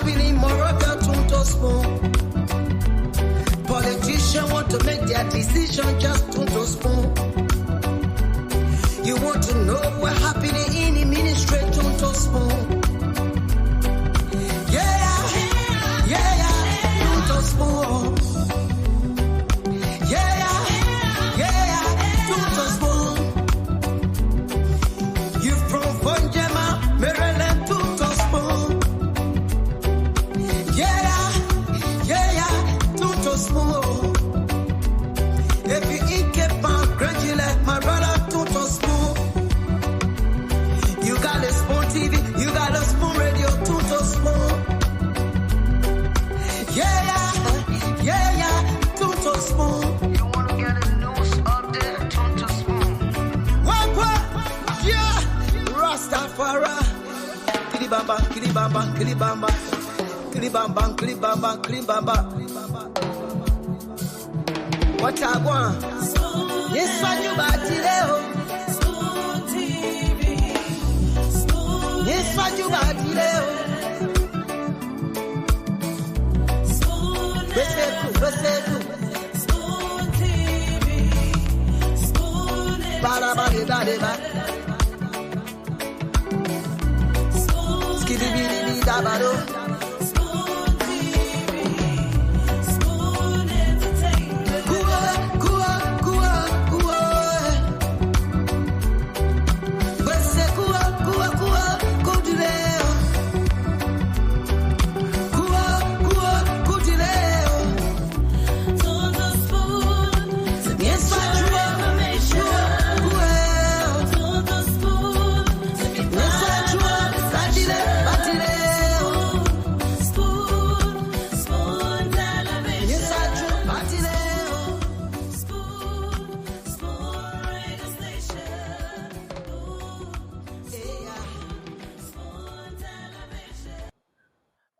happening more to spoon. Politicians want to make their decision just to spoon. You want to know what happening in the ministry to spoon. Yeah, to spoon. Yeah, to spoon. You from Fonjema, Maryland to spoon. Yeah, to spoon. If you eat keep on gradually, my brother to spoon. You got a spoon TV, you got a spoon radio to spoon. Yeah, to spoon. You wanna get the news update to spoon. What? Yeah, Rastafari. Kilibamba, kilibamba, kilibamba. Kilibamba, kilibamba, kilibamba. What I want? Yes, what you got today? Spoon TV. Yes, what you got today? Spoon TV. Spoon Ba-da-ba-de-ba-de-ba. Skiddy-biddy-bee-da-ba-do.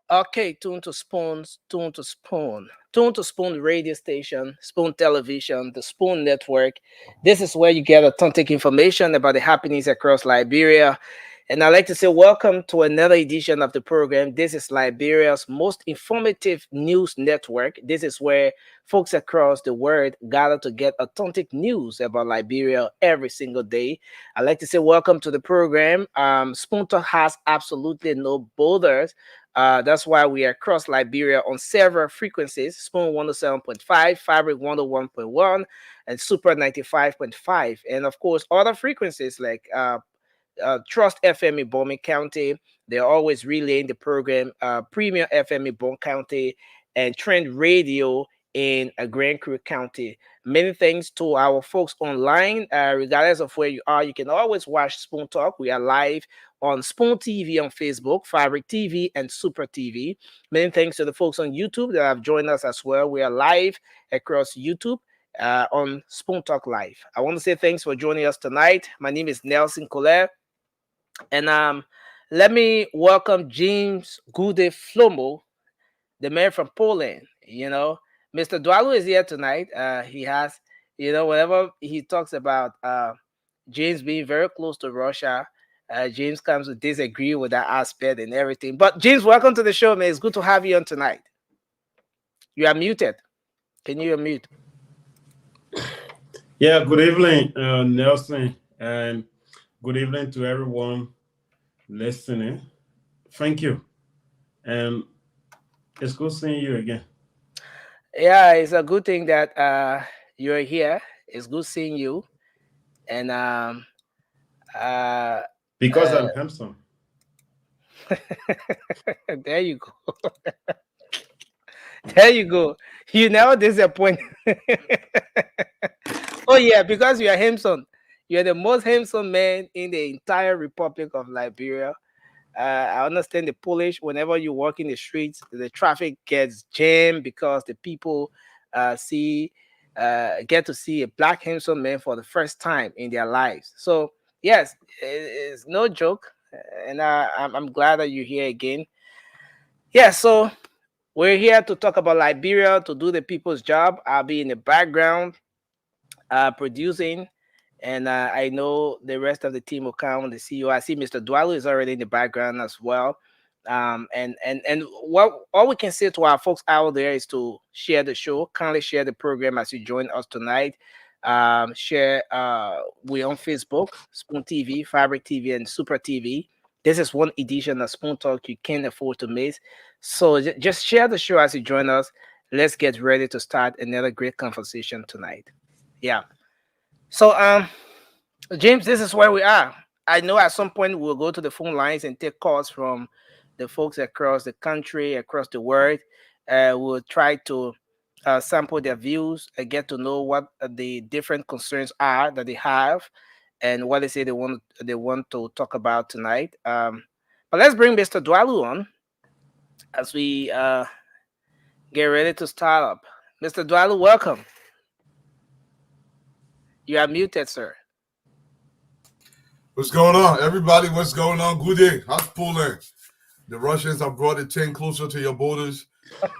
Okay, Tune to Spoon radio station, Spoon Television, the Spoon Network. This is where you get authentic information about the happenings across Liberia. And I'd like to say welcome to another edition of the program. This is Liberia's most informative news network. This is where folks across the world gather to get authentic news about Liberia every single day. I'd like to say welcome to the program. Spoon Talk has absolutely no borders. That's why we are across Liberia on several frequencies: Spoon 107.5, Fabric 101.1, and Super 95.5. And of course, other frequencies like Trust FM in Bowman County. They're always relaying the program. Premier FM in Bowman County and Trend Radio in Grand Creek County. Many thanks to our folks online. Regardless of where you are, you can always watch Spoon Talk. We are live on Spoon TV on Facebook, Fabric TV, and Super TV. Many thanks to the folks on YouTube that have joined us as well. We are live across YouTube on Spoon Talk Live. I want to say thanks for joining us tonight. My name is Nelson Colette. And let me welcome James Gude Flomo, the man from Poland. You know, Mr. Dwalu is here tonight. He has, whenever he talks about James being very close to Russia, James comes to disagree with that aspect and everything. But James, welcome to the show, man. It's good to have you on tonight. You are muted. Can you unmute? Yeah, good evening, Nelson, and good evening to everyone listening. Thank you. And it's good seeing you again. Yeah, it's a good thing that you're here. It's good seeing you. And because I'm handsome. There you go. There you go. You never disappoint. Oh yeah, because you are handsome. You're the most handsome man in the entire Republic of Liberia. I understand the Polish, whenever you walk in the streets, the traffic gets jammed because the people get to see a black handsome man for the first time in their lives. So yes, it's no joke. And I'm glad that you're here again. Yeah, so we're here to talk about Liberia, to do the people's job. I'll be in the background producing. And I know the rest of the team will come, the CEO. I see Mr. Dwalu is already in the background as well. And what all we can say to our folks out there is to share the show, kindly share the program as you join us tonight. Share we're on Facebook, Spoon TV, Fabric TV, and Super TV. This is one edition of Spoon Talk you can't afford to miss. So just share the show as you join us. Let's get ready to start another great conversation tonight. Yeah. So James, this is where we are. I know at some point we'll go to the phone lines and take calls from the folks across the country, across the world. We'll try to sample their views and get to know what the different concerns are that they have and what they say they want to talk about tonight. But let's bring Mr. Dwalu on as we get ready to start up. Mr. Dwalu, welcome. You are muted, sir. What's going on, everybody? What's going on? Good day. How's Poland? The Russians have brought the chain closer to your borders.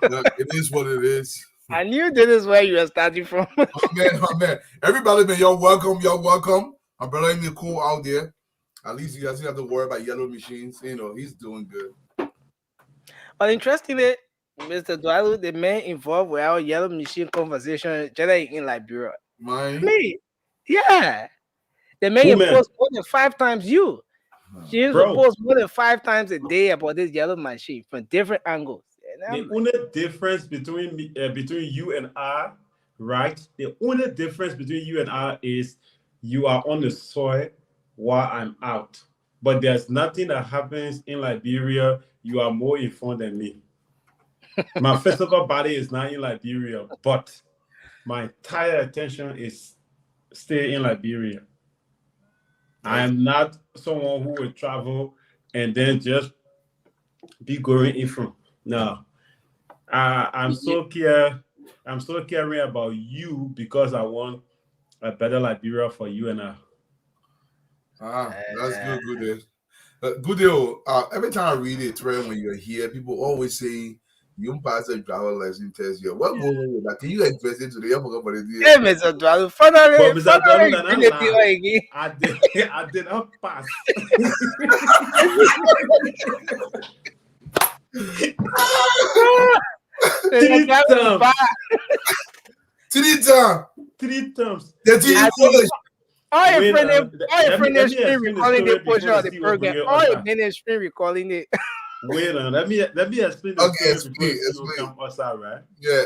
It is what it is. I knew this is where you were starting from. My man. Everybody, man, y'all welcome. Y'all welcome. My brother ain't cool out there. At least you guys don't have to worry about yellow machines. You know, he's doing good. But interestingly, Mr. Dwalu, the man involved with our yellow machine conversation generally in Liberia. Mine? Me? Yeah. The man posts more than 5 times you. James will post more than 5 times a day about this yellow machine from different angles. The only difference between you and I, right? The only difference between you and I is you are on the soil while I'm out. But there's nothing that happens in Liberia. You are more informed than me. My physical body is not in Liberia, but my entire attention is still in Liberia. I am not someone who will travel and then just be going in from. No, I'm so caring about you because I want a better Liberia for you and I. That's good. Good deal. Every time I read it, when you're here, people always say you pass a driver license test here. What goes on with that? Can you address it today? I forgot what it is. Hey, Mr. Dwalu, I did not pass. Three terms. All your friends recalling the portion of the program. All your ministry recalling it. Wait on. Let me explain. Okay, explain. Right? Yeah.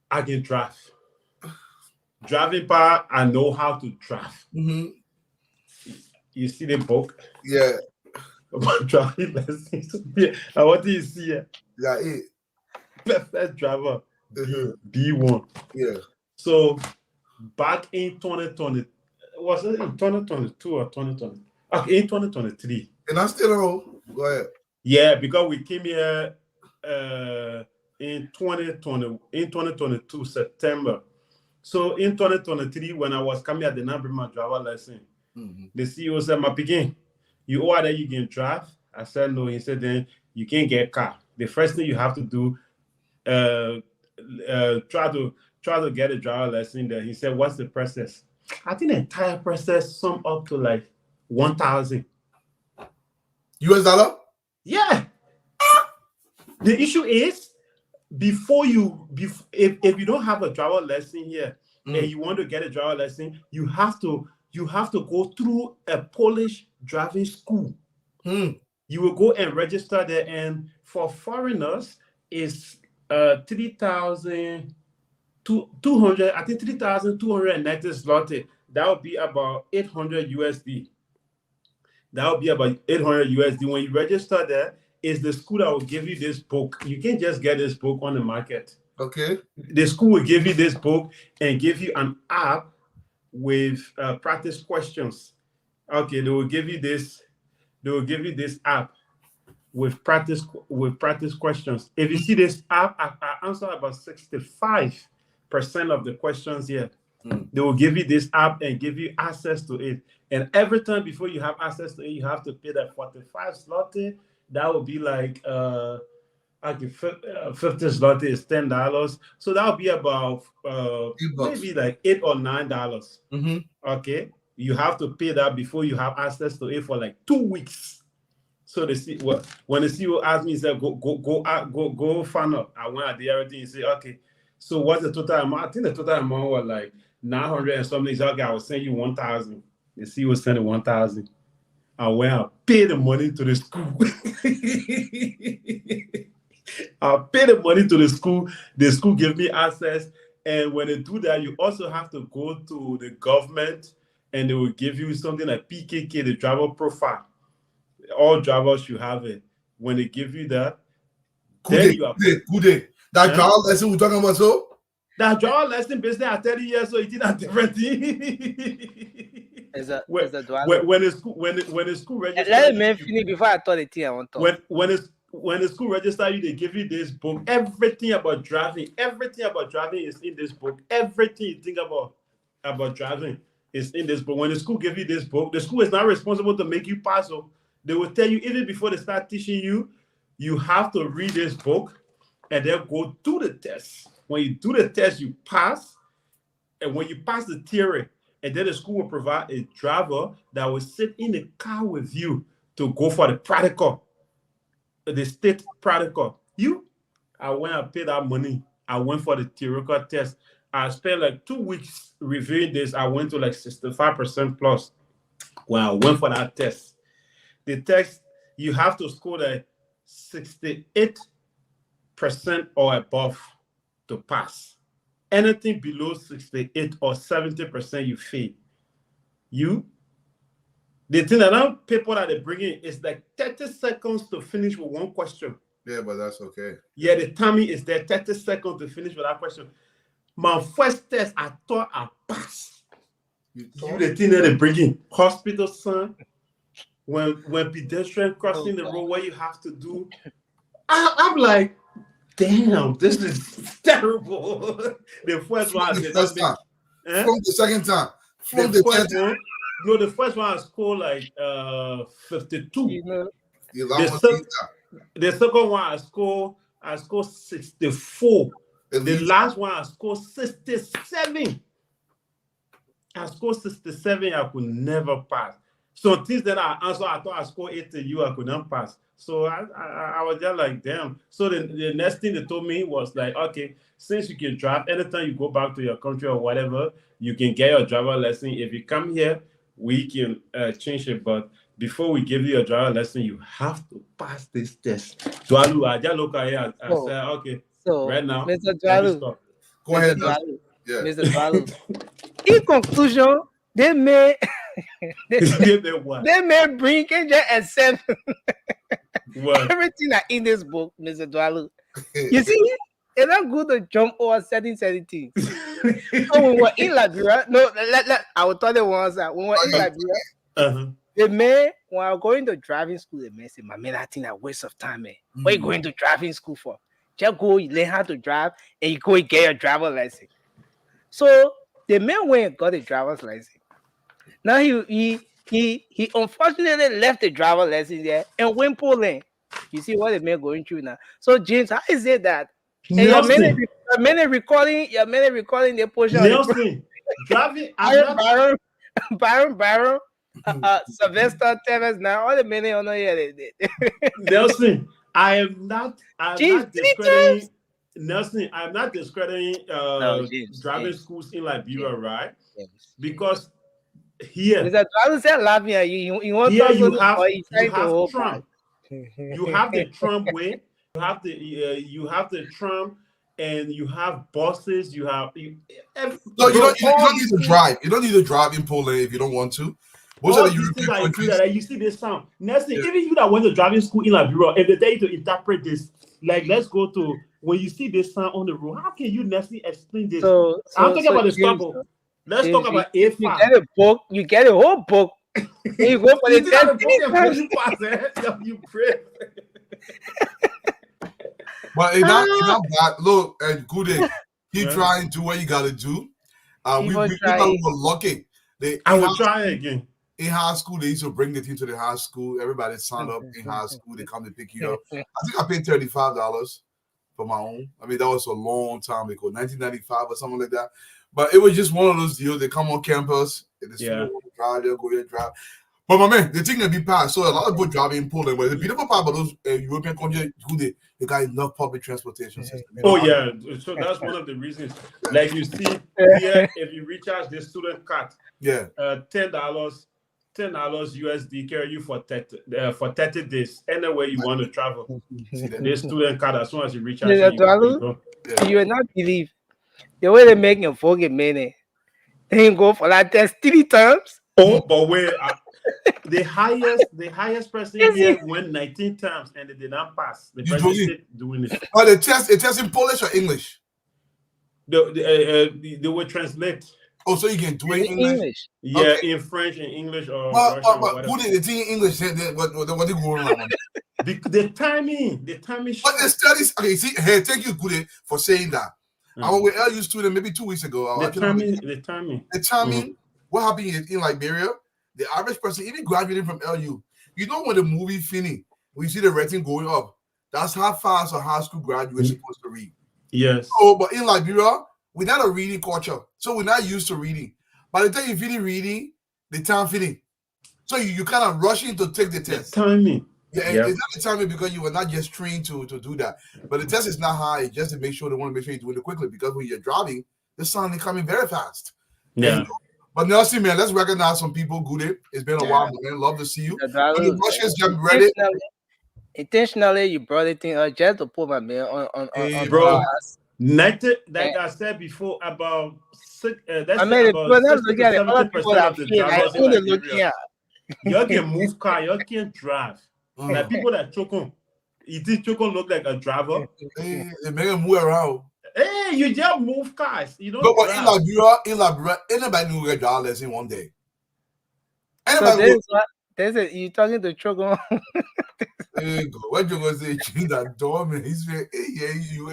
I can drive. Driving part, I know how to drive. Mm-hmm. You see the book? Yeah. About driving lessons. And what do you see here? Yeah, it. Perfect driver. B1. Yeah. So back in 2020, was it in 2022 or 2020? Okay, in 2023. And I still don't. Go ahead. Yeah, because we came here in 2022 September. So in 2023, when I was coming at the number my driver license, the CEO said, "My begin, you order you can drive." I said no. He said, "Then you can't get a car. The first thing you have to do, try to get a driver license." There, he said, "What's the process?" I think the entire process sum up to like $1,000 US. Yeah. The issue is if you don't have a driver license here and you want to get a driver license, you have to go through a Polish driving school. You will go and register there, and for foreigners, it's 3,200. I think 3,290 zloty. That would be about 800 USD. That would be about 800 USD. When you register there, is the school that will give you this book. You can't just get this book on the market. Okay. The school will give you this book and give you an app with practice questions. Okay, they will give you this. They will give you this app with practice questions. If you see this app, I answer about 65% of the questions here. They will give you this app and give you access to it. And every time before you have access to it, you have to pay that 45 zloty. That would be like 50 zloty is $10. So that would be about maybe like $8 or $9. Okay, you have to pay that before you have access to it for like 2 weeks. So the when the CEO asked me, he said, go find out. I went at the everything. He said, okay. So what's the total amount? I think the total amount was like 900 and something. He said, okay, I will send you 1,000. The CEO sent 1,000. I went and paid the money to the school. I paid the money to the school. The school gave me access. And when they do that, you also have to go to the government and they will give you something like PKK, the driver profile. All drivers should have it. When they give you that, then you are good. That driver lesson we're talking about, so? That driver lesson basically at 30 years, so it did a different thing. When the school register, let me finish before I thought the thing I want to talk. When the school register you, they give you this book. Everything about driving is in this book. Everything you think about driving is in this book. When the school give you this book, the school is not responsible to make you pass. So they will tell you even before they start teaching you, you have to read this book and then go do the test. When you do the test, you pass. And when you pass the theory, and then the school will provide a driver that will sit in the car with you to go for the practical, the state practical. I went and paid that money. I went for the theoretical test. I spent like 2 weeks reviewing this. I went to like 65% plus when I went for that test. The test, you have to score like 68% or above to pass. Anything below 68 or 70%, you fail. The thing that now people that they bring in is like 30 seconds to finish with one question. Yeah, but that's okay. Yeah, the timing is there, 30 seconds to finish with that question. My first test, I thought I passed. The thing that they bring in, hospital son, when pedestrian crossing the road, what you have to do, I'm like, damn, this is terrible. The first one, from the second time, the first one I scored like 52. The second one I scored 64. The last one I scored 67. I scored 67. I could never pass. So things that I answered, I thought I scored 80. I could not pass. So I was just like, damn. So the next thing they told me was like, okay, since you can drive, anytime you go back to your country or whatever, you can get your driver lesson. If you come here, we can change it. But before we give you a driver lesson, you have to pass this test. So I just look at it and say, okay, so right now, Mr. Dwalu, go ahead. Mr. Dwalu. In conclusion, they may they may bring and just accept everything that in this book, Mr. Dwalu. You see, it's not good to jump over certain things. So when we're in Liberia, I will tell you once that when we're in Liberia, they may, when I'm going to driving school, they may say, "My man, I think that's a waste of time, man. What are you going to driving school for? Just go, you learn how to drive, and you go and get your driver's license." So the man went and got a driver's license. Now he unfortunately left the driver's license there and went Poland. You see what the man going through now. So James, how is it that and your man recording the portion Nelson, driving Baron, Sylvester Tevez now all the men on here. Nelson, I'm not discrediting Nelson. I'm not discrediting driving schools in Liberia, right? Because here, Mr. Dwalu said Latvia. You want here to you have Trump. You have the Trump way. You have the Trump, and you have buses. You don't need to drive. You don't need to drive in Poland if you don't want to. Most of the European countries. You see this sound. Nelson, even you that went to driving school in Liberia, if they tell you to interpret this, like let's go to when you see this sound on the road, how can you Nelson explain this? I'm talking about the struggle. Let's talk about A5. You get a book. You get a whole book. You go for the test. You pray. But it's not bad. Look, and good. Keep trying to do what you gotta do. We were lucky. I will try again. In high school, they used to bring the team to the high school. Everybody signed up in high school. They come to pick you up. I think I paid $35 for my own. I mean, that was a long time ago, 1995 or something like that. But it was just one of those deals. They come on campus. They'll go there, drive. But my man, the thing can be passed. So a lot of people driving in Poland, but the beautiful part about those European countries, they got enough public transportation system. You know, Oh yeah, so that's one of the reasons. Like you see here, if you recharge the student card, yeah, $10, USD carry you for 30 days anywhere you want to travel. see that? This student card, as soon as you recharge Yeah, it, you Dwalu, go. Yeah. you will not believe the way they make your forget money. They go for that test 3 times. Oh, but wait, the highest person Is here it? went 19 times and they did not pass. The You person joking? still doing it. Oh, they test in Polish or English. They will translate. Oh, so you can do it in In English. English. Yeah, Okay. in French, in English, or But Russian, or who whatever. did the thing in English? What they going on? The timing But short. the studies. Okay, see, hey, thank you, Kude, for saying that. I was with LU student maybe 2 weeks ago. The timing. The timing. What happened in Liberia? The average person, even graduating from LU, you know when the movie finish, we see the rating going up. That's how fast a high school graduate is supposed to read. Yes. So, but in Liberia, we're not a reading culture, so we're not used to reading. By the time you finish reading, the time finish. So you kind of rushing to take the test. The timing. Yeah, Yep. it's not the timing because you were not just trained to do that. But the test is not high, just to make sure they want to make sure you do it quickly because when you're driving, the sun is coming very fast. Yeah. And, but Nelson, man, let's recognize some people. Good. It's been a while, man. Love to see you. Yeah, When the Russians get ready. Intentionally, you brought it in just to put my man on Bro, us. like I said before, about I mean, about not 60 looking to at it. Other 70% people that of the feel like drivers in only looking Nigeria, at. y'all can move car, y'all can't drive. Like people that choke, you think choke look like a driver? Hey, they make them move around. Hey, you just move cars. You don't But drive. in Liberia, anybody knew get drive lesson one day. So there's you talking to Chogo. Hey, go. What you gonna say? Change that door, man. He's very, hey, yeah, you.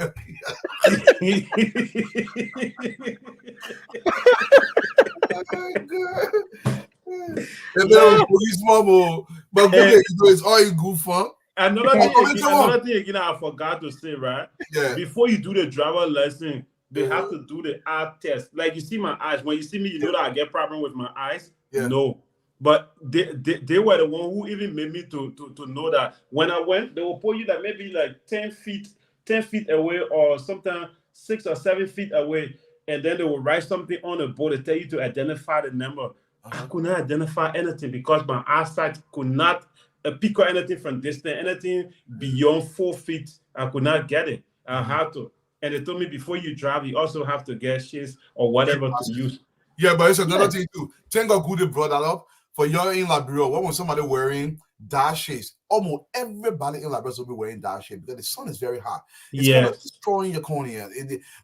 Police mom, but good, it's all in good fun. Another thing again, I forgot to say, right? Yeah. Before you do the driver lesson, they have to do the eye test. Like you see my eyes. When you see me, you know that I get problem with my eyes. Yeah. No. But they were the one who even made me to know that when I went, they will put you that maybe like 10 feet away or sometimes 6 or 7 feet away. And then they will write something on a board to tell you to identify the number. I could not identify anything because my eyesight could not pick up anything from distance, anything beyond 4 feet. I could not get it. I had to. And they told me before you drive, you also have to get shades or whatever to use. Yeah, but it's another thing too. Thank God Good brought that up. For y'all in Liberia, when was somebody wearing dash shades? Almost everybody in Liberia will be wearing dash shades because the sun is very hot. It's kind of destroying your cornea.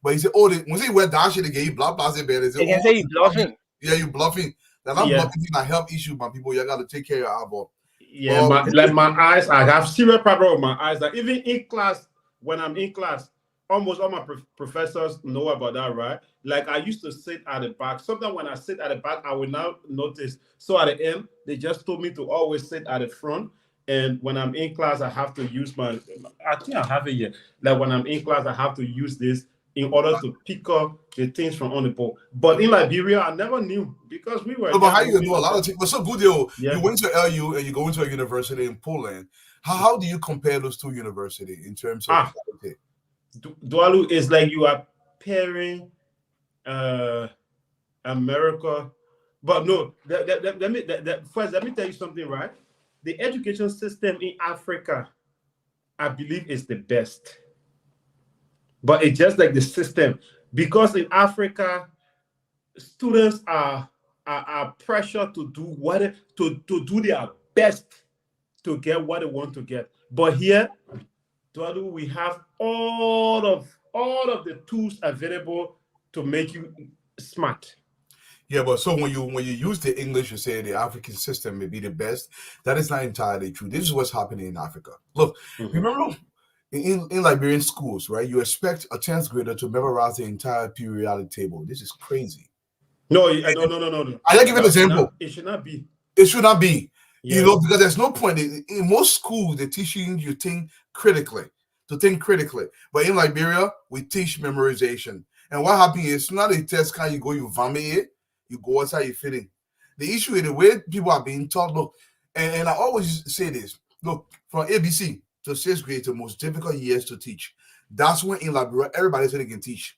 But he said, when you wear dash shade, they get you blah blah blah. They can say you bluffing. Yeah, you bluffing. That I'm bluffing a health issue, my people. You got to take care of your eyeball. Yeah, my eyes, I have serious problem with my eyes. Like even in class, when I'm in class, almost all my professors know about that, right? Like I used to sit at the back. Sometimes when I sit at the back, I will now notice. So at the end, they just told me to always sit at the front. And when I'm in class, I have to use I think I have it here. Like when I'm in class, I have to use this in order to pick up the things from on the board. But in Liberia, I never knew because we were. No, but how you know a lot of things? But so good, you went to LU and you go into a university in Poland. How do you compare those two universities in terms of quality? Dwalu is like you are pairing America, but no. First, let me tell you something, right? The education system in Africa, I believe, is the best. But it's just like the system, because in Africa, students are pressured to do to do their best to get what they want to get. But here, we have all of the tools available to make you smart. Yeah, but so when you use the English, you say the African system may be the best. That is not entirely true. This is what's happening in Africa. Look, remember in Liberian schools, right? You expect a 10th grader to memorize the entire periodic table. This is crazy. No. I give an example. It should not be. It should not be. Yes. You know, because there's no point. In most schools, they're teaching you to think critically. But in Liberia, we teach memorization. And what happens is, not a test can you go, you vomit it, you go outside, you fit in. The issue is the way people are being taught. Look, and I always say this. Look, from ABC to sixth grade, the most difficult years to teach. That's when in Liberia, everybody said they can teach.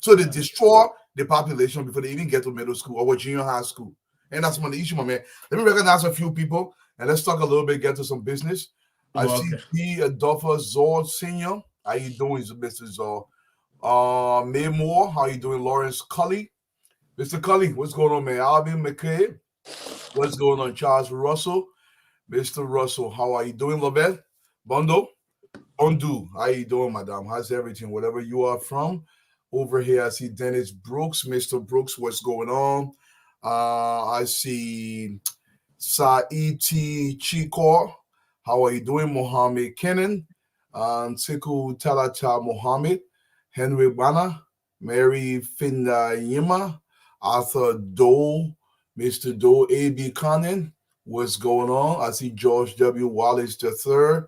So they destroy the population before they even get to middle school or junior high school. And that's one of the issue, my man. Let me recognize a few people and let's talk a little bit, get to some business. I see Okay. P. Adolpha Zor Sr. How you doing, Mr. Zor? May Moore, how you doing? Lawrence Cully. Mr. Cully, what's going on, man? Alvin McKay, what's going on? Charles Russell. Mr. Russell, how are you doing, Lovell? Bondo? Undo. How you doing, madam? How's everything? Wherever you are from. Over here, I see Dennis Brooks. Mr. Brooks, what's going on? I see Saiti Chikor. How are you doing, Mohammed Kenan? Tiku Talata Mohammed. Henry Bana. Mary Finda Arthur Dole. Mr. Dole A.B. Conan. What's going on? I see George W. Wallace III.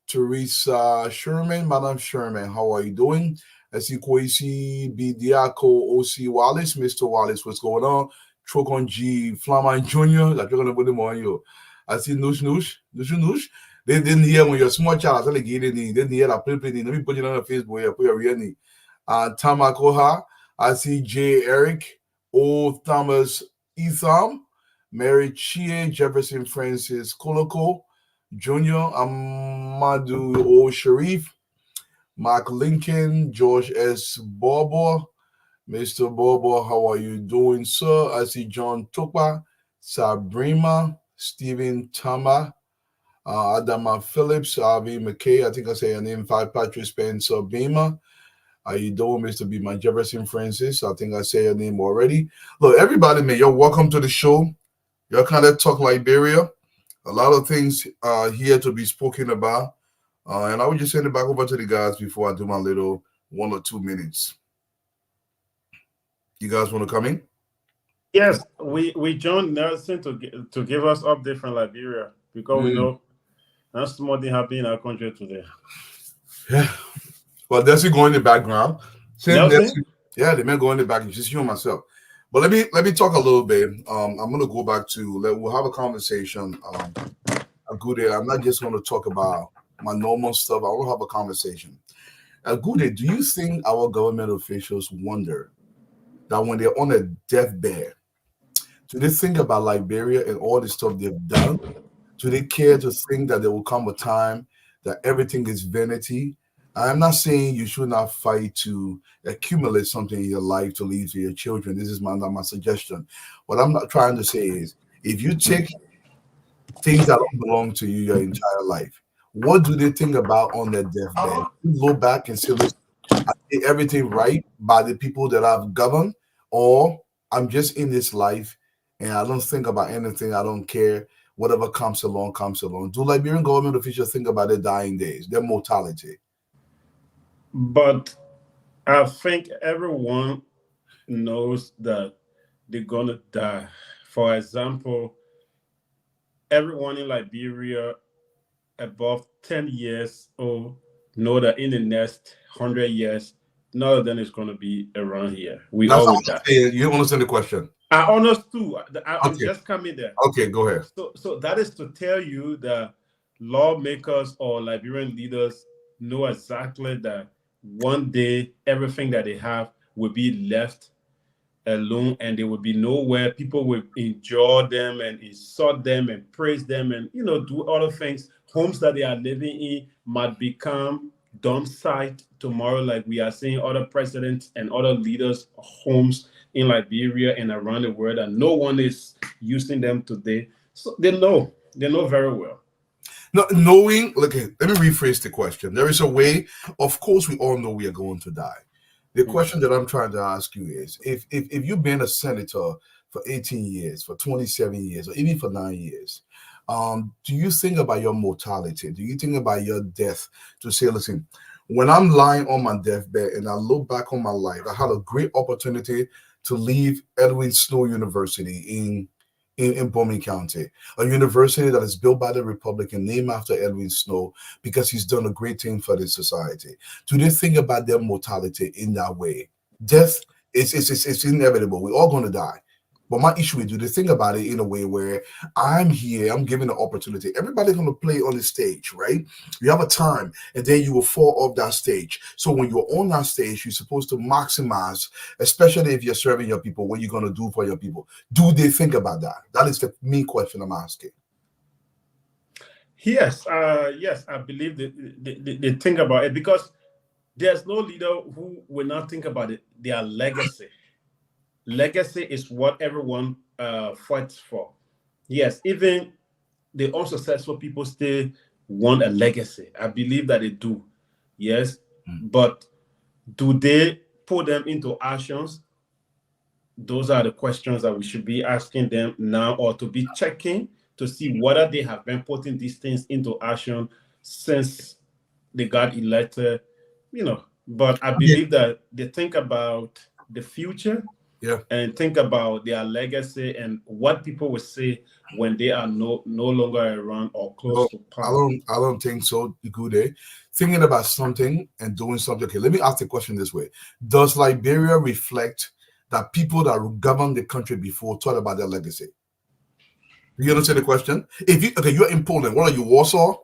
Teresa Sherman, Madam Sherman, how are you doing? I see Kwesi Bidiako O.C. Wallace, Mr. Wallace, what's going on? Trokon G. Flaman Jr., like you're going to put them on you. I see Nush. They didn't hear when you're a small child, I didn't hear that play. Let me put it on the Facebook here, put your real name. Tamakoha, I see J. Eric, O. Thomas Etham, Mary Chie, Jefferson Francis Koloko, Junior Amadou O. Sharif, Mark Lincoln, George S. Bobo, Mr. Bobo, how are you doing, sir? I see John Tukpa, Sabrina, Stephen Tama, Adama Phillips, Avi McKay, I think I say your name, Five Patrick Spencer Bima. How you doing, Mr. Bima? Jefferson Francis, I think I say your name already. Look, everybody, man, you're welcome to the show. You're kind of talk Liberia. A lot of things here to be spoken about. And I will just send it back over to the guys before I do my little 1 or 2 minutes. You guys want to come in? Yes, we joined Nelson to give us update from Liberia because we know that's small thing happening in our country today. Yeah. Well, Nelson going in the background. Nelson? Yeah, the man going in the back. Just you and myself. But let me talk a little bit. I'm gonna go back to we'll have a conversation. Agude, I'm not just gonna talk about my normal stuff. I will have a conversation. Agude, do you think our government officials wonder that when they're on a deathbed, do they think about Liberia and all the stuff they've done? Do they care to think that there will come a time that everything is vanity? I'm not saying you should not fight to accumulate something in your life to leave to your children. This is not my suggestion. What I'm not trying to say is if you take things that don't belong to you your entire life, what do they think about on their deathbed? You look back and say, listen, I did everything right by the people that I've governed, or I'm just in this life and I don't think about anything. I don't care. Whatever comes along, comes along. Do Liberian government officials think about their dying days, their mortality? But I think everyone knows that they're gonna die. For example, everyone in Liberia above 10 years old know that in the next 100 years, none of them is going to be around here. We That's all die. You don't understand the question. I understood. I'm just coming there. Okay, go ahead. So that is to tell you that lawmakers or Liberian leaders know exactly that one day everything that they have will be left alone and there will be nowhere. People will enjoy them and insult them and praise them and do other things. Homes that they are living in might become dump site tomorrow, like we are seeing other presidents and other leaders' homes in Liberia and around the world, and no one is using them today. So they know very well. No, knowing, look, let me rephrase the question. There is a way, of course, we all know we are going to die. The question that I'm trying to ask you is, if you've been a senator for 18 years, for 27 years, or even for 9 years, do you think about your mortality? Do you think about your death to say, listen, when I'm lying on my deathbed and I look back on my life, I had a great opportunity to leave Edwin Snow University in Bowman County, a university that is built by the Republic and named after Edwin Snow because he's done a great thing for the society. Do they think about their mortality in that way? Death is inevitable. We're all going to die. But my issue is, do they think about it in a way where I'm here, I'm given an opportunity. Everybody's going to play on the stage, right? You have a time, and then you will fall off that stage. So when you're on that stage, you're supposed to maximize, especially if you're serving your people, what you're going to do for your people. Do they think about that? That is the main question I'm asking. Yes, yes, I believe they think about it, because there's no leader who will not think about it. Their legacy. Legacy is what everyone fights for. Yes, even the unsuccessful people still want a legacy. I believe that they do. Yes, but do they put them into actions? Those are the questions that we should be asking them now, or to be checking to see whether they have been putting these things into action since they got elected, But I believe that they think about the future, and think about their legacy and what people will say when they are no longer around or close to power. I don't think so, Good. Thinking about something and doing something. Okay, let me ask the question this way. Does Liberia reflect that people that governed the country before thought about their legacy? You understand the question? You're in Poland. What are you, Warsaw?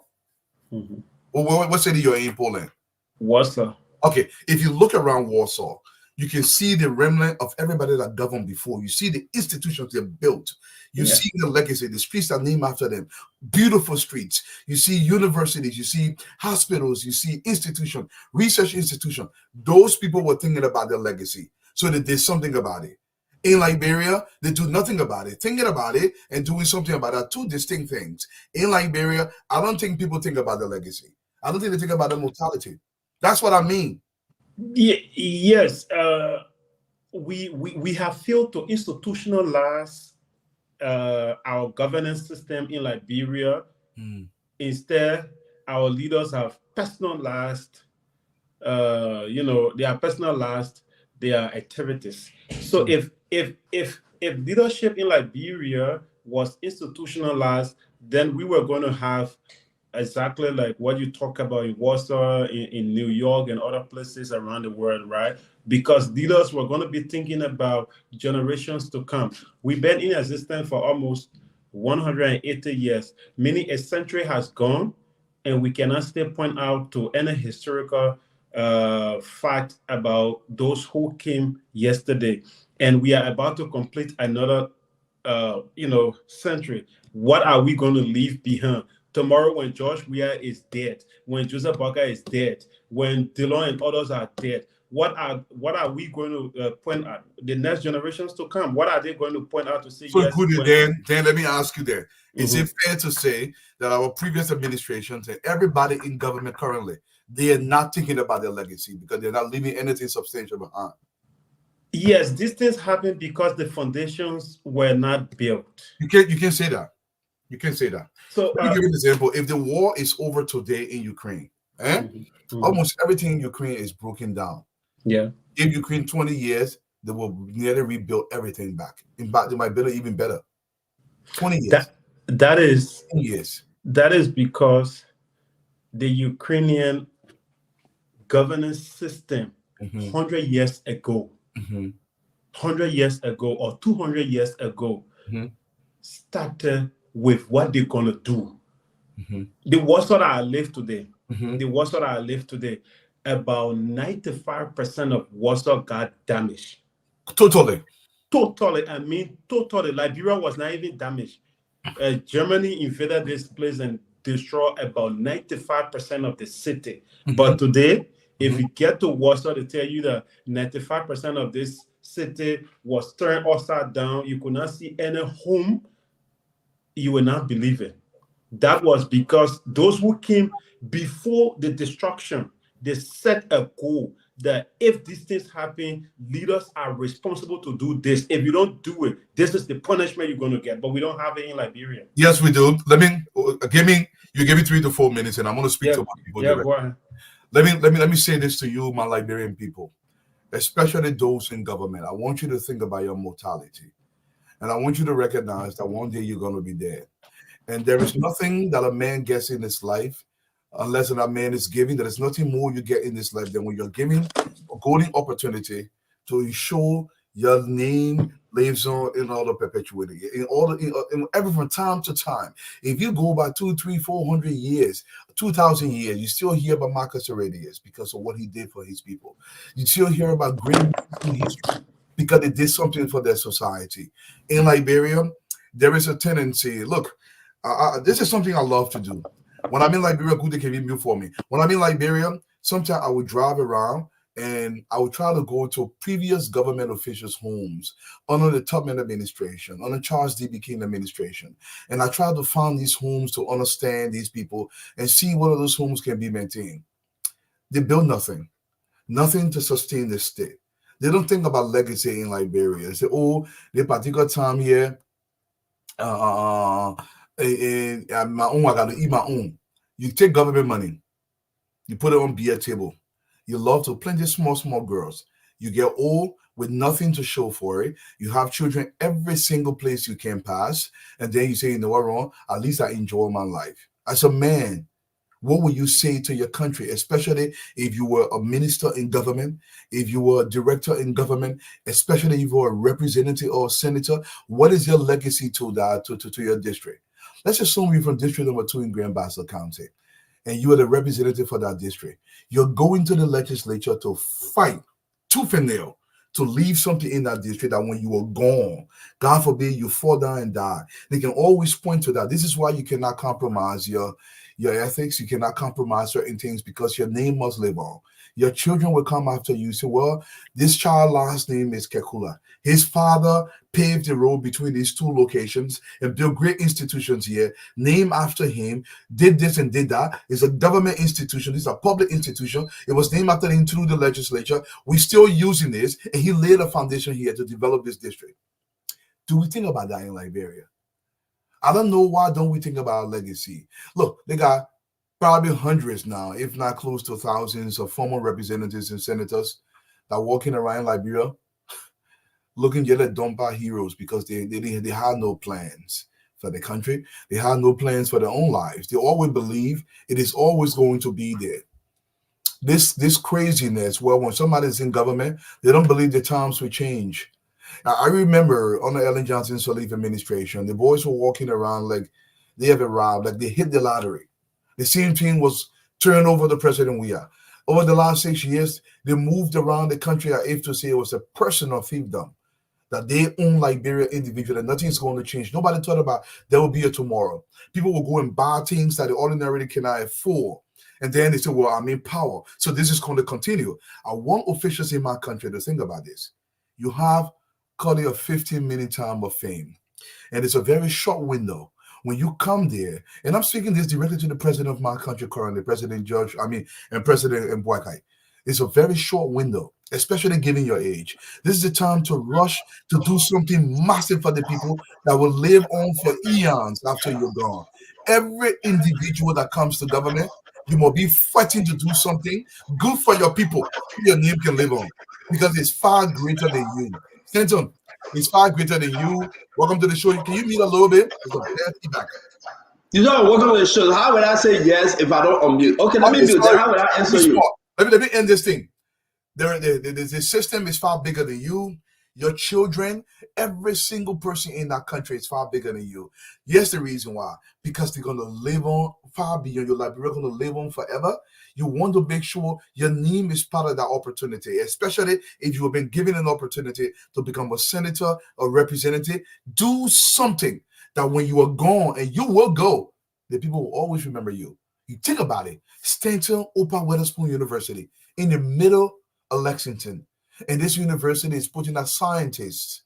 Mm-hmm. What city you're in Poland? Warsaw. Okay, if you look around Warsaw, you can see the remnant of everybody that governed before. You see the institutions they built. You see the legacy. The streets are named after them. Beautiful streets. You see universities. You see hospitals. You see institutions, research institutions. Those people were thinking about their legacy, so they did something about it. In Liberia, they do nothing about it. Thinking about it and doing something about it are two distinct things. In Liberia, I don't think people think about their legacy. I don't think they think about their mortality. That's what I mean. Yes, we have failed to institutionalize our governance system in Liberia. Instead, our leaders have personalized, they have personalized their activities. So if leadership in Liberia was institutionalized, then we were going to have exactly like what you talk about in Warsaw, in New York, and other places around the world, right? Because leaders were going to be thinking about generations to come. We've been in existence for almost 180 years, meaning a century has gone, and we cannot still point out to any historical fact about those who came yesterday. And we are about to complete another, century. What are we going to leave behind? Tomorrow, when George Weah is dead, when Joseph Barker is dead, when Dillon and others are dead, what are we going to point at the next generations to come? What are they going to point out to say? So yes, good, then let me ask you there. Is it fair to say that our previous administrations and everybody in government currently, they are not thinking about their legacy because they're not leaving anything substantial behind? Yes, these things happen because the foundations were not built. You can say that. You can say that. So let me give you an example. If the war is over today in Ukraine, almost everything in Ukraine is broken down. Yeah. Give Ukraine 20 years, they will nearly rebuild everything back. In fact, they might build it even better. 20 years. That is 20 years. That is because the Ukrainian governance system 100 years ago, 100 years ago or 200 years ago, started with what they're going to do. The Warsaw that I live today, about 95% of Warsaw got damaged. Totally. I mean, totally. Liberia was not even damaged. Germany invaded this place and destroyed about 95% of the city. But today, if you get to Warsaw, they tell you that 95% of this city was turned upside down. You could not see any home. You will not believe it. That was because those who came before the destruction, they set a goal that if these things happen, leaders are responsible to do this. If you don't do it, this is the punishment you're going to get. But we don't have it in Liberia. Yes, we do. You give me 3 to 4 minutes, and I'm going to speak to people. Yeah, go ahead. Let me say this to you, my Liberian people, especially those in government. I want you to think about your mortality, and I want you to recognize that one day you're going to be dead. And there is nothing that a man gets in his life unless that man is giving. There is nothing more you get in this life than when you're giving a golden opportunity to show your name lives on in order perpetuating it. In order, in every from time to time. If you go by 2, 3, 400 years, 2,000 years, you still hear about Marcus Aurelius because of what he did for his people. You still hear about great men in history because they did something for their society. In Liberia, there is a tendency. Look, this is something I love to do. When I'm in Liberia, good can be for me. When I'm in Liberia, sometimes I would drive around and I would try to go to previous government officials' homes under the Tubman administration, under Charles D.B. King administration. And I try to find these homes to understand these people and see whether those homes can be maintained. They build nothing, nothing to sustain the state. They don't think about legacy in Liberia. They say, oh, the particular time here, my own, I got to eat my own. You take government money, you put it on beer table. You love to plenty small girls. You get old with nothing to show for it. You have children every single place you can pass. And then you say, you know what, wrong? At least I enjoy my life. As a man, what would you say to your country, especially if you were a minister in government, if you were a director in government, especially if you were a representative or a senator? What is your legacy to that to your district? Let's assume you're from district number 2 in Grand Bassa County and you are the representative for that district. You're going to the legislature to fight tooth and nail to leave something in that district that when you are gone, God forbid you fall down and die. They can always point to that. This is why you cannot compromise your ethics. You cannot compromise certain things because your name must live on. Your children will come after you. Say, well, this child's last name is Kekula. His father paved the road between these two locations and built great institutions here, named after him, did this and did that. It's a government institution. It's a public institution. It was named after him through the legislature. We're still using this, and he laid a foundation here to develop this district. Do we think about that in Liberia? I don't know why don't we think about our legacy. Look, they got probably hundreds now, if not close to thousands of former representatives and senators that are walking around Liberia looking just like Dompa heroes because they had no plans for the country. They had no plans for their own lives. They always believe it is always going to be there. This craziness where when somebody's in government, they don't believe the times will change. I remember under Ellen Johnson Sirleaf administration, the boys were walking around like they have arrived, like they hit the lottery. The same thing was turned over to President Weah. Over the last 6 years, they moved around the country. I have to say it was a personal fiefdom that they own Liberia individually, and nothing's going to change. Nobody thought about there will be a tomorrow. People will go and buy things that they ordinarily cannot afford. And then they say, well, I'm in power. So this is going to continue. I want officials in my country to think about this. You have, call it a 15-minute time of fame. And it's a very short window. When you come there, and I'm speaking this directly to the president of my country currently, and President Mbwakai. It's a very short window, especially given your age. This is the time to rush to do something massive for the people that will live on for eons after you're gone. Every individual that comes to government, you must be fighting to do something good for your people so your name can live on because it's far greater than you. Stanton, it's far greater than you. Welcome to the show. Can you mute a little bit? There's a bad feedback. You know, welcome to the show. How would I say yes if I don't unmute? Okay, let me mute. Then how would I answer you? Let me end this thing. The system is far bigger than you. Your children, every single person in that country is far bigger than you. Yes, the reason why. Because they're going to live on far beyond your life. You're going to live on forever. You want to make sure your name is part of that opportunity, especially if you have been given an opportunity to become a senator or representative. Do something that when you are gone, and you will go, the people will always remember you. You think about it. Stanton Opa Weatherspoon University in the middle of Lexington. And this university is putting out scientists.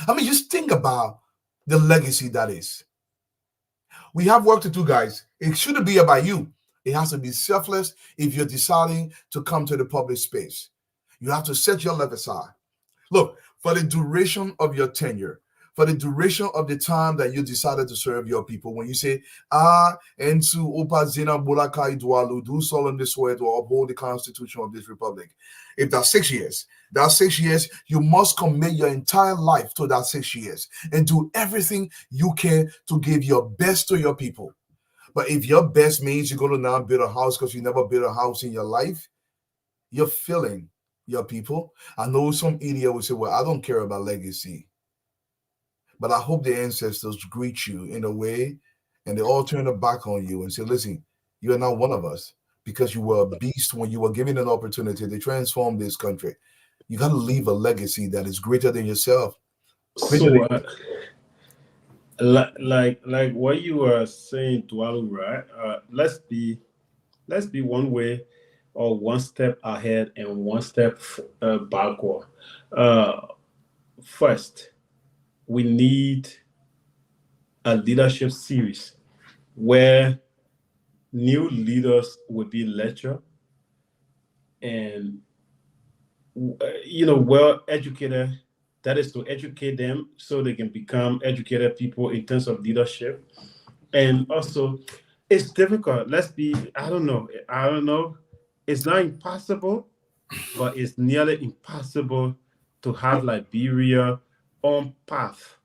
I mean, just think about the legacy that is. We have work to do, guys. It shouldn't be about you. It has to be selfless if you're deciding to come to the public space. You have to set your life aside. Look, for the duration of your tenure, for the duration of the time that you decided to serve your people, when you say, Ensu Opa Zina Bulaka Idwalu, do solemnly swear to uphold the Constitution of this republic. If that's 6 years, you must commit your entire life to that 6 years and do everything you can to give your best to your people. But if your best means you're going to now build a house because you never built a house in your life, you're failing your people. I know some idiot will say, well, I don't care about legacy. but I hope the ancestors greet you in a way and they all turn their back on you and say, listen, you are not one of us because you were a beast when you were given an opportunity to transform this country. You got to leave a legacy that is greater than yourself. So, like what you were saying, Dwalu, right? Let's be one way or one step ahead and one step backward. First, we need a leadership series where new leaders will be lectured and well educated. That is to educate them so they can become educated people in terms of leadership. And also, it's difficult. I don't know. It's not impossible, but it's nearly impossible to have Liberia on path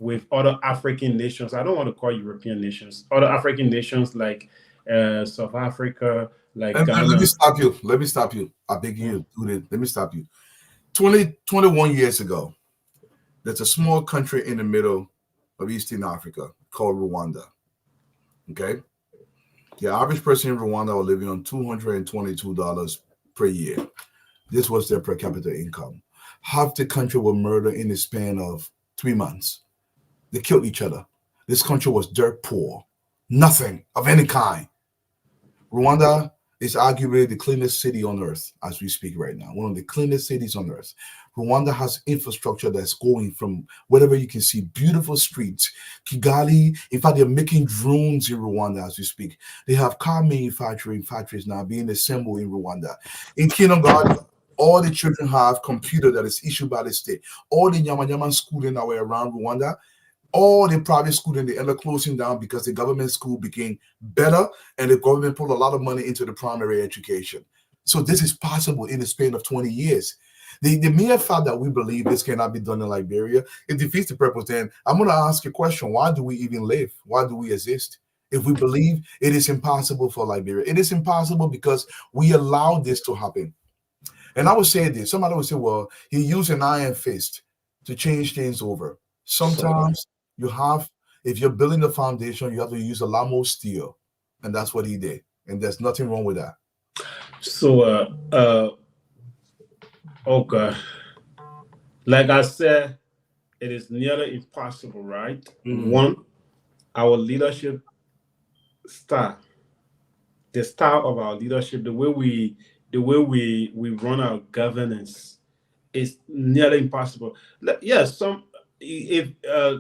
with other African nations. I don't want to call European nations, other African nations like South Africa, like And Ghana. let me stop you. I beg you, let me stop you. 21 years ago, there's a small country in the middle of Eastern Africa called Rwanda. Okay? The average person in Rwanda was living on $222 per year. This was their per capita income. Half the country were murdered in the span of 3 months. They killed each other. This country was dirt poor. Nothing of any kind. Rwanda is arguably the cleanest city on earth as we speak right now. One of the cleanest cities on earth. Rwanda has infrastructure that's going from wherever you can see, beautiful streets. Kigali, in fact, they're making drones in Rwanda as we speak. They have car manufacturing factories now being assembled in Rwanda. In kindergarten, all the children have computer that is issued by the state. All the Nyama schooling that were around Rwanda, all the private schooling, they ended up closing down because the government school became better and the government put a lot of money into the primary education. So this is possible in the span of 20 years. The mere fact that we believe this cannot be done in Liberia, it defeats the purpose. Then I'm going to ask you a question. Why do we even live? Why do we exist? If we believe it is impossible for Liberia, it is impossible because we allow this to happen. And I would say this, somebody would say, well, he used an iron fist to change things over. Sometimes if you're building the foundation, you have to use a lot more steel. And that's what he did. And there's nothing wrong with that. So, okay. Like I said, it is nearly impossible, right? Mm-hmm. One, our leadership style, the style of our leadership, the way we run our governance is nearly impossible. Yes, if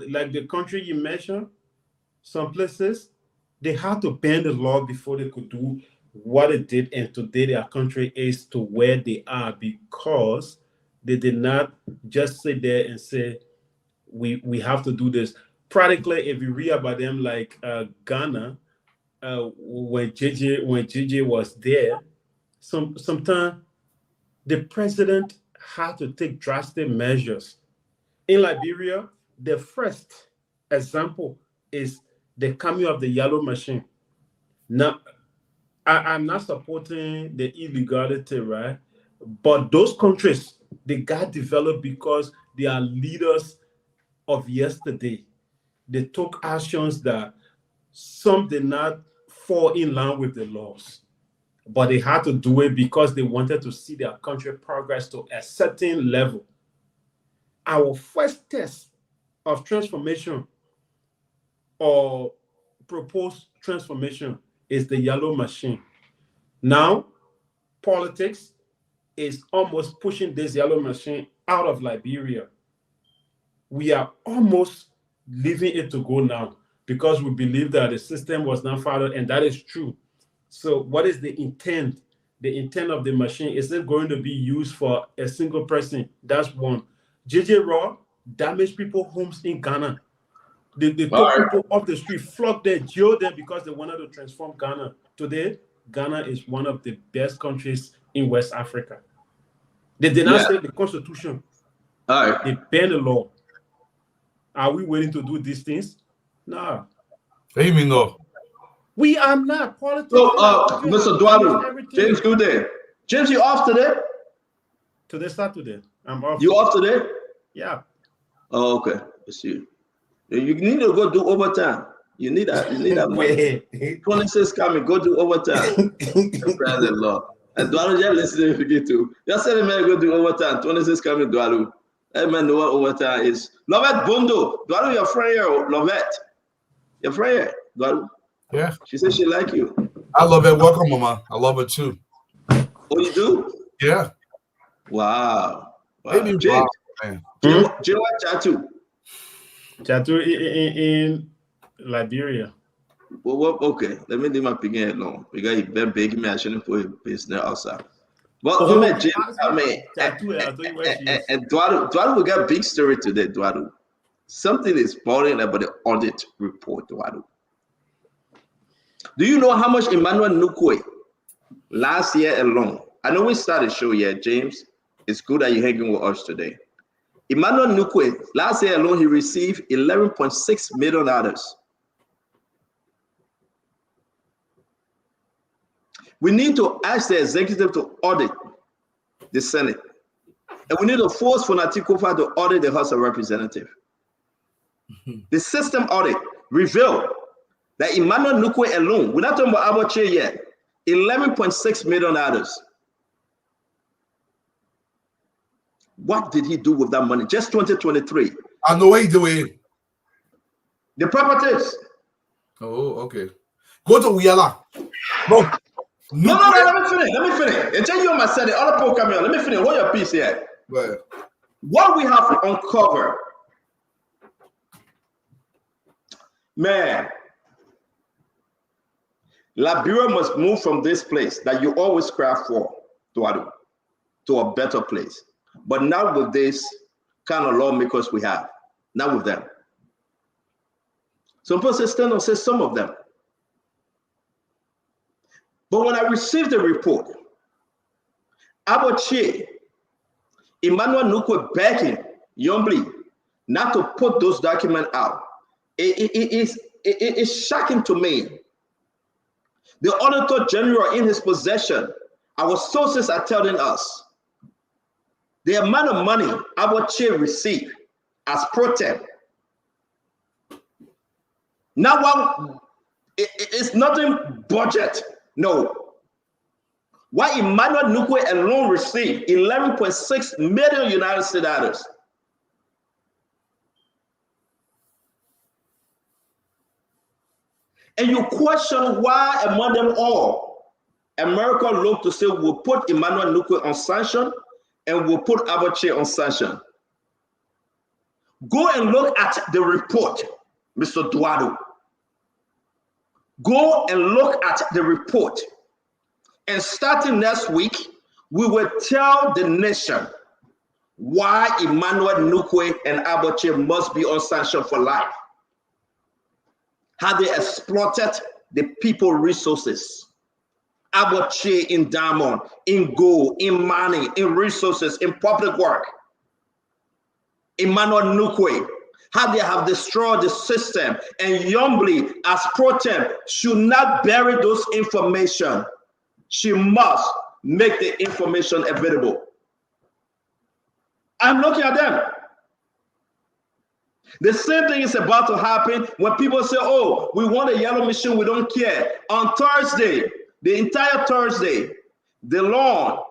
like the country you mentioned, some places they had to bend the law before they could do what it did, and today their country is to where they are because they did not just sit there and say we have to do this. Practically, if you read about them, like Ghana, when JJ was there, sometimes the president had to take drastic measures. In Liberia, the first example is the coming of the yellow machine. Now, I'm not supporting the illegality, right? But those countries, they got developed because they are leaders of yesterday. They took actions that some did not fall in line with the laws, but they had to do it because they wanted to see their country progress to a certain level. Our first test of transformation or proposed transformation is the yellow machine. Now, politics is almost pushing this yellow machine out of Liberia. We are almost leaving it to go now because we believe that the system was not followed, and that is true. So what is the intent? The intent of the machine, is it going to be used for a single person? That's one. JJ Raw damaged people's homes in Ghana. They took people off the street, flogged them, jailed them because they wanted to transform Ghana. Today, Ghana is one of the best countries in West Africa. They did not state the constitution. They banned the law. Are we willing to do these things? No. What do you mean, no? We are not. Politics. So, Mr. Dwalu, James, good day. James, you off today? Today, Saturday. I'm off. You off today? Yeah. Oh, okay. I see. You need to go do overtime. You need that money. 26 coming, go do overtime. Praise the Lord. And Dwalu, just listen to me too. Just say the man go do overtime. 26 coming, Dwalu. That man know what overtime is. Lovette Bondo. Dwalu, your friend here. Lovette. Your friend here. Dwalu. Yeah. She said she like you. I love it. Welcome, Mama. I love it too. Oh, you do? Yeah. Wow. Maybe James. man. James Chatu. Chatu in Liberia. Well, okay. Let me leave my pig alone. Because he been begging me I shouldn't put his business outside. But James, I mean, and Dwalu will get a big story today, Dwalu. Something is bothering about the audit report, Dwalu. Do you know how much Emmanuel Nukwe last year alone? I know we started the show here, James. It's good that you're hanging with us today. Emmanuel Nukwe, last year alone, he received $11.6 million. We need to ask the executive to audit the Senate. And we need to force Fonatikofa to audit the House of Representatives. The system audit revealed that Emmanuel Nukwe alone, we're not talking about Aboche yet, $11.6 million. What did he do with that money? Just 2023. I know what he's doing. The properties. Oh, okay. Go to Weah. No. No, let me finish. And tell you on my side, the other people coming on. Let me finish. Hold your piece here. Right. What we have uncovered, man, Liberia must move from this place that you always cry for to a better place. But not with this kind of lawmakers we have, not with them. Some people say stand on say some of them. But when I received the report, Aboche, Emmanuel Nukwe begging Yombli not to put those documents out. It's shocking to me. The Auditor General in his possession, our sources are telling us, the amount of money Aboche received as protest. Now, it's nothing budget. No. Why Emmanuel Nukwe alone received 11.6 million United States dollars. And you question why among them all, America looked to say we'll put Emmanuel Nukwe on sanction and we'll put Aboche on sanction. Go and look at the report, Mr. Duado. Go and look at the report. And starting next week, we will tell the nation why Emmanuel Nukwe and Aboche must be on sanction for life. How they exploited the people resources. Aboche in diamond, in gold, in money, in resources, in public work. Emmanuel Nukwe, how they have destroyed the system, and Yombli, as pro-tem, should not bury those information. She must make the information available. I'm looking at them. The same thing is about to happen when people say, oh, we want a yellow machine, we don't care. On Thursday, the entire Thursday, DeLon,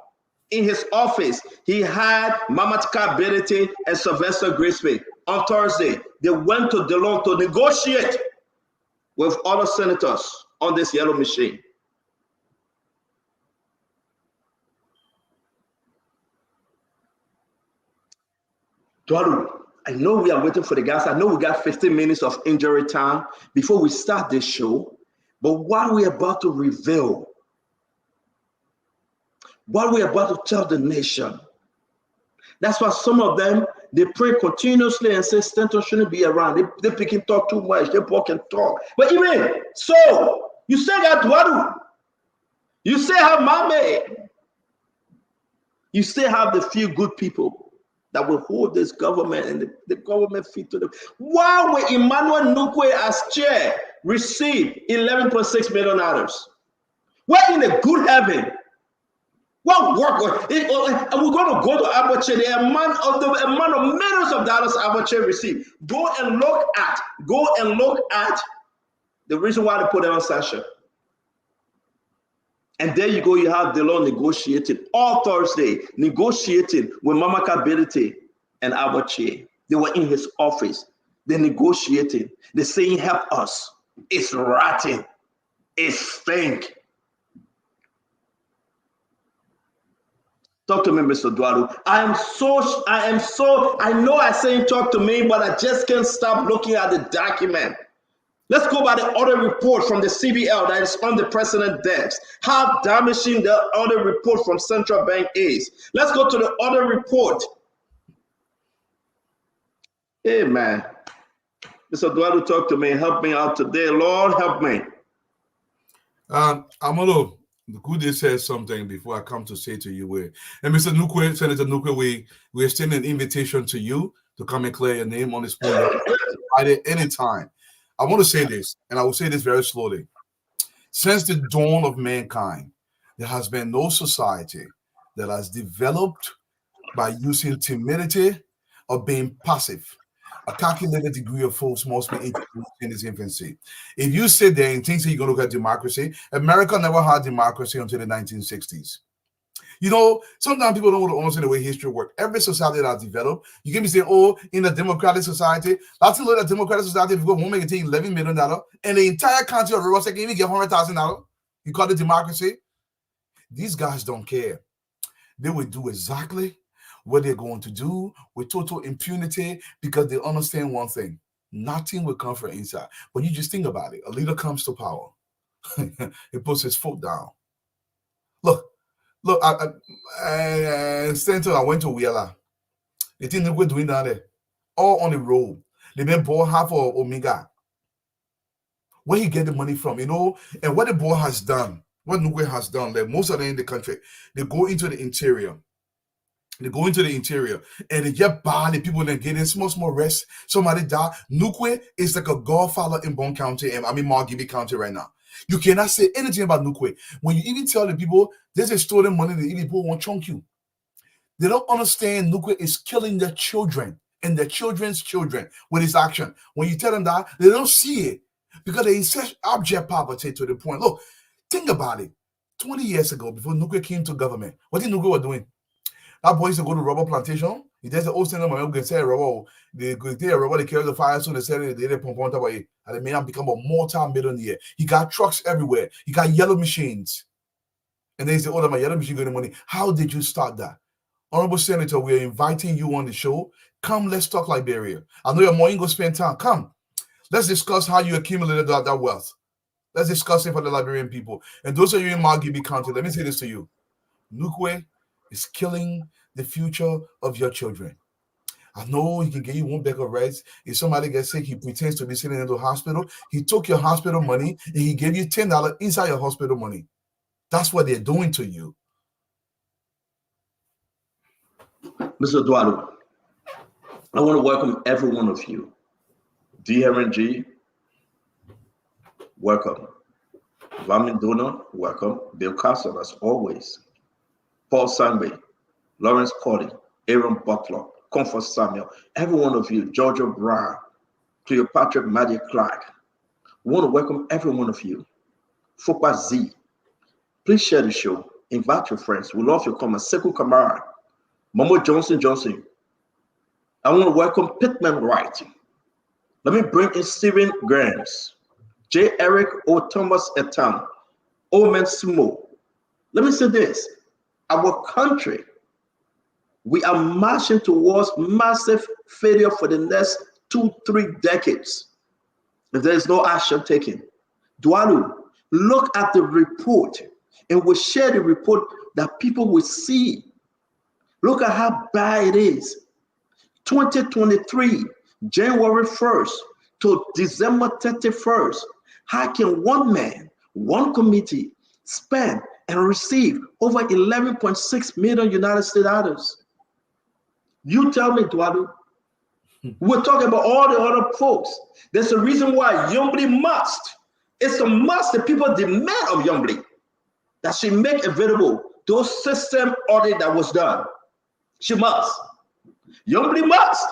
in his office, he had Mamatka Berete and Sylvester Grisby. On Thursday, they went to DeLon to negotiate with other senators on this yellow machine. Dwalu, I know we are waiting for the guys. I know we got 15 minutes of injury time before we start this show. But what we're about to reveal, what we're about to tell the nation, that's why some of them, they pray continuously and say Stanton shouldn't be around. They can talk too much. They can talk. But even so, you say that Dwalu. You say have Mame. You still have the few good people that will hold this government and the government feet to them. Why will Emmanuel Nukwe as chair receive $11.6 million? Where in the good heaven What work? And we're going to go to Abache, the amount of millions of dollars Abache received. Go and look at the reason why they put it on session. And there you go, you have Delon negotiating all Thursday, negotiating with Mama Kabirite and Abache. They were in his office. They're negotiating. They're saying, help us. It's rotten. It stink. Talk to me, Mr. Duaru. I know I say talk to me, but I just can't stop looking at the document. Let's go by the audit report from the CBL that is on the president's desk. How damaging the audit report from central bank is. Let's go to the audit report. Hey, man. Mr. Duaru, talk to me. Help me out today. Lord, help me. I'm going to say something before I come to say to you, Weah. And Mr. Nukwe, Senator Nukwe, we're extending an invitation to you to come and clear your name on this point at any time. I want to say this, and I will say this very slowly. Since the dawn of mankind, there has been no society that has developed by using timidity or being passive. A calculated degree of force must be introduced in its infancy. If you sit there and think that you're going to look at democracy, America never had democracy until the 1960s. You know, sometimes people don't want to understand the way history works. Every society that has developed, you can be saying, oh, in a democratic society, that's a democratic society, if you go one man can take $11 million, and the entire country of Rwanda can even get $100,000. You call it democracy? These guys don't care. They will do exactly what they're going to do with total impunity because they understand one thing. Nothing will come from inside. But you just think about it. A leader comes to power. He puts his foot down. Look, Senator, I went to Weah. The thing that we're doing down there, all on the road. They been bought half of Omega. Where he get the money from, you know? And what the boy has done, what Nukwe has done, like most of them in the country, they go into the interior. They go into the interior and they get by the people that get in small rest. Somebody die. Nukwe is like a godfather in Bone County and Margibi County right now. You cannot say anything about Nukwe. When you even tell the people there's a stolen money, the people won't chunk you. They don't understand Nukwe is killing their children and their children's children with his action. When you tell them that, they don't see it because they such abject poverty to the point. Look, think about it. 20 years ago, before Nukwe came to government, what did Nukwe was doing? That boy used to go to rubber plantation. He does the old stand up and they say rubber. They carry the fire, so they said they pump on top of it. And the man become a multi-millionaire. He got trucks everywhere. He got yellow machines. And they say, oh, my yellow machine getting money. How did you start that? Honorable Senator, we're inviting you on the show. Come, let's talk Liberia. I know you're more going to spend time. Come. Let's discuss how you accumulated that wealth. Let's discuss it for the Liberian people. And those of you in Margibi County, let me say this to you. Nukwe is killing the future of your children. I know he can give you one bag of rice. If somebody gets sick, he pretends to be sitting in the hospital. He took your hospital money and he gave you $10 inside your hospital money. That's what they're doing to you. Mr. Duaru, I want to welcome every one of you. DRNG, welcome. Vamin Dona, welcome. Bill Castle, as always. Paul Sangbe, Lawrence Cody, Aaron Butler, Comfort Samuel, every one of you, Georgia Brown, Cleopatra Maddie Clark. We want to welcome every one of you. Fopa Z, please share the show. Invite your friends. We love your comments. Sekou Kamara, Momo Johnson. I want to welcome Pittman Wright. Let me bring in Stephen Grams, J. Eric O. Thomas Etam, Omen Sumo. Let me say this. Our country, we are marching towards massive failure for the next 2-3 decades if there is no action taken. Duaru, look at the report and we'll share the report that people will see. Look at how bad it is. 2023, January 1st to December 31st. How can one man, one committee spend and receive over 11.6 million United States dollars? You tell me, Duaru. We're talking about all the other folks. There's a reason why Yombly must. It's a must that people demand of Yombly that she make available those system audit that was done. She must. Youngly must.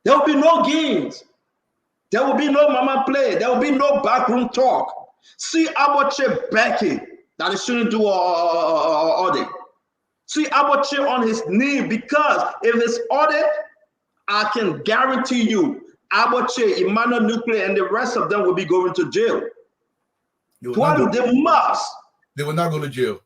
There will be no games. There will be no mama play. There will be no backroom talk. See Abache begging that he shouldn't do audit. See Abache on his knee, because if it's audit, I can guarantee you Abache, Emmanuel Nuclear, and the rest of them will be going to jail. They must. They will not go to jail.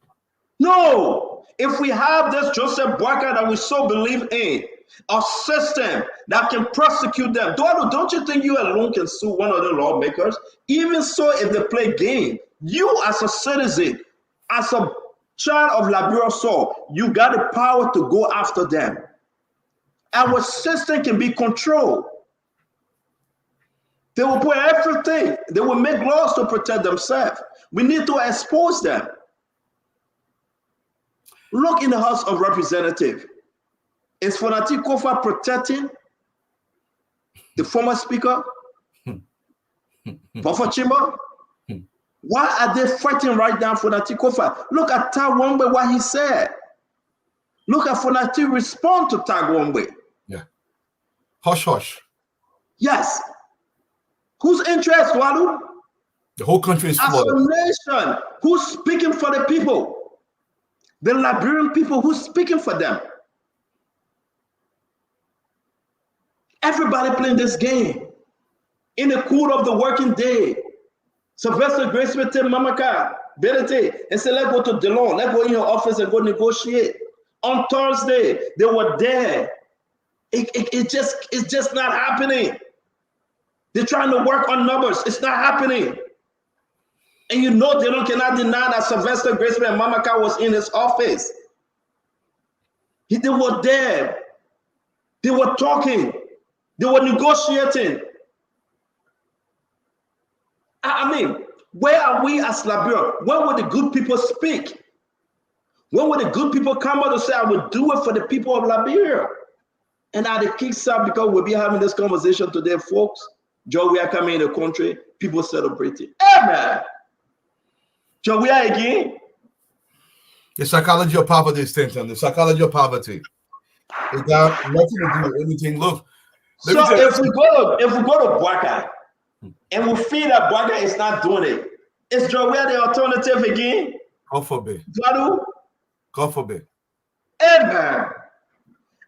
No. If we have this Joseph Boyka that we so believe in, a system that can prosecute them, don't you think you alone can sue one of the lawmakers? Even so, if they play game, you as a citizen, as a child of Liberia soul, you got the power to go after them. Our system can be controlled. They will put everything. They will make laws to protect themselves. We need to expose them. Look in the House of Representatives. Is Fonati Kofa protecting the former speaker, Buffer Chimba? Why are they fighting right now for Fonati Kofa? Look at Tagwombe, what he said. Look at Fonati respond to Tagwombe. Yeah. Hush, hush. Yes. Whose interest, Walu? The whole country is as a nation. Who's speaking for the people? The Liberian people, who's speaking for them? Everybody playing this game in the cool of the working day. Sylvester Grace with Mamaka, Berete, and say, let's go to Delon, let's go in your office and go negotiate. On Thursday, they were there. It's just not happening. They're trying to work on numbers. It's not happening. And you know Delon cannot deny that Sylvester Grace and Mamaka was in his office. They were there. They were talking. They were negotiating. I mean, where are we as Liberia? When will the good people speak? When will the good people come out and say, I will do it for the people of Liberia? And at the kicks up, because we'll be having this conversation today, folks. Joe, we are coming in the country, people celebrating. Amen. Joe, we are again. The psychology of poverty is tension. The psychology of poverty. It got nothing to do with anything. Look. So if we go to Boyka and we feel that Boyka is not doing it, is Joe Weah the alternative again? God forbid. God forbid. Amen.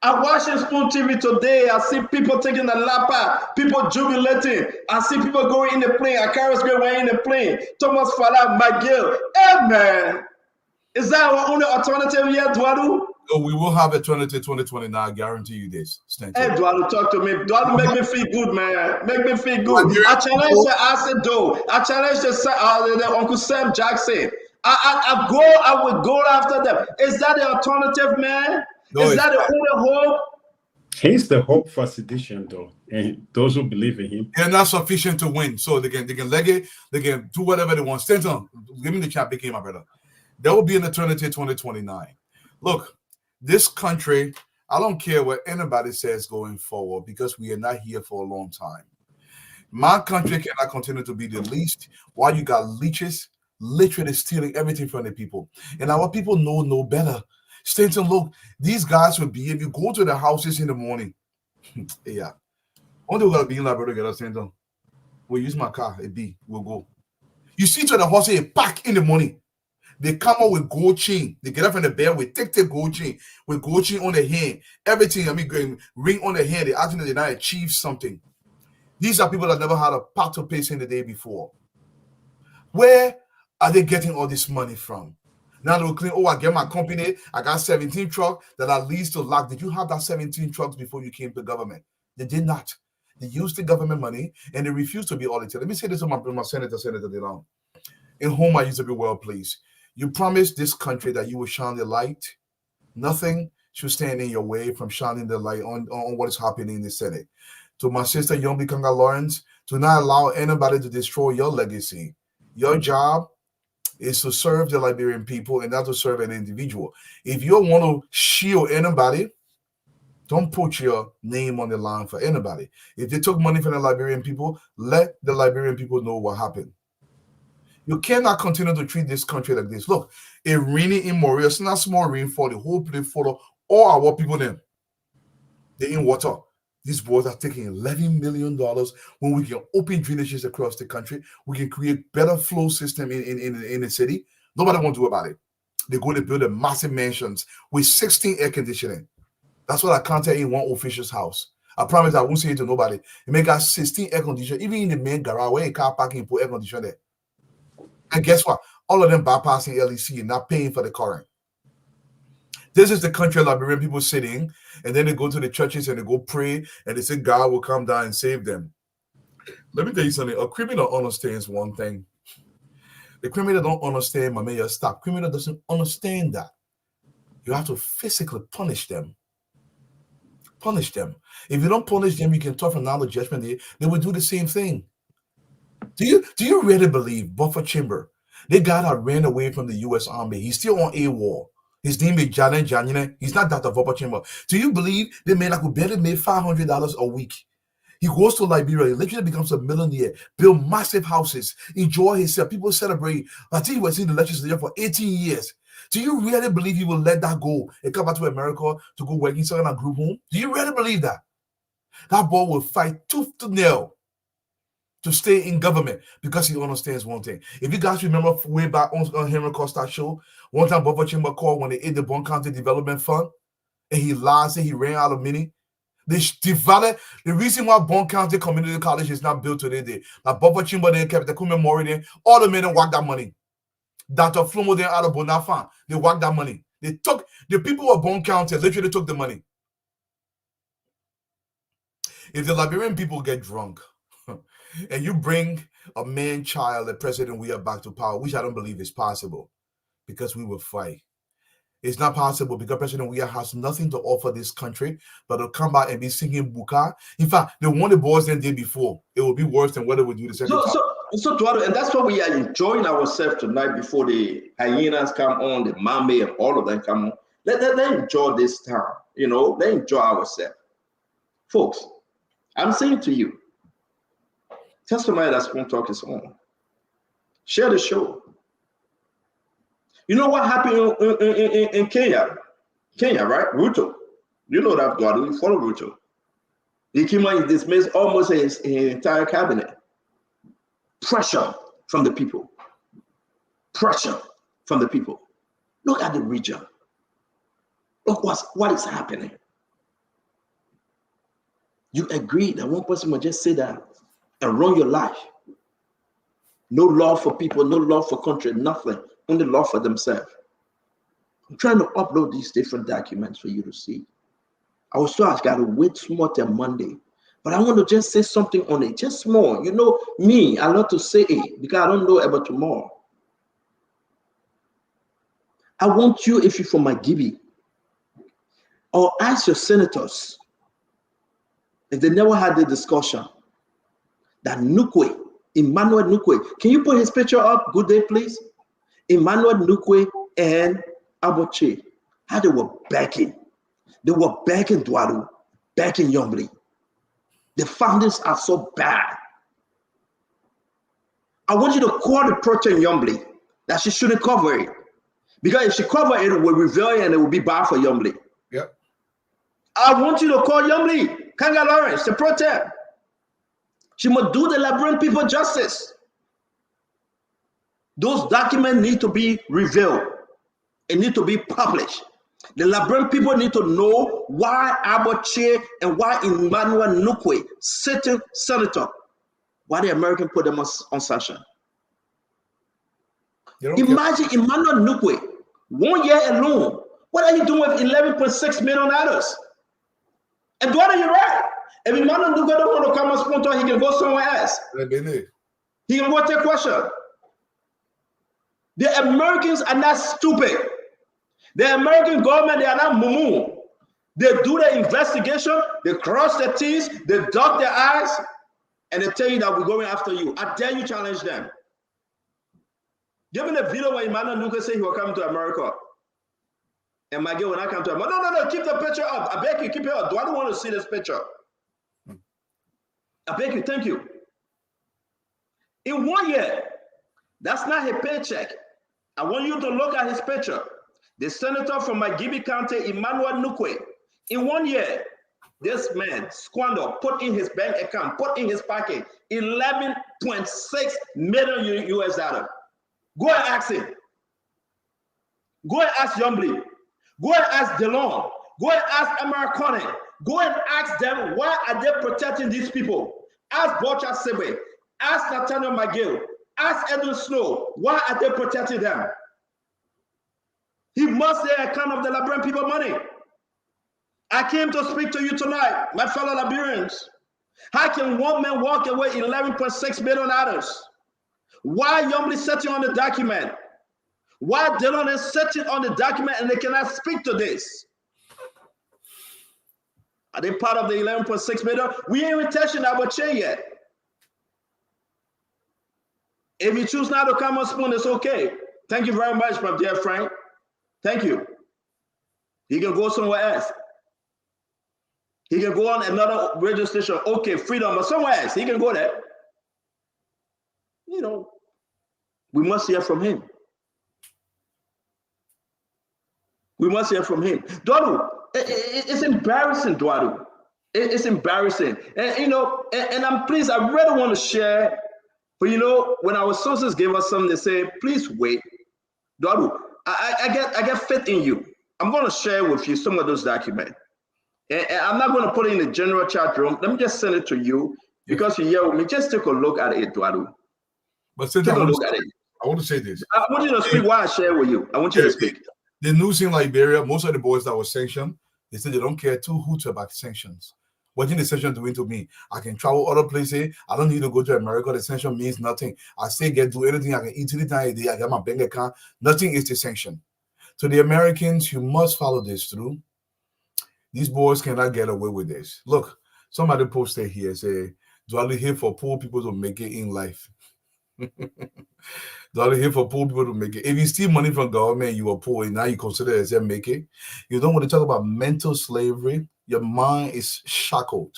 I'm watching Spoon TV today. I see people taking the lapa, people jubilating. I see people going in the plane. Akaris going in the plane. Thomas Fala, McGill. Amen. Is that our only alternative yet, Dwadu? Oh, we will have eternity 2029. I guarantee you this. Hey, Dwadu, talk to me. Dwadu, make me feel good, man. Make me feel good. I challenge the Acid Doe. I challenge the Uncle Sam Jackson. I would go after them. Is that the alternative, man? No, is that the only hope? He's the hope for sedition, though, and those who believe in him. They're not sufficient to win, so they can leg it. They can do whatever they want. Stanton, give me the chat, became my brother. There will be an eternity 2029. Look, this country, I don't care what anybody says going forward because we are not here for a long time. My country cannot continue to be the least while you got leeches literally stealing everything from the people. And our people know no better. Stanton, look, these guys will be, if you go to the houses in the morning, yeah. Only we gotta be in Liberia together, Stanton. We'll use my car, we'll go. You see to the horse, a pack in the morning. They come out with gold chain. They get up in the bed with take gold chain, with gold chain on the hand. Everything, ring on the hand. They actually did not achieve something. These are people that never had a pot to piss in the day before. Where are they getting all this money from? Now they'll claim, I get my company. I got 17 trucks that are leased to lock. Did you have that 17 trucks before you came to government? They did not. They used the government money and they refused to be audited. Let me say this to my Senator DeLong, in whom I used to be well pleased. You promised this country that you will shine the light. Nothing should stand in your way from shining the light on what is happening in the Senate. To my sister, Yombi Kanga Lawrence, do not allow anybody to destroy your legacy. Your job is to serve the Liberian people and not to serve an individual. If you want to shield anybody, don't put your name on the line for anybody. If they took money from the Liberian people, let the Liberian people know what happened. You cannot continue to treat this country like this. Look, a rainy in Moria, it's not small rainfall, the whole place full of all our people then. They're in water. These boys are taking $11 million when we can open drainages across the country. We can create better flow system in the city. Nobody won't do about it. They're going to build a massive mansions with 16 air conditioning. That's what I counted in one official's house. I promise I won't say it to nobody. They make us 16 air conditioning, even in the main garage where a car parking, put air conditioner there. And guess what? All of them bypassing LEC and not paying for the current. This is the country of Liberian people sitting, and then they go to the churches and they go pray, and they say God will come down and save them. Let me tell you something. A criminal understands one thing. The criminal don't understand, my man, stop. Criminal doesn't understand that. You have to physically punish them. Punish them. If you don't punish them, you can talk from now to judgment day. They will do the same thing. Do you really believe Buffer Chamber, the guy that ran away from the U.S. Army, he's still on AWOL? His name is Jalen Janine. He's not Dr. Buffer Chamber. Do you believe the man that could barely make $500 a week? He goes to Liberia, he literally becomes a millionaire, build massive houses, enjoy himself. People celebrate. I think he was in the legislature for 18 years. Do you really believe he will let that go and come back to America to go work in some kind of group home? Do you really believe that? That boy will fight tooth to nail to stay in government because he understands one thing. If you guys remember way back on Henry Costa show, one time Buffer Chamber called when they ate the Bon County Development Fund and he lied, said he ran out of money. The reason why Bon County Community College is not built today, that Buffer Chamber then kept the Kumemori there, all the men walked that money. Dr. Flomo then out of Bonafan, they walked that money. They took the people of Bon County, literally took the money. If the Liberian people get drunk and you bring a man-child, a President Weah back to power, which I don't believe is possible, because we will fight. It's not possible because President Weah has nothing to offer this country but to come back and be singing Buka. In fact, the one the boys then did before, it will be worse than what they would do the second time. So, Eduardo, and that's why we are enjoying ourselves tonight before the hyenas come on, the mame and all of them come on. Let enjoy this time, let enjoy ourselves. Folks, I'm saying to you, tell somebody that Spoon Talk is on. Share the show. You know what happened in Kenya? Kenya, right? Ruto. You know that, God. We follow Ruto. He came out and dismissed almost his entire cabinet. Pressure from the people. Pressure from the people. Look at the region. Look what is happening. You agree that one person will just say that and run your life. No love for people, no love for country, nothing. Only love for themselves. I'm trying to upload these different documents for you to see. I was told I got to wait more till Monday. But I want to just say something on it, just small. You know me, I love to say it because I don't know about tomorrow. I want you, if you're from my Gibi, or ask your senators, if they never had the discussion, that Nukwe, Emmanuel Nukwe, can you put his picture up? Good day, please. Emmanuel Nukwe and Aboche, how they were backing. They were backing Dwaru, backing Yombli. The founders are so bad. I want you to call the project Yombli that she shouldn't cover it. Because if she cover it, it will reveal it and it will be bad for Yombli. Yep. I want you to call Yombli, Kanga Lawrence, the protect. She must do the Liberian people justice. Those documents need to be revealed. It need to be published. The Liberian people need to know why Aboche and why Emmanuel Nukwe, sitting senator, why the American put them on sanction. Imagine Emmanuel Nukwe, 1 year alone. What are you doing with $11.6 million? And what are you right? If Emmanuel Nukwe don't want to come on sponsor, he can go somewhere else. He can go take question. The Americans are not stupid. The American government, they are not mumu. They do the investigation, they cross their T's, they dot their I's, and they tell you that we're going after you. I dare you challenge them. Give me the video where Emmanuel Nukwe say he will come to America. And my girl, when I come to America, no, keep the picture up. I beg you, keep it up. Do I don't want to see this picture? I beg you, thank you. In 1 year, That's not his paycheck. I want you to look at his picture. The senator from Magibi County, Emmanuel Nukwe, in 1 year, this man squandered, put in his bank account, put in his pocket, 11.6 million US dollars. Go and ask him. Go and ask Yombly. Go and ask DeLong. Go and ask Americone. Go and ask them, why are they protecting these people? Ask Bocha Sebe. Ask Nathaniel McGill. Ask Edwin Snow. Why are they protecting them? He must say account of the Liberian people money. I came to speak to you tonight, my fellow Liberians. How can one man walk away $11.6 million? Why Yombly sitting on the document? Why Dylan is sitting on the document and they cannot speak to this? Are they part of the 11.6 million? We ain't even touching our chair yet. If you choose not to come on Spoon, it's okay. Thank you very much, my dear friend. Thank you. He can go somewhere else. He can go on another radio station. Okay, Freedom or somewhere else. He can go there. You know, we must hear from him. We must hear from him. Duadu, it's embarrassing, Duadu. It's embarrassing. And, you know, and I'm pleased, I really want to share, but, you know, when our sources give us something, they say, please wait. Duadu, I get faith in you. I'm going to share with you some of those documents. And I'm not going to put it in the general chat room. Let me just send it to you because you're here with me. Just take a look at it, Duadu. But take a look at it. I want to say this. I want you to speak while I share with you. I want you to speak. The news in Liberia, most of the boys that were sanctioned, they said they don't care two hoots about sanctions. What is the sanction doing to me? I can travel other places. I don't need to go to America. The sanction means nothing. I still get to anything. I can eat anytime a day. I get my bank account. Nothing is the sanction. To the Americans, you must follow this through. These boys cannot get away with this. Look, somebody posted here, say, do I here for poor people to make it in life? Do I here for poor people to make it? If you steal money from government, you are poor, and now you consider yourself make it. You don't want to talk about mental slavery. Your mind is shackled.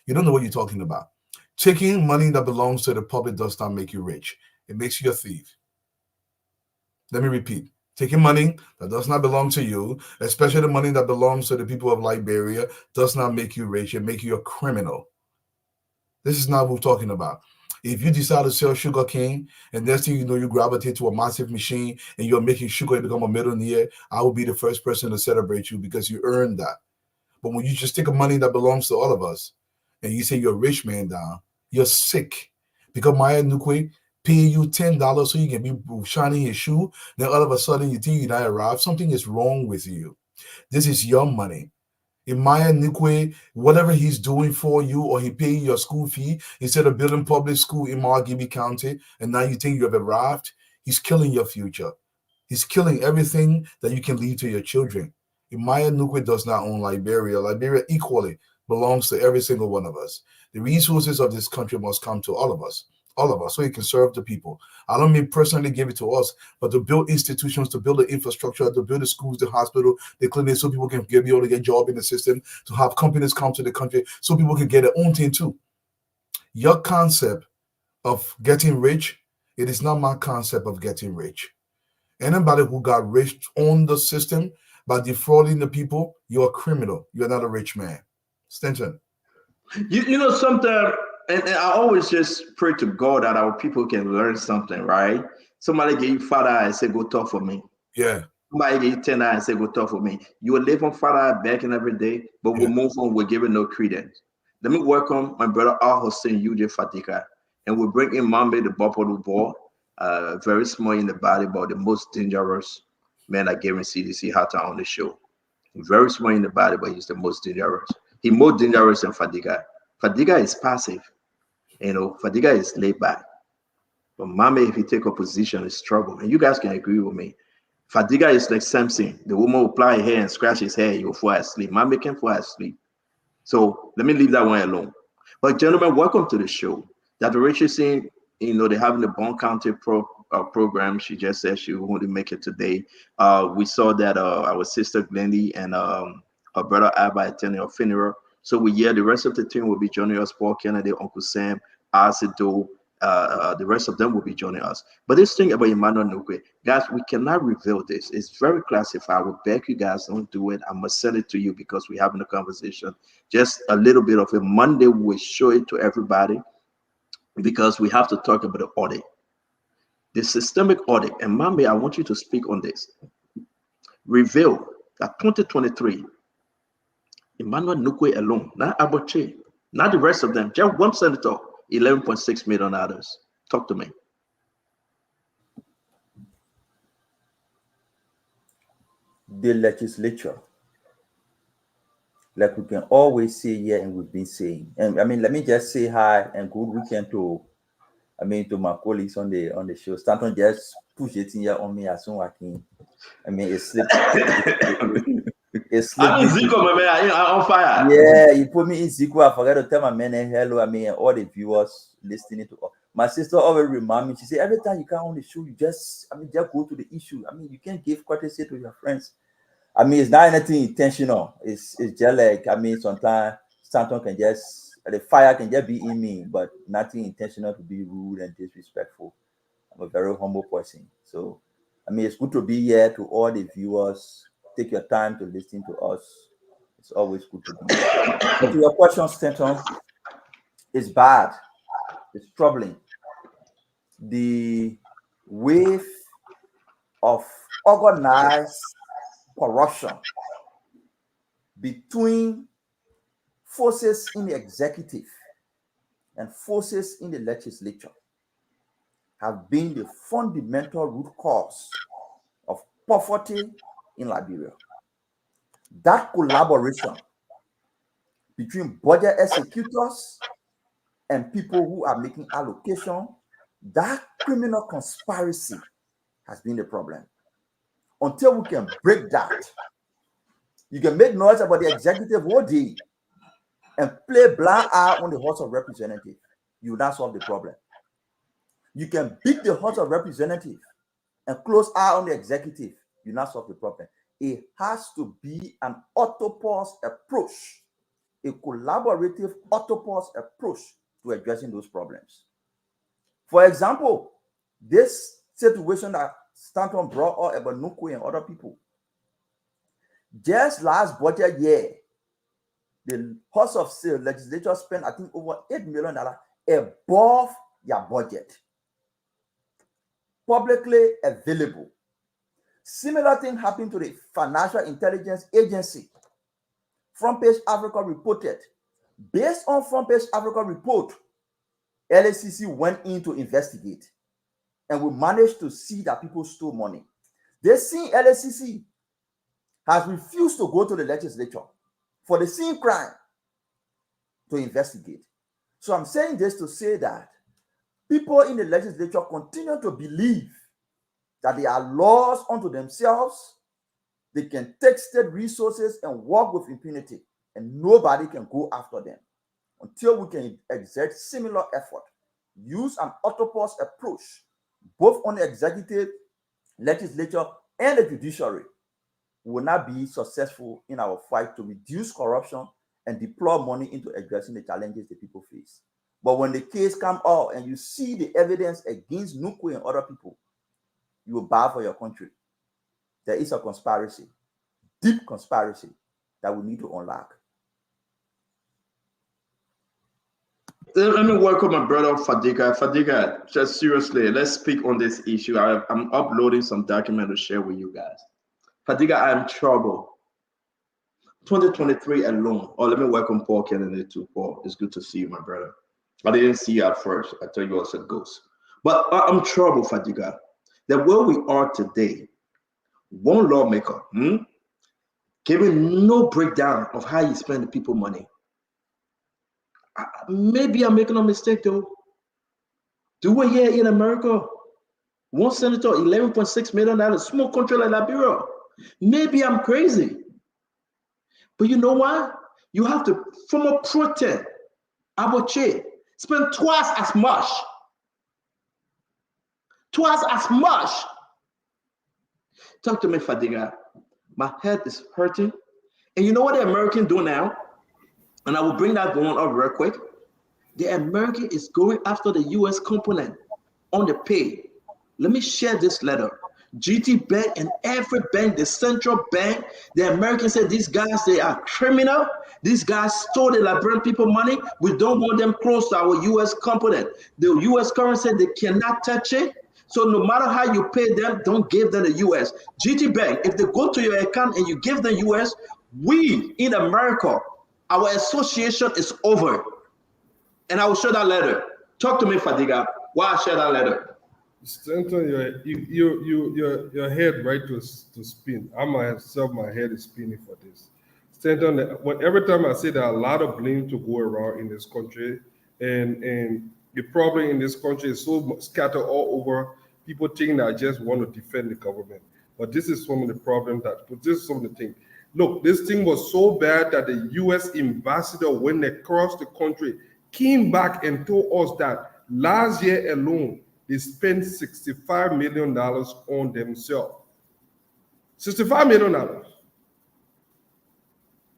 You don't know what you're talking about. Taking money that belongs to the public does not make you rich. It makes you a thief. Let me repeat. Taking money that does not belong to you, especially the money that belongs to the people of Liberia, does not make you rich. It makes you a criminal. This is not what we're talking about. If you decide to sell sugar cane, and next thing you know, you gravitate to a massive machine and you're making sugar and become a millionaire, I will be the first person to celebrate you because you earned that. But when you just take a money that belongs to all of us and you say you're a rich man down, you're sick. Because Maya Nukwe pay you $10 so you can be shining his shoe, then all of a sudden you think you not arrived. Something is wrong with you. This is your money. In Maya Nikwe, whatever he's doing for you, or he paying your school fee instead of building public school in Margibi County, and now you think you have arrived, he's killing your future. He's killing everything that you can leave to your children. In Maya Nukwe does not own Liberia. Liberia equally belongs to every single one of us. The resources of this country must come to all of us, so he can serve the people. I don't mean personally give it to us, but to build institutions, to build the infrastructure, to build the schools, the hospital, the clinics, so people can be able to get a job in the system, to have companies come to the country, so people can get their own thing too. Your concept of getting rich, it is not my concept of getting rich. Anybody who got rich on the system by defrauding the people, you're a criminal. You're not a rich man. Stenson. You know something. And I always just pray to God that our people can learn something, right? Somebody gave you $5 and say, go talk for me. Yeah. Somebody gave you $10 and say, go talk for me. You will live on $5 back and every day, but we'll move on. We're giving no credence. Let me welcome my brother Al Hussein UJ Fatika, and we'll bring in Mambe the Bopolo Ball, very small in the body, but the most dangerous man I gave in CDC Hata on the show. Very small in the body, but he's the most dangerous. He's more dangerous than Fadiga. Fadiga is passive. You know, Fadiga is laid back. But Mame, if he take a position, is trouble. And you guys can agree with me. Fadiga is like Samson. The woman will apply her hair and scratch his hair, he will fall asleep. Mame can fall asleep. So let me leave that one alone. But gentlemen, welcome to the show. Dr. Richardson, you know, they're having the Bond County program. She just said she wanted to make it today. We saw that our sister Glendy and her brother Abba attending her funeral. So the rest of the team will be joining us: Paul Kennedy, Uncle Sam, Asido, the rest of them will be joining us. But this thing about Emmanuel Nukwe, guys, we cannot reveal this. It's very classified. I would beg you guys, don't do it. I must send it to you because we're having a conversation. Just a little bit of it. Monday, we'll show it to everybody because we have to talk about the audit, the systemic audit. And Mambe, I want you to speak on this. Reveal that 2023, Emmanuel Nukwe alone, not Aboche, not the rest of them, just one senator, $11.6 million. Talk to me. The legislature, like we can always say here, and we've been saying, and I mean, let me just say hi and good weekend to my colleagues on the show. Stanton just push it in here on me as soon as I can. I mean, it's slipped. I'm in Zico, my man. I'm on fire. Yeah, you put me in Zico. I forgot to tell my man hello. I mean, all the viewers listening to. My sister always remind me. She said every time you come on the show, you just go to the issue. I mean, you can't give courtesy to your friends. I mean, it's not anything intentional. It's just like, I mean, sometimes Stanton can just, the fire can just be in me, but nothing intentional to be rude and disrespectful. I'm a very humble person. So, I mean, it's good to be here to all the viewers. Take your time to listen to us. It's always good to be here. But to your question, Stanton, it's bad. It's troubling. The wave of organized corruption between forces in the executive and forces in the legislature have been the fundamental root cause of poverty in Liberia. That collaboration between budget executors and people who are making allocation, that criminal conspiracy has been the problem. Until we can break that, you can make noise about the executive all day and play blind eye on the House of Representatives. You will not solve the problem. You can beat the House of Representatives and close eye on the executive. You will not solve the problem. It has to be an autonomous approach, a collaborative autonomous approach to addressing those problems. For example, this situation that Stanton brought up about Nukwe and other people. Just last budget year, the House of Sale legislature spent, I think, over $8 million above their budget. Publicly available. Similar thing happened to the Financial Intelligence Agency. Front Page Africa reported. Based on Front Page Africa report, LACC went in to investigate. And we managed to see that people stole money. They see LACC has refused to go to the legislature for the same crime to investigate. So I'm saying this to say that people in the legislature continue to believe that they are laws unto themselves. They can take state resources and work with impunity, and nobody can go after them until we can exert similar effort. Use an autonomous approach both on the executive, legislature, and the judiciary. We will not be successful in our fight to reduce corruption and deploy money into addressing the challenges the people face. But when the case comes out and you see the evidence against Nukwe and other people, you will bow for your country. There is a conspiracy, deep conspiracy, that we need to unlock. Let me welcome my brother Fadiga. Fadiga, just seriously, let's speak on this issue. I'm uploading some document to share with you guys. Fadiga, I'm troubled. 2023 alone. Oh, let me welcome Paul Kennedy too. Paul, it's good to see you, my brother. I didn't see you at first. I tell you also it goes. But I'm troubled, Fadiga, that where we are today, one lawmaker giving no breakdown of how you spend the people money. Maybe I'm making a mistake though. Do it here in America. One senator, $11.6 million, small country like Liberia. Maybe I'm crazy. But you know what? You have to, from a protein, Aboche, spend twice as much. Twice as much. Talk to me, Fadiga. My head is hurting. And you know what the Americans do now? And I will bring that going up real quick. The American is going after the U.S. component on the pay. Let me share this letter. GT Bank and every bank, the central bank, the Americans said these guys, they are criminal. These guys stole the Liberian people money. We don't want them close to our U.S. component. The U.S. currency, they cannot touch it. So no matter how you pay them, don't give them the U.S. GT Bank, if they go to your account and you give them U.S., we in America, our association is over. And I will share that letter. Talk to me, Fadiga. Why I share that letter? Stanton, your head right to spin. I myself, my head is spinning for this. Stanton, every time I say there are a lot of blame to go around in this country, and the problem in this country is so scattered all over. People think that I just want to defend the government, but this is some of the problem this is some of the thing. Look, this thing was so bad that the U.S. ambassador, when they crossed the country, came back and told us that last year alone, they spent $65 million on themselves. $65 million.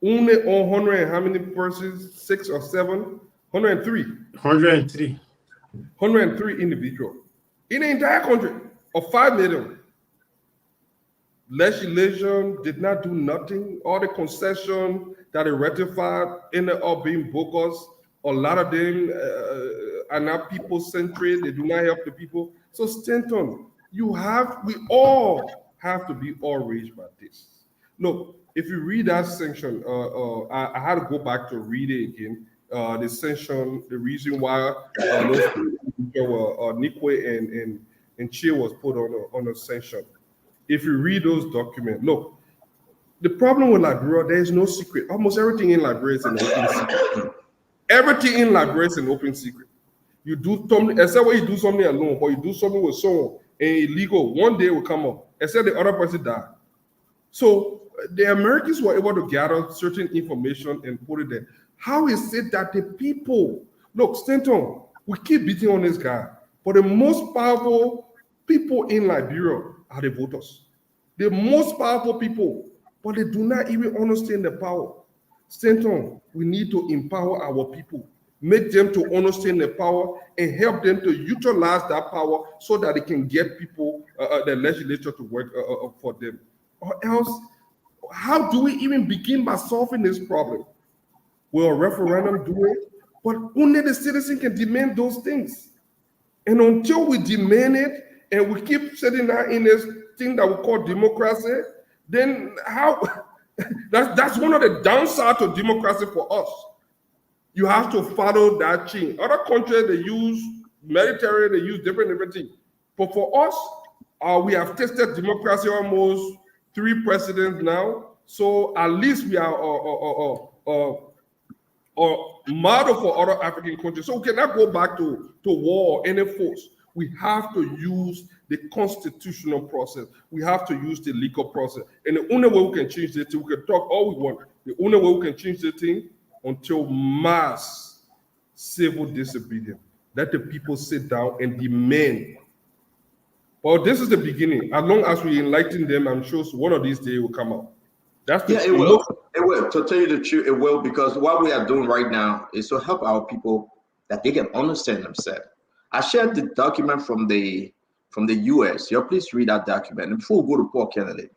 Only on 100 and how many persons? 6 or 7? 103. 103. 103 individuals in the entire country of 5 million. Legislation did not do nothing. All the concessions that are ratified ended up being bogus. A lot of them are not people-centered. They do not help the people. So Stanton, we all have to be outraged by this. Look, if you read that sanction, I had to go back to read it again. The sanction, the reason why those people were Nikwe and Che was put on a sanction. If you read those documents, look, the problem with Liberia, there is no secret. Almost everything in Liberia is an open secret. Everything in Liberia is an open secret. You do something, except when you do something alone, or you do something with someone and illegal, one day will come up, except the other person died. So the Americans were able to gather certain information and put it there. How is it that the people, look, Stanton, we keep beating on this guy, but the most powerful people in Liberia are the voters. The most powerful people, but they do not even understand the power. Stanton, we need to empower our people, make them to understand the power and help them to utilize that power so that they can get people, the legislature to work for them. Or else, how do we even begin by solving this problem? Will a referendum do it? But only the citizen can demand those things. And until we demand it and we keep sitting there in this thing that we call democracy, then how? That's one of the downsides to democracy for us. You have to follow that chain. Other countries, they use military, they use different things. But for us, we have tested democracy almost 3 presidents now. So at least we are model for other African countries. So we cannot go back to war or any force. We have to use the constitutional process. We have to use the legal process. And the only way we can change this thing, we can talk all we want. The only way we can change the thing until mass civil disobedience. Let the people sit down and demand. Well, this is the beginning. As long as we enlighten them, I'm sure one of these days will come out. It will. It will. To tell you the truth, it will, because what we are doing right now is to help our people that they can understand themselves. I shared the document from the US. You please read that document. And before we go to poor candidate,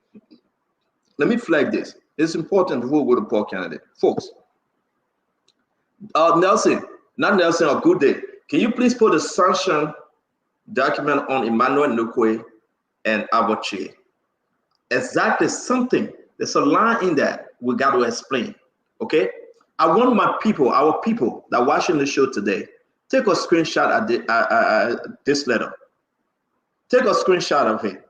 let me flag this. It's important before we go to poor candidate. Folks, Nelson, not Nelson, or Good Day, can you please put a sanction document on Emmanuel Nukwe and Aboche? Exactly something. There's a line in that we got to explain. Okay? I want my people, our people that are watching the show today, take a screenshot at this letter. Take a screenshot of it.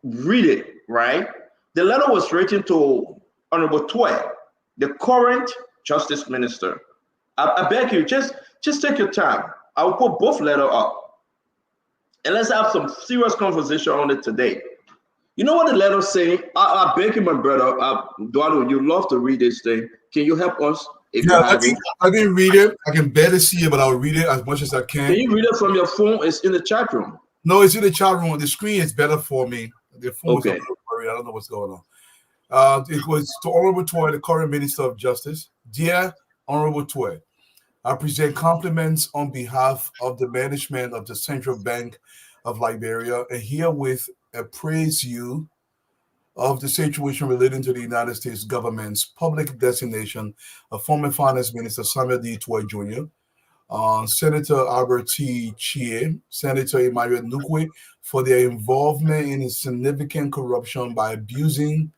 Read it, right? The letter was written to Honorable Weah, the current Justice Minister. I beg you, just take your time. I will put both letters up. And let's have some serious conversation on it today. You know what the letter say? I beg you, my brother, Eduardo, you love to read this thing. Can you help us? I didn't read it. I can barely see it, but I'll read it as much as I can. Can you read it from your phone? It's in the chat room. No, it's in the chat room. The screen is better for me. The phone is a little blurry. I don't know what's going on. It was to Honorable Weah, the current Minister of Justice. Dear Honorable Weah, I present compliments on behalf of the management of the Central Bank of Liberia, and herewith appraise you of the situation relating to the United States government's public designation of former Finance Minister Samuel D. Toy Jr., Senator Albert T. Chie, Senator Emmanuel Nukwe, for their involvement in significant corruption by abusing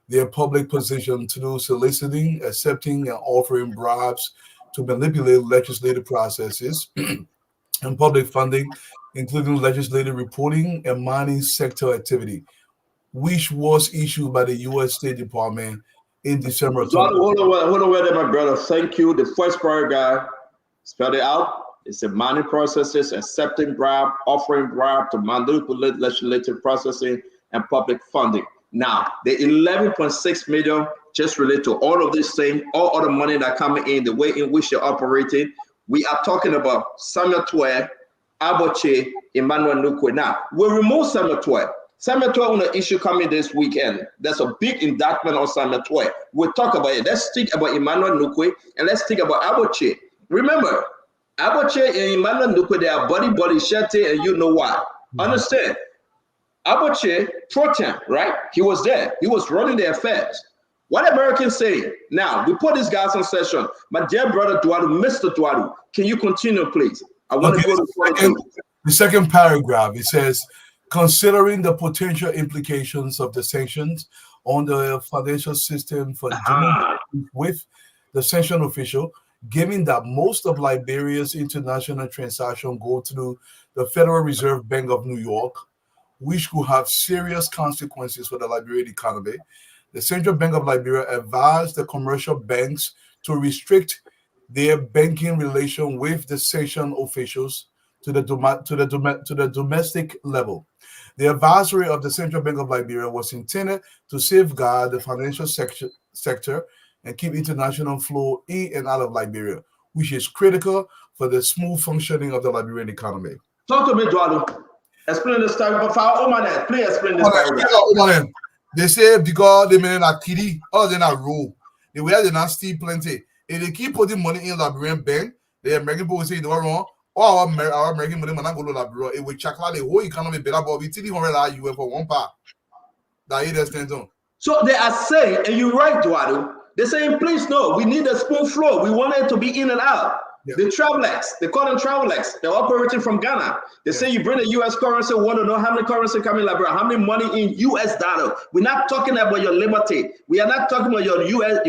their public position through soliciting, accepting, and offering bribes to manipulate legislative processes and public funding, including legislative reporting and mining sector activity, which was issued by the U.S. State Department in December. Hold on, wait there, my brother. Thank you. The first paragraph, spell it out. It's a mining processes, accepting bribe, offering bribe to manipulate legislative processing and public funding. Now, the 11.6 million just relate to all of this thing, all other money that coming in, the way in which they're operating. We are talking about Samuel Toy, Aboche, Emmanuel Nukwe. Now, we'll remove Samuel Toy. Samuel Toy on an issue coming this weekend. There's a big indictment on Samuel Toy. We'll talk about it. Let's think about Emmanuel Nukwe and let's think about Aboche. Remember, Aboche and Emmanuel Nukwe, they are buddy, shete, and you know why. Understand? Aboche, pro temp, right? He was there. He was running the affairs. What Americans say? Now, we put these guys on session. My dear brother Duadu, Mr. Duadu, can you continue, please? I want to go to the second paragraph. It says, considering the potential implications of the sanctions on the financial system for dealing with the sanction official, given that most of Liberia's international transactions go through the Federal Reserve Bank of New York, which could have serious consequences for the Liberian economy, the Central Bank of Liberia advised the commercial banks to restrict their banking relation with the sanction officials to the domestic level. The advisory of the Central Bank of Liberia was intended to safeguard the financial sector and keep international flow in and out of Liberia, which is critical for the smooth functioning of the Liberian economy. Talk to me, Duadu. Explain this time. Please explain this. They say because they may not kitty, or they're not rule. They will not steal plenty. If they keep putting money in Liberian bank, the American people will say they're wrong. Or our American money will not go to Liberia. It will check the whole economy better, but we $300 US for one part. That it stands on. So they are saying, and you're right, Duadu. They're saying, please no, we need a smooth flow. We want it to be in and out. Yeah. The Travelex, they call them Travelex. They're operating from Ghana. They say you bring the US currency, want to know how many currency coming in Liberia, how many money in US dollar. We're not talking about your liberty. We are not talking about your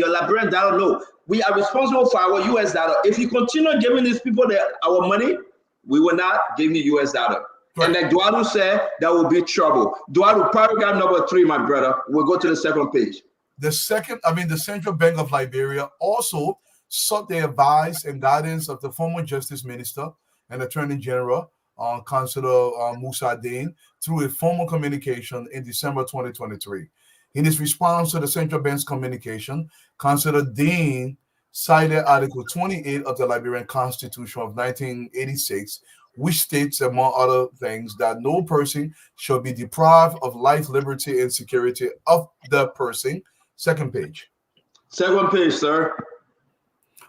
Liberian dollar. No, we are responsible for our US dollar. If you continue giving these people our money, we will not give you US dollar. Right. And like Duadu said, that will be trouble. Duadu, paragraph number 3, my brother. We'll go to the second page. The Central Bank of Liberia also sought the advice and guidance of the former Justice Minister and Attorney General, Councillor Musa Dean, through a formal communication in December 2023. In his response to the Central Bank's communication, Councillor Dean cited Article 28 of the Liberian Constitution of 1986, which states, among other things, that no person shall be deprived of life, liberty, and security of the person. Second page. Second page, sir.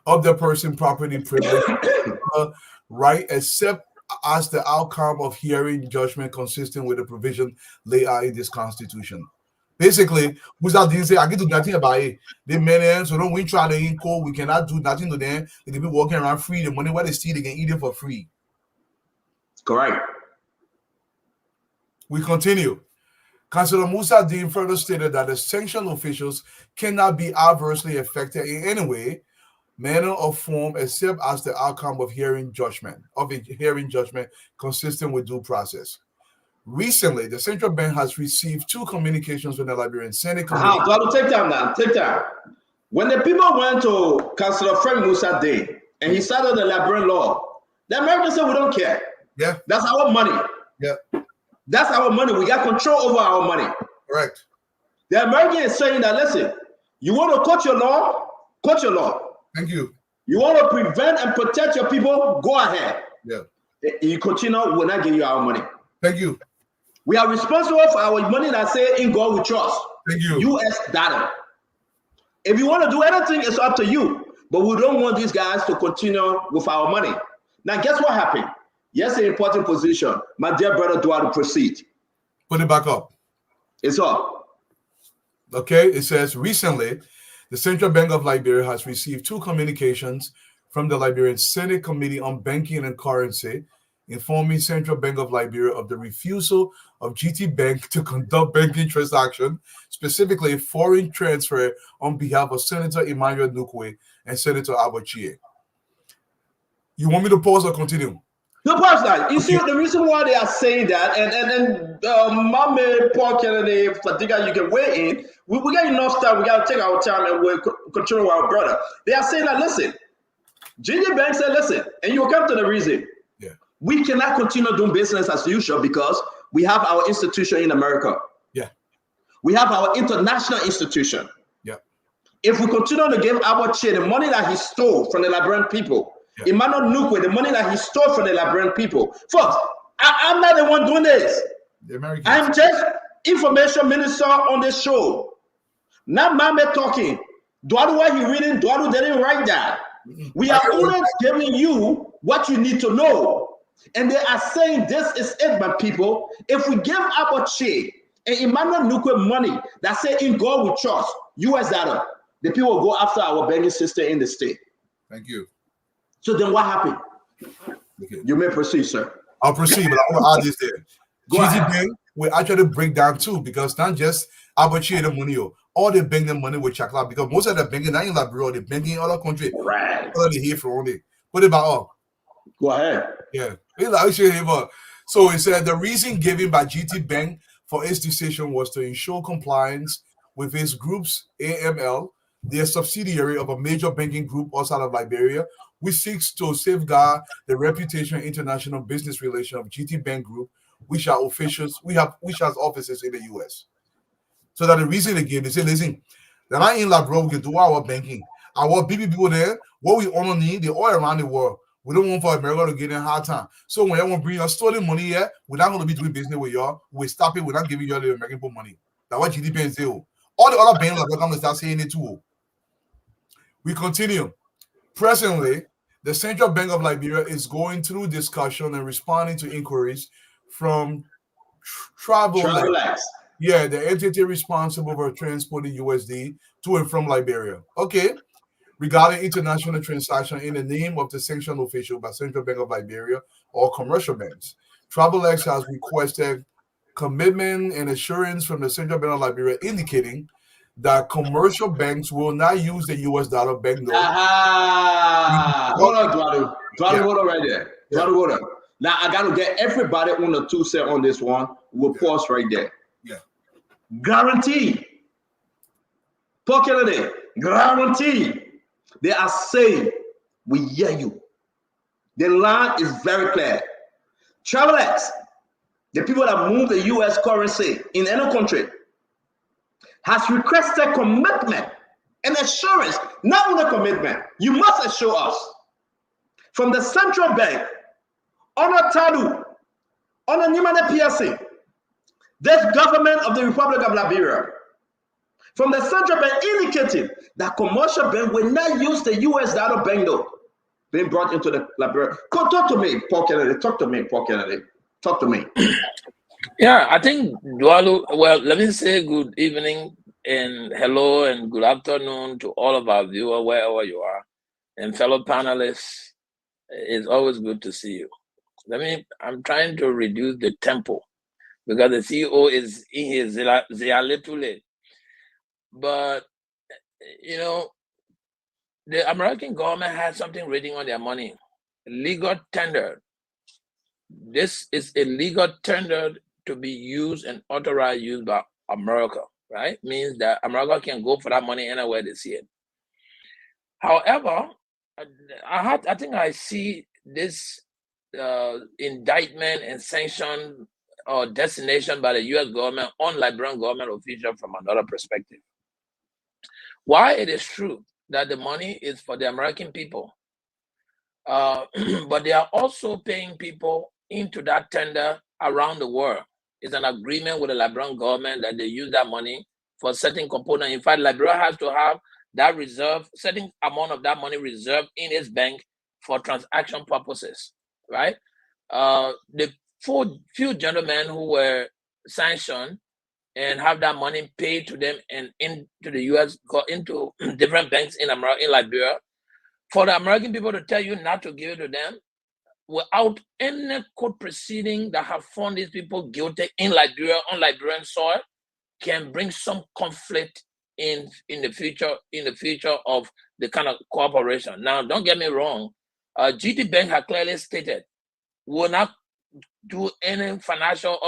Of the person, property, privilege, right, except as the outcome of hearing judgment consistent with the provision laid out in this constitution. Basically, Musa didn't say, I can do nothing about it. The men, so don't we try to inco, we cannot do nothing to them. They can be walking around free. The money what they steal, they can eat it for free. Correct. We continue. Councillor Musa Dean further stated that the sanctioned officials cannot be adversely affected in any way, manner, or form except as the outcome of a hearing judgment consistent with due process. Recently, the Central Bank has received 2 communications from the Liberian Senate Committee. Take time. When the people went to Councillor Frank Musa Dean and he cited the Liberian law, the Americans said, we don't care. Yeah. That's our money. Yeah. That's our money. We got control over our money. Correct. The American is saying that, listen, you want to cut your law? Cut your law. Thank you. You want to prevent and protect your people? Go ahead. Yeah. You continue, we'll not give you our money. Thank you. We are responsible for our money that say in God we trust. Thank you. US dollar. If you want to do anything, it's up to you. but we don't want these guys to continue with our money. Now, guess what happened? Yes, an important position. My dear brother, do I proceed? Put it back up. It's up. Okay, it says recently, the Central Bank of Liberia has received 2 communications from the Liberian Senate Committee on Banking and Currency, informing Central Bank of Liberia of the refusal of GT Bank to conduct banking transaction, specifically foreign transfer on behalf of Senator Emmanuel Nukwe and Senator Abochie. You want me to pause or continue? No, pause that. You see, the reason why they are saying that, and my man Paul Kennedy, Fatiga, you can weigh in. We got enough time. We got to take our time and we'll continue with our brother. They are saying that, listen, GT Bank said, listen, and you will come to the reason. Yeah. We cannot continue doing business as usual because we have our institution in America. Yeah. We have our international institution. Yeah. If we continue to give Abochie the money that he stole from the Liberian people, yeah. Emmanuel Nukwe, the money that he stole from the Liberian people. Folks, I'm not the one doing this. The Americans. I'm just information minister on this show. Not Mame talking. Duadu, what you reading? Duadu didn't write that. We are only giving you what you need to know. And they are saying this is it, my people. If we give Abochie and Emmanuel Nukwe money that say in God we trust, US dollar, the people will go after our banking system in the state. Thank you. So then what happened? Okay. You may proceed, sir. I'll proceed, but I want to add this there. GT Bank will actually break down too, because not just Abochie the money, all they bank the money with Chakla, because most of the banking not in Liberia, they banking in other countries. Right. All they hear from only. Put it back up. Go ahead. Yeah. So it said the reason given by GT Bank for its decision was to ensure compliance with its group's AML, their subsidiary of a major banking group outside of Liberia, which seeks to safeguard the reputation and international business relation of GT Bank Group, which has offices in the US. So that the reason they gave, they say, listen, they're not in Liberia, we can do our banking. Our BB people there, what we only need, they're all around the world. We don't want for America to get in a hard time. So when y'all want to bring us stolen money here, we're not going to be doing business with y'all. We stop it. We're not giving y'all the American people money. That's what GDP is do. All the other banks are going to start saying it too. We continue. Presently, the Central Bank of Liberia is going through discussion and responding to inquiries from Travelex. Yeah, the entity responsible for transporting USD to and from Liberia. Okay. Regarding international transaction in the name of the sanctioned official by Central Bank of Liberia or commercial banks. Travelex has requested commitment and assurance from the Central Bank of Liberia indicating that commercial banks will not use the US dollar banknote. Hold on, Duadu. Hold on right there. Hold on. Now I gotta get everybody on the 2 cent on this one. We'll pause right there. Yeah. Guarantee. Pocket of it. Guarantee. They are saying, we hear you. The line is very clear. Travelex, the people that move the US currency in any country, has requested commitment and assurance, not only commitment, you must assure us from the central bank, on a Tadu, on a Nimane PSC, this government of the Republic of Liberia, from the central bank indicating that commercial bank will not use the US dollar banknote being brought into the Liberia. Talk to me, Paul Kennedy. Talk to me, Paul Kennedy. Talk to me. Yeah, I think Dualu, well, let me say good evening and hello and good afternoon to all of our viewers, wherever you are, and fellow panelists. It's always good to see you. I'm trying to reduce the tempo because the CEO is in his Zialetule. But, you know, the American government has something written on their money, legal tender. This is a legal tender to be used and authorized use by America, right? Means that America can go for that money anywhere they see it. However, I think I see this indictment and sanction or destination by the U.S. government on Liberian government officials from another perspective. Why it is true that the money is for the American people, but they are also paying people into that tender around the world. It's an agreement with the Liberian government that they use that money for certain component. In fact, Liberia has to have that reserve, certain amount of that money reserved in his bank for transaction purposes, right? The few gentlemen who were sanctioned and have that money paid to them and into the U.S., go into different banks in America, in Liberia, for the American people to tell you not to give it to them without any court proceeding that have found these people guilty in Liberia, on Liberian soil, can bring some conflict in the future of the kind of cooperation. Now, don't get me wrong. GT Bank has clearly stated will not do any financial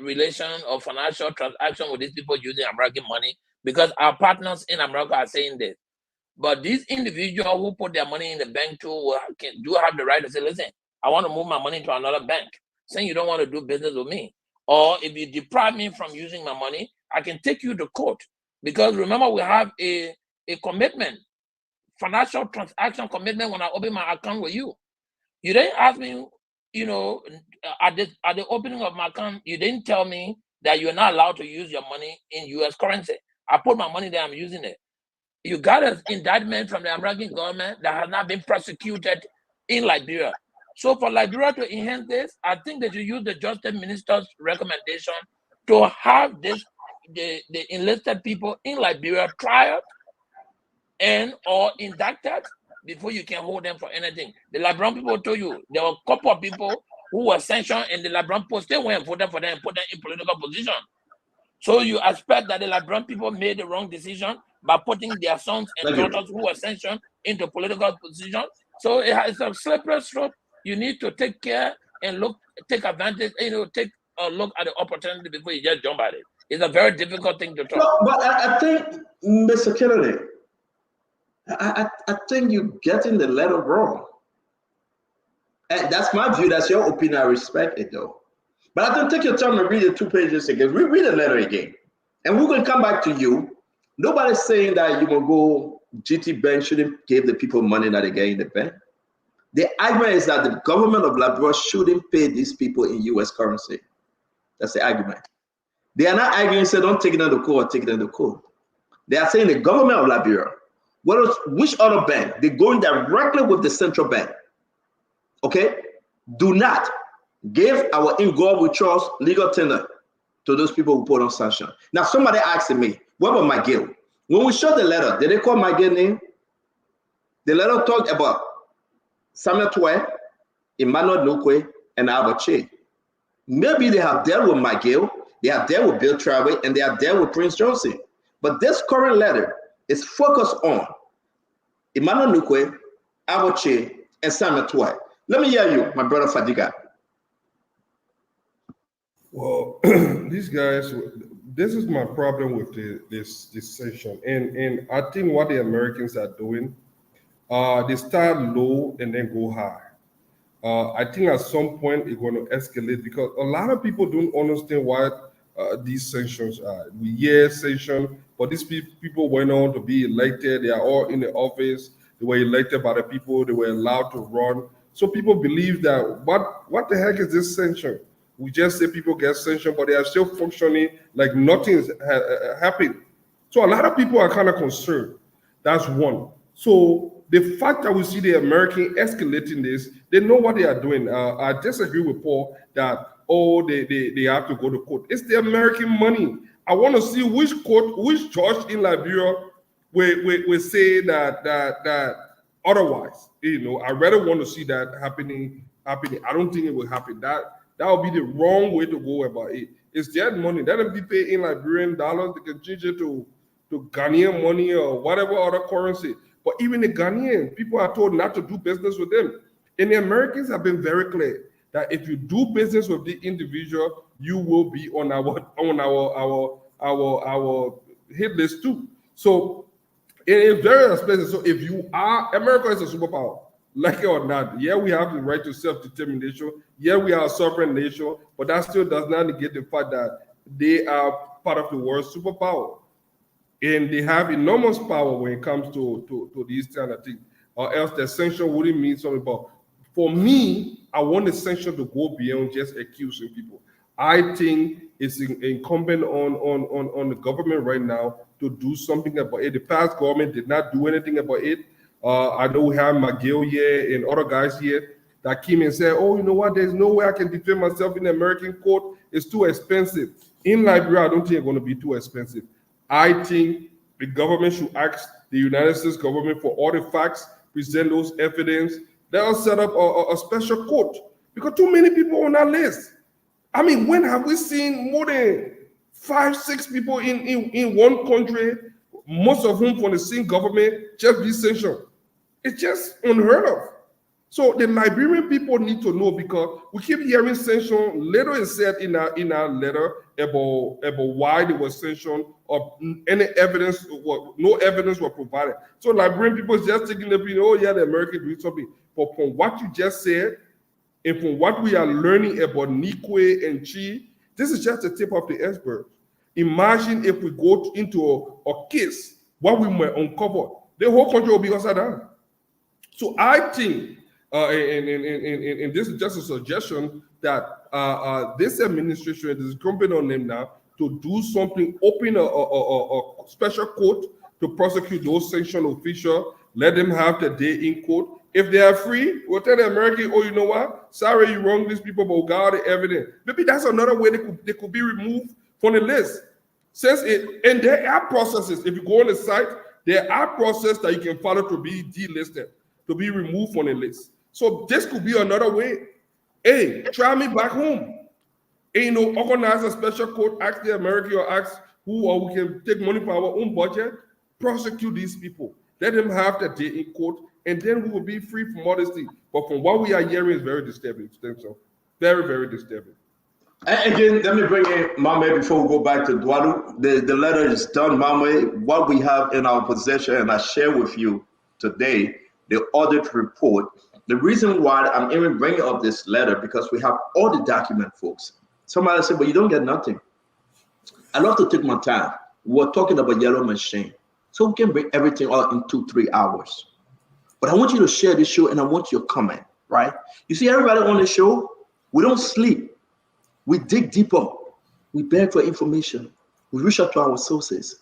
relation or financial transaction with these people using American money, because our partners in America are saying this. But these individuals who put their money in the bank too do have the right to say, listen, I want to move my money to another bank, saying you don't want to do business with me. Or if you deprive me from using my money, I can take you to court. Because remember, we have a commitment, financial transaction commitment when I open my account with you. You didn't ask me, you know, at the opening of my account, you didn't tell me that you're not allowed to use your money in US currency. I put my money there, I'm using it. You got an indictment from the American government that has not been prosecuted in Liberia. So for Liberia to enhance this, I think they should use the Justice Minister's recommendation to have this the enlisted people in Liberia tried and or indicted before you can hold them for anything. The Liberian people told you there were a couple of people who were sanctioned, and the Liberian people still went and voted for them and put them in political position. So you expect that the Liberian people made the wrong decision by putting their sons and daughters who were sanctioned into political position. So it's a slippery slope. You need to take care and take advantage, take a look at the opportunity before you just jump at it. It's a very difficult thing to talk. No, but I think, Mr. Kennedy, I think you're getting the letter wrong. And that's my view. That's your opinion. I respect it, though. But I don't take your time and read the 2 pages again. Read the letter again. And we're going to come back to you. Nobody's saying that you will go, GT Bank shouldn't give the people money that they get in the bank. The argument is that the government of Liberia shouldn't pay these people in US currency. That's the argument. They are not arguing, say, don't take it under court, take it under court. They are saying the government of Liberia, which other bank? They're going directly with the central bank. Okay? Do not give our involved with trust legal tender to those people who put on sanction. Now, somebody asked me, what about Miguel? When we showed the letter, did they call Miguel name? The letter talked about Samuel Twe, Emmanuel Nukwe, and Abache. Maybe they have dealt with Miguel, they have dealt with Bill Travis, and they have dealt with Prince Johnson. But this current letter is focused on Emmanuel Nukwe, Abache, and Samuel Twe. Let me hear you, my brother Fadiga. Well, these guys, this is my problem with this session. And I think what the Americans are doing, they start low and then go high. I think at some point it's going to escalate because a lot of people don't understand what these sanctions are. We hear sanctions, but these people went on to be elected. They are all in the office. They were elected by the people. They were allowed to run. So people believe that what the heck is this sanction? We just say people get sanctioned, but they are still functioning like nothing is happening. So a lot of people are kind of concerned. That's one. So the fact that we see the American escalating this, they know what they are doing. I disagree with Paul that, they have to go to court. It's the American money. I want to see which court, which judge in Liberia will say that otherwise. I rather want to see that happening. I don't think it will happen. That would be the wrong way to go about it. It's their money. Let them be paid in Liberian dollars. They can change it to Ghanaian money or whatever other currency. But even the Ghanaian, people are told not to do business with them. And the Americans have been very clear that if you do business with the individual, you will be on our hit list too. So it is very expensive. So if you are, America is a superpower. Like it or not, yeah, we have the right to self-determination. Yeah, we are a sovereign nation, but that still does not negate the fact that they are part of the world's superpower. And they have enormous power when it comes to these kind of things. Or else the sanction wouldn't mean something. But for me, I want the sanction to go beyond just accusing people. I think it's incumbent on the government right now to do something about it. The past government did not do anything about it. I know we have McGill here and other guys here that came and said, oh, you know what, there's no way I can defend myself in the American court. It's too expensive. In Liberia, I don't think it's going to be too expensive. I think the government should ask the United States government for all the facts, present those evidence. They'll set up a special court because too many people on that list. I mean, when have we seen more than 5, 6 people in one country, most of whom from the same government, just be sanctioned? It's just unheard of. So the Liberian people need to know, because we keep hearing sanctions. Little is said in our letter about why they were sanctioned, or any evidence, no evidence was provided. So Liberian people is just taking the opinion, oh yeah, the Americans doing something. But from what you just said, and from what we are learning about Nikwe and Chi, this is just the tip of the iceberg. Imagine if we go into a case, what we might uncover, the whole country will be upside down. So I think, and this is just a suggestion, that this administration is jumping on them now to do something, open a special court to prosecute those sanctioned officials, let them have the day in court. If they are free, we'll tell the American, oh, you know what? Sorry, you wronged these people, but we got the evidence. Maybe that's another way they could be removed from the list. And there are processes. If you go on the site, there are processes that you can follow to be delisted, to be removed from the list. So this could be another way. Hey, try me back home. Ain't no organize a special court, ask the American or ask who, or we can take money from our own budget, prosecute these people. Let them have the day in court, and then we will be free from all this thing. But from what we are hearing is very disturbing. So very, very disturbing. And again, let me bring in Mame before we go back to Eduardo. The letter is done, Mame. What we have in our possession, and I share with you today, the audit report. The reason why I'm even bringing up this letter, because we have all the document, folks. Somebody said, but you don't get nothing. I love to take my time. We're talking about yellow machine, so we can bring everything out in 2-3 hours. But I want you to share this show, and I want your comment, right? You see, everybody on the show, we don't sleep. We dig deeper. We beg for information. We reach out to our sources.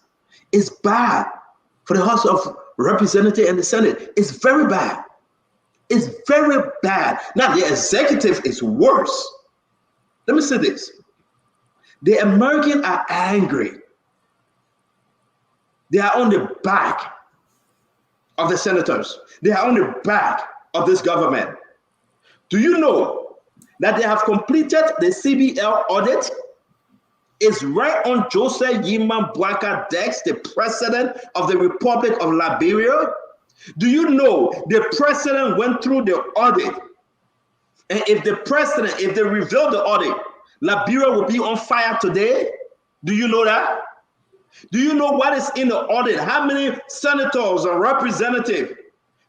It's bad for the House of Representatives and the Senate. It's very bad. It's very bad. Now, the executive is worse. Let me say this. The Americans are angry. They are on the back of the senators. They are on the back of this government. Do you know that they have completed the CBL audit? It's right on Joseph Yiman Bwaka Dex, the president of the Republic of Liberia. Do you know the president went through the audit? And if they reveal the audit, Liberia will be on fire today. Do you know that? Do you know what is in the audit? How many senators or representatives,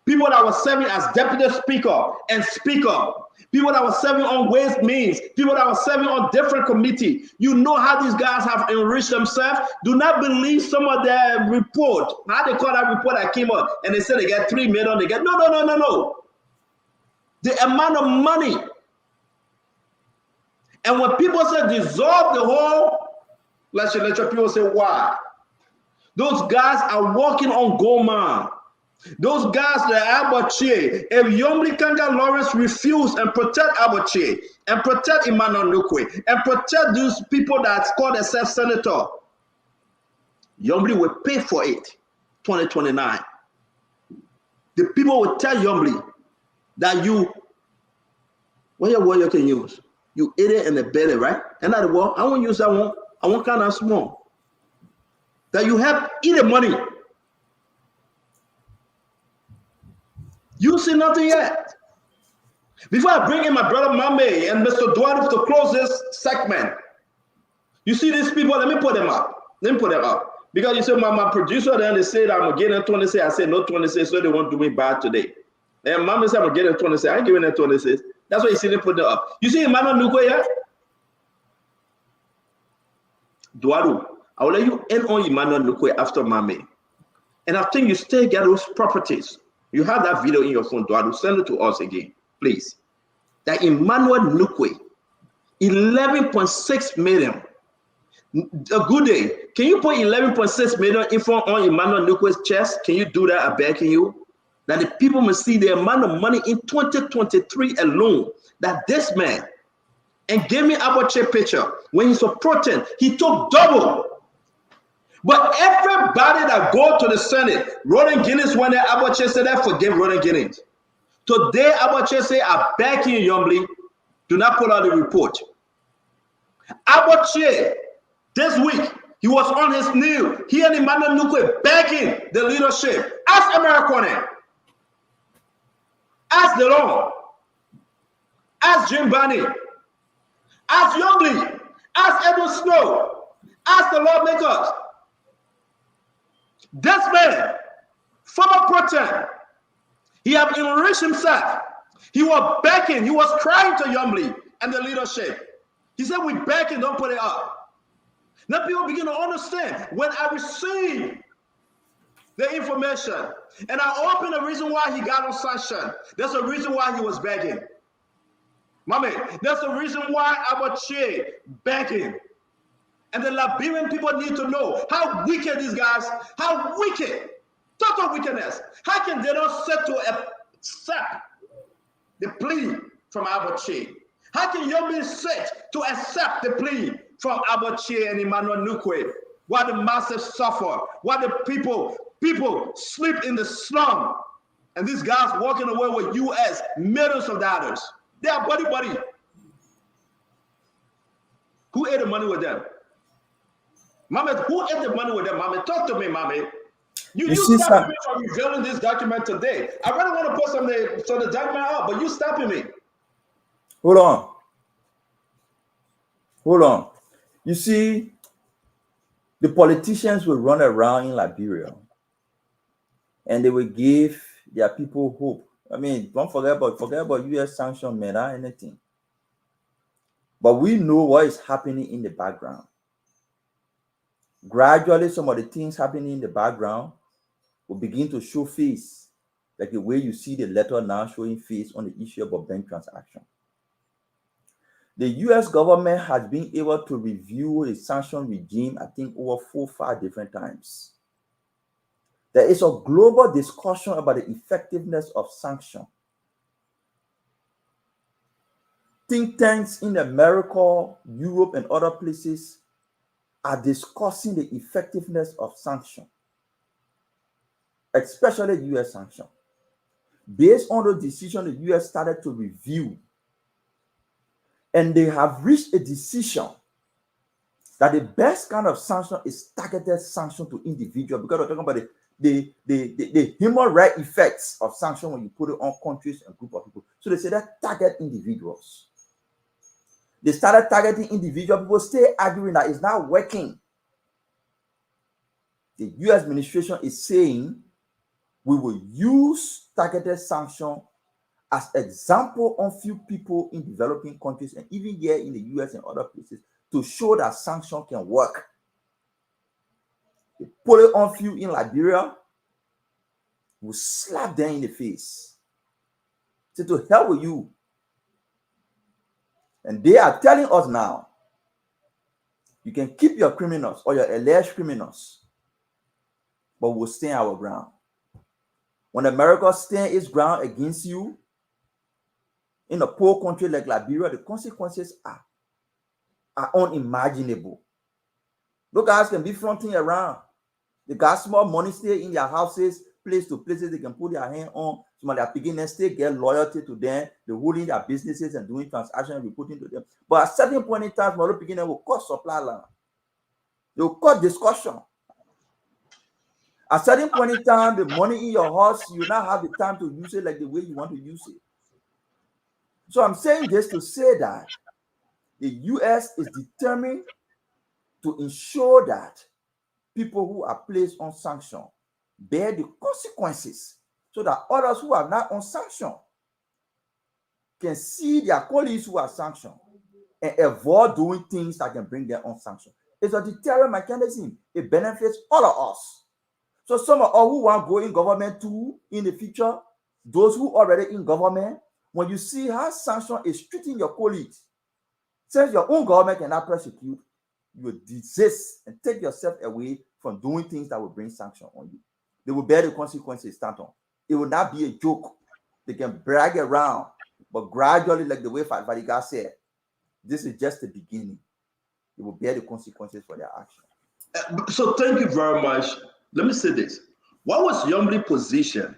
people that were serving as deputy speaker and speaker, people that were serving on ways means, people that were serving on different committees. You know how these guys have enriched themselves. Do not believe some of their report. How they call that report that came up and they said they get 3 million. They get no. The amount of money. And when people say dissolve the whole legislature, people say why? Those guys are working on Goma. Those guys that are Abache. If Yomli Kanga Lawrence refuse and protect Abache and protect Emmanuel Nukwe and protect those people that call themselves senator, Yomli will pay for it 2029. The people will tell Yomli that what your word you can use? You ate it in the belly, right? And that word, I won't use that one. I want kind of small. That you have eat the money. You see nothing yet. Before I bring in my brother Mame and Mr. Duarte to close this segment, you see these people, let me put them up. Because you say, my producer, then they said, I'm getting 26. I said, no 26, so they won't do me bad today. And Mama said, I'm getting 26. I ain't giving them 26. That's why you see them put them up. You see Emmanuel Nukwe here? Duarte, I will let you end on Emmanuel Nukwe after Mame. And I think you still get those properties. You have that video in your phone, Duarte. Send it to us again, please. That Emmanuel Nukwe, 11.6 million. A good day. Can you put 11.6 million info on Emmanuel Nukue's chest? Can you do that? I'm begging you. That the people must see the amount of money in 2023 alone that this man, and give me Abache picture when he's supporting, he took double. But everybody that go to the Senate, Ronan Guinness, when Abache said that, forgive Ronan Guinness. Today, Abache say, I beg you, Yombly, do not pull out the report. Abache, this week, he was on his knee. He and Emmanuel Nukwe begging the leadership. Ask Americone. Ask Delon. Ask Jim Barney. Ask Youngly. Ask Edward Snow. Ask the lawmakers. This man, former president, he have enriched himself. He was begging. He was crying to Youngly and the leadership. He said, we begging, don't put it up. Now people begin to understand. When I received the information and I opened the reason why he got on sanction, there's a reason why he was begging. Mommy, that's the reason why Abache begging. And the Liberian people need to know how wicked these guys, how wicked, total wickedness. How can they not set to accept the plea from Abache? How can you be set to accept the plea from Abache and Emmanuel Nukwe? While the masses suffer, while the people sleep in the slum, and these guys walking away with US millions of dollars. They are buddy. Who ate the money with them? Mama, who ate the money with them? Mama, talk to me, Mama. You stopping me from revealing this document today. I really want to put some of the document out, but you stopping me. Hold on. You see, the politicians will run around in Liberia and they will give their people hope. I mean, don't forget about US sanctions, man, or anything. But we know what is happening in the background. Gradually, some of the things happening in the background will begin to show face, like the way you see the letter now showing face on the issue of bank transaction. The US government has been able to review a sanction regime, I think, over 4 or 5 different times. There is a global discussion about the effectiveness of sanction. Think tanks in America, Europe, and other places are discussing the effectiveness of sanction, especially US sanction. Based on the decision, the US started to review, and they have reached a decision that the best kind of sanction is targeted sanction to individuals, because we're talking about the human right effects of sanction when you put it on countries and group of people. So they say that target individuals. They started targeting individual people, stay arguing that it's not working. The US administration is saying we will use targeted sanction as example on few people in developing countries and even here in the US and other places to show that sanction can work. They put it on few in Liberia, will slap them in the face. Say, to hell with you. And they are telling us now, you can keep your criminals or your alleged criminals, but we'll stand our ground. When America stands its ground against you, in a poor country like Liberia, the consequences are unimaginable. Those guys can be fronting around. They got small money stay in their houses, place to places they can put their hand on. Some of their beginners still get loyalty to them. They're holding their businesses and doing transactions and reporting to them. But at a certain point in time, small beginners will cut supply line. They will cut discussion. At a certain point in time, the money in your house, you now have the time to use it like the way you want to use it. So I'm saying this to say that the US is determined to ensure that people who are placed on sanction bear the consequences so that others who are not on sanction can see their colleagues who are sanctioned and avoid doing things that can bring them on sanction. It's a deterrent mechanism. It benefits all of us. So some of us who want to go in government too in the future, those who are already in government, when you see how sanction is treating your colleagues, since your own government cannot prosecute, you will desist and take yourself away from doing things that will bring sanction on you. They will bear the consequences, Stanton. It will not be a joke. They can brag around, but gradually, like the way Fadiga said, this is just the beginning. They will bear the consequences for their action. So thank you very much. Let me say this. What was Yombly's position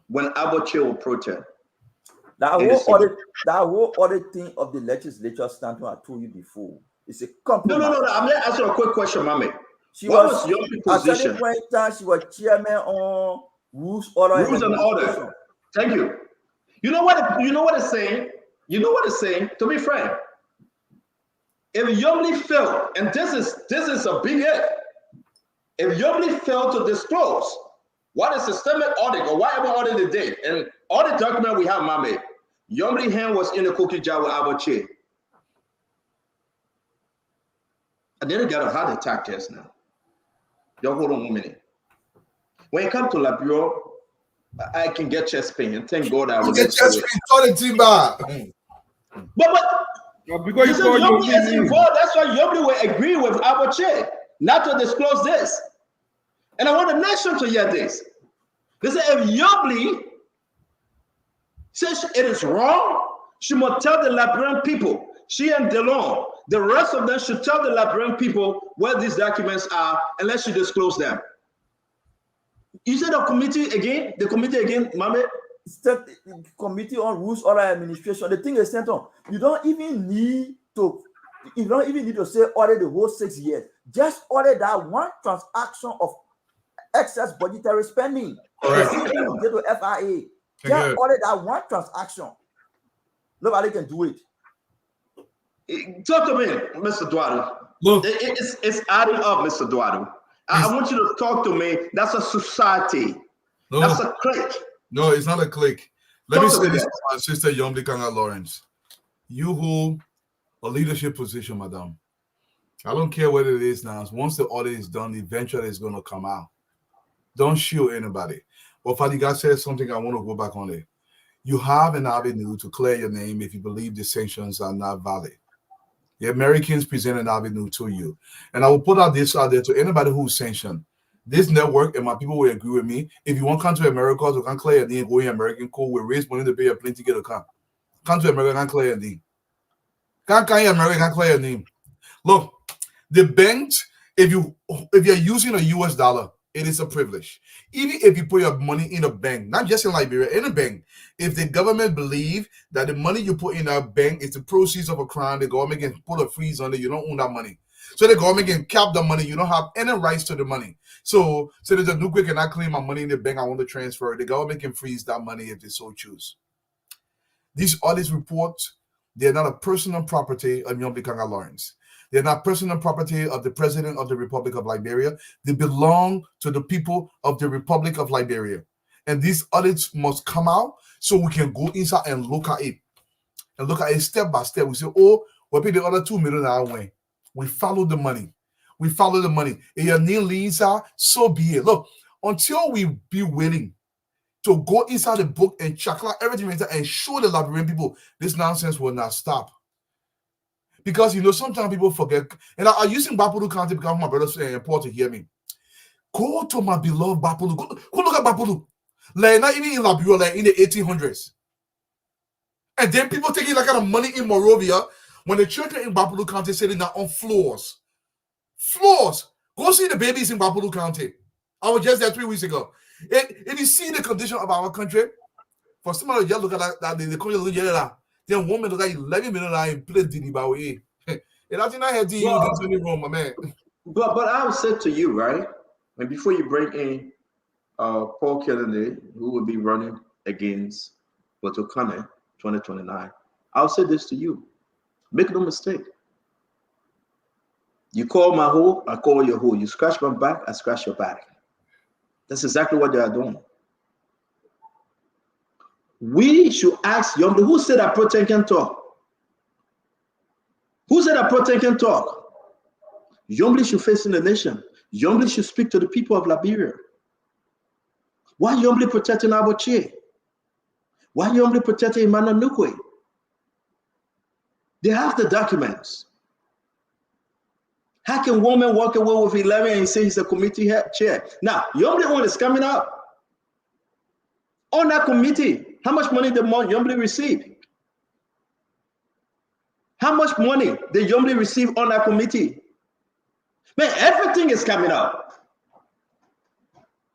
when Abache approached him? That whole audit thing of the legislature, Stanton, I told you before, it's a compromise. No. I'm going to ask you a quick question, Mame. What was Yombly's position? At certain point, she was chairman on rules and order. Thank you. You know what it's saying? You know what it's saying? To be frank, if Yombly failed, and this is a big if. If Yombly failed to disclose what a systemic audit or whatever audit they did, and all the document we have, Mame, Yombly hand was in the cookie jar with Abache. I didn't get a heart attack just now. Y'all hold on 1 minute. When it comes to Liberia, I can get chest pain, and thank God I will get chest pain. But because Yombly is involved, that's why Yombly will agree with Abache not to disclose this. And I want the nation to hear this. They say if Yombly says it is wrong, she must tell the Liberian people, she and Delon, the rest of them should tell the Liberian people where these documents are and let she disclose them. You said the committee again, Mame? The committee on rules, order, administration. The thing is, Senator, you don't even need to say audit the whole 6 years. Just audit that one transaction of excess budgetary spending. Correct. Get to FIA. Just audit that one transaction. Nobody can do it. Talk to me, Mr. Duado. Look, it's adding up, Mr. Duado. I want you to talk to me. That's a society. No, that's a clique. No, it's not a clique. Let me say this to my sister Yombly Kanga Lawrence. You hold a leadership position, madam. I don't care what it is now. Once the audit is done, eventually it's going to come out. Don't shield anybody. But Fadiga said something I want to go back on it. You have an avenue to clear your name if you believe the sanctions are not valid. The Americans present an avenue to you. And I will put out this out there to anybody who's sanctioned. This network, and my people will agree with me, if you want to come to America, you can clear your name, go in American code, we'll raise money to pay a plane ticket to come. Come to America, can clear your name. Can't come in America, can clear your name. Look, the banks, if you're using a US dollar, it is a privilege. Even if you put your money in a bank, not just in Liberia, in a bank, if the government believe that the money you put in a bank is the proceeds of a crime, the government can put a freeze on it, you don't own that money. So the government can cap the money, you don't have any rights to the money. So there's a nuclear cannot claim my money in the bank, I want to transfer it. The government can freeze that money if they so choose. These audit reports, they're not a personal property of Yombly Kanga Lawrence. They're not personal property of the President of the Republic of Liberia. They belong to the people of the Republic of Liberia. And these audits must come out so we can go inside and look at it. And look at it step by step. We say, oh, we'll pay the other $2 million away. We follow the money. We follow the money. If your name leads out, so be it. Look, until we be willing to go inside the book and check out everything and show the Liberian people this nonsense will not stop. Because, sometimes people forget. And I'm using Bapulu County because my brothers are important to hear me. Go to my beloved Bapulu. Go look at Bapulu. Like, not even in Liberia, like in the 1800s. And then people taking that kind of money in Monrovia when the children in Bapulu County sitting down on floors. Floors. Go see the babies in Bapulu County. I was just there 3 weeks ago. If you see the condition of our country, for somebody to just look at that, they call you look at that. Then woman look at 11 million and play Diddy Bawe. And I think I had to you that's only wrong, my man. But I would say to you, right? And before you bring in Paul Kennedy, who will be running against Botokane 2029, I'll say this to you. Make no mistake. You call my hole, I call your hole. You scratch my back, I scratch your back. That's exactly what they are doing. We should ask Yombly, who said that Protein can talk? Who said that Protein can talk? Yombly should face in the nation. Yombly should speak to the people of Liberia. Why Yombly protecting Abache? Why Yombly protecting Emmanuel Nukwe? They have the documents. How can woman walk away with 11 and say he's a committee chair? Now, Yombly one is coming up. On that committee, how much money did Yombly receive? How much money did Yombly receive on that committee? Man, everything is coming up.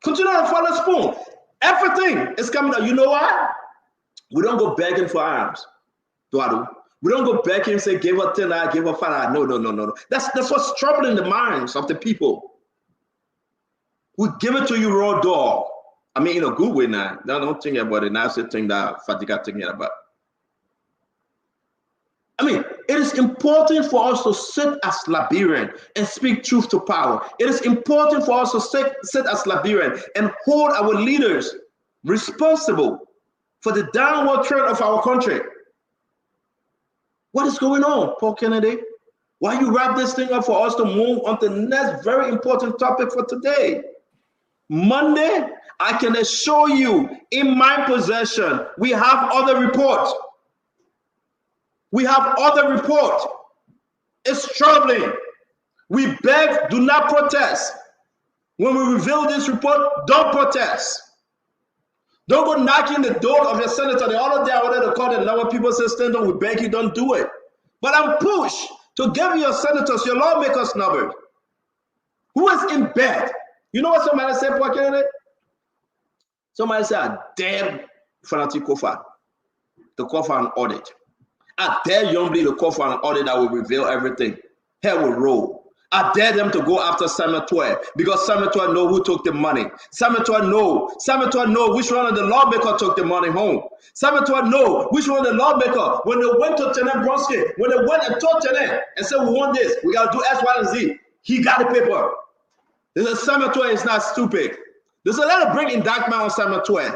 Continue to follow spoon. Everything is coming up. You know why? We don't go begging for arms. Duadu. We don't go begging and say, give her 10, I give her 5. No. That's what's troubling the minds of the people. We give it to you raw dog. I mean, in a good way now. Don't think about it. Now it's the thing that Fatiga thinking about. I mean, it is important for us to sit as Liberian and speak truth to power. It is important for us to sit as Liberian and hold our leaders responsible for the downward trend of our country. What is going on, Paul Kennedy? Why you wrap this thing up for us to move on to the next very important topic for today? Monday, I can assure you, in my possession, we have other reports. We have other reports. It's troubling. We beg, do not protest. When we reveal this report, don't protest. Don't go knocking the door of your senator. The other day I wanted to call the number. People say, stand up, we beg you, don't do it. But I'm pushed to give your senators, your lawmakers' numbers. Who is in bed? You know what somebody said, Paul Kennedy? Somebody said, I dare Fanatic Kofa to call for an audit. I dare Yombly to call for an audit that will reveal everything. Hell will roll. I dare them to go after Samuel Toy because Samuel Toy know who took the money. Samuel Toy know which one of the lawmakers took the money home. Samuel Toy know which one of the lawmakers, when they went to Tenem Bronski, when they went and told Tenem and said, we want this, we got to do X, Y, and Z. He got the paper. They said, Samuel Toy is not stupid. They said, let us bring indictment on Samuel Toy.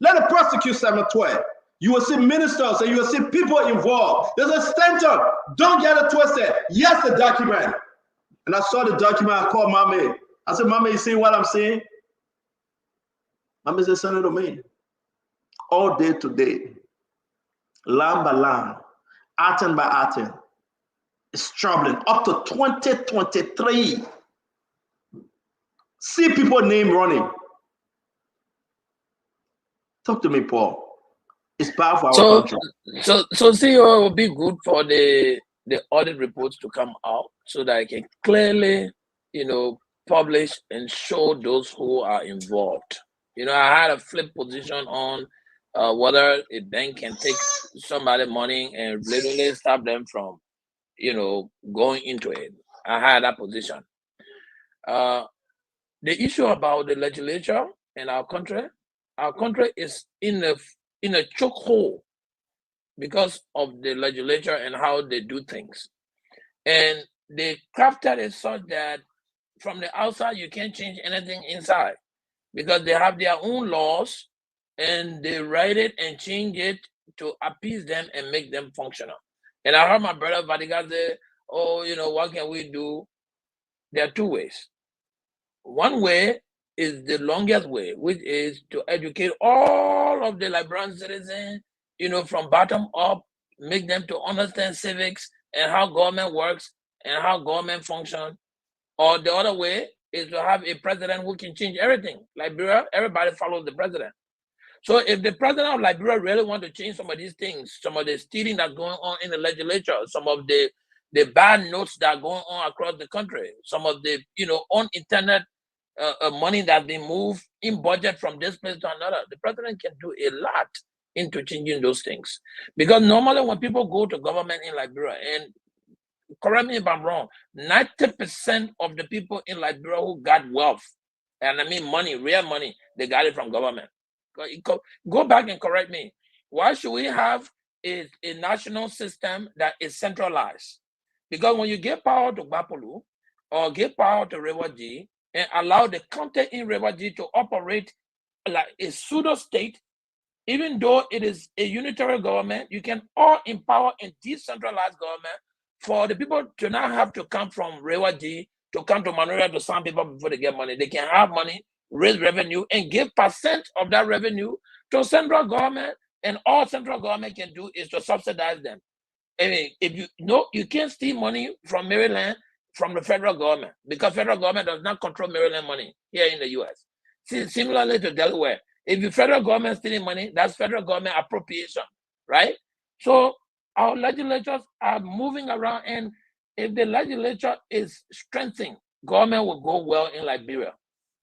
Let us prosecute Samuel Toy. You will see ministers and you will see people involved. There's a stand up. Don't get it twisted. Yes, the document. And I saw the document. I called Mommy. I said, Mommy, you see what I'm seeing? Mommy said, send it to me. All day today, lamb by lamb, atom by atom. It's troubling. Up to 2023. See people name running. Talk to me, Paul. It's bad for our country. So CEO, it would be good for the audit reports to come out so that I can clearly, publish and show those who are involved. I had a flip position on whether a bank can take somebody money and literally stop them from, going into it. I had that position. The issue about the legislature in our country is in a chokehold because of the legislature and how they do things. And they crafted it such that from the outside, you can't change anything inside because they have their own laws and they write it and change it to appease them and make them functional. And I heard my brother Vadiga say, what can we do? There are two ways. One way is the longest way, which is to educate all of the Liberian citizens, from bottom up, make them to understand civics and how government works and how government functions. Or the other way is to have a president who can change everything. Liberia, everybody follows the president. So if the president of Liberia really want to change some of these things, some of the stealing that's going on in the legislature, some of the bad notes that are going on across the country, some of the, on internet money that's been moved in budget from this place to another, the president can do a lot into changing those things. Because normally when people go to government in Liberia, and correct me if I'm wrong, 90% of the people in Liberia who got wealth, and I mean money, real money, they got it from government. Go back and correct me. Why should we have a national system that is centralized? Because when you give power to Bapolu or give power to Rewaji and allow the county in Rewaji to operate like a pseudo-state, even though it is a unitary government, you can all empower and decentralize government for the people to not have to come from Rewaji to come to Manuria to some people before they get money. They can have money, raise revenue, and give percent of that revenue to central government, and all central government can do is to subsidize them. I mean, if you can't steal money from Maryland from the federal government, because federal government does not control Maryland money here in the U.S. See, similarly to Delaware, if the federal government stealing money, that's federal government appropriation, right? So our legislatures are moving around, and if the legislature is strengthening, government will go well in Liberia.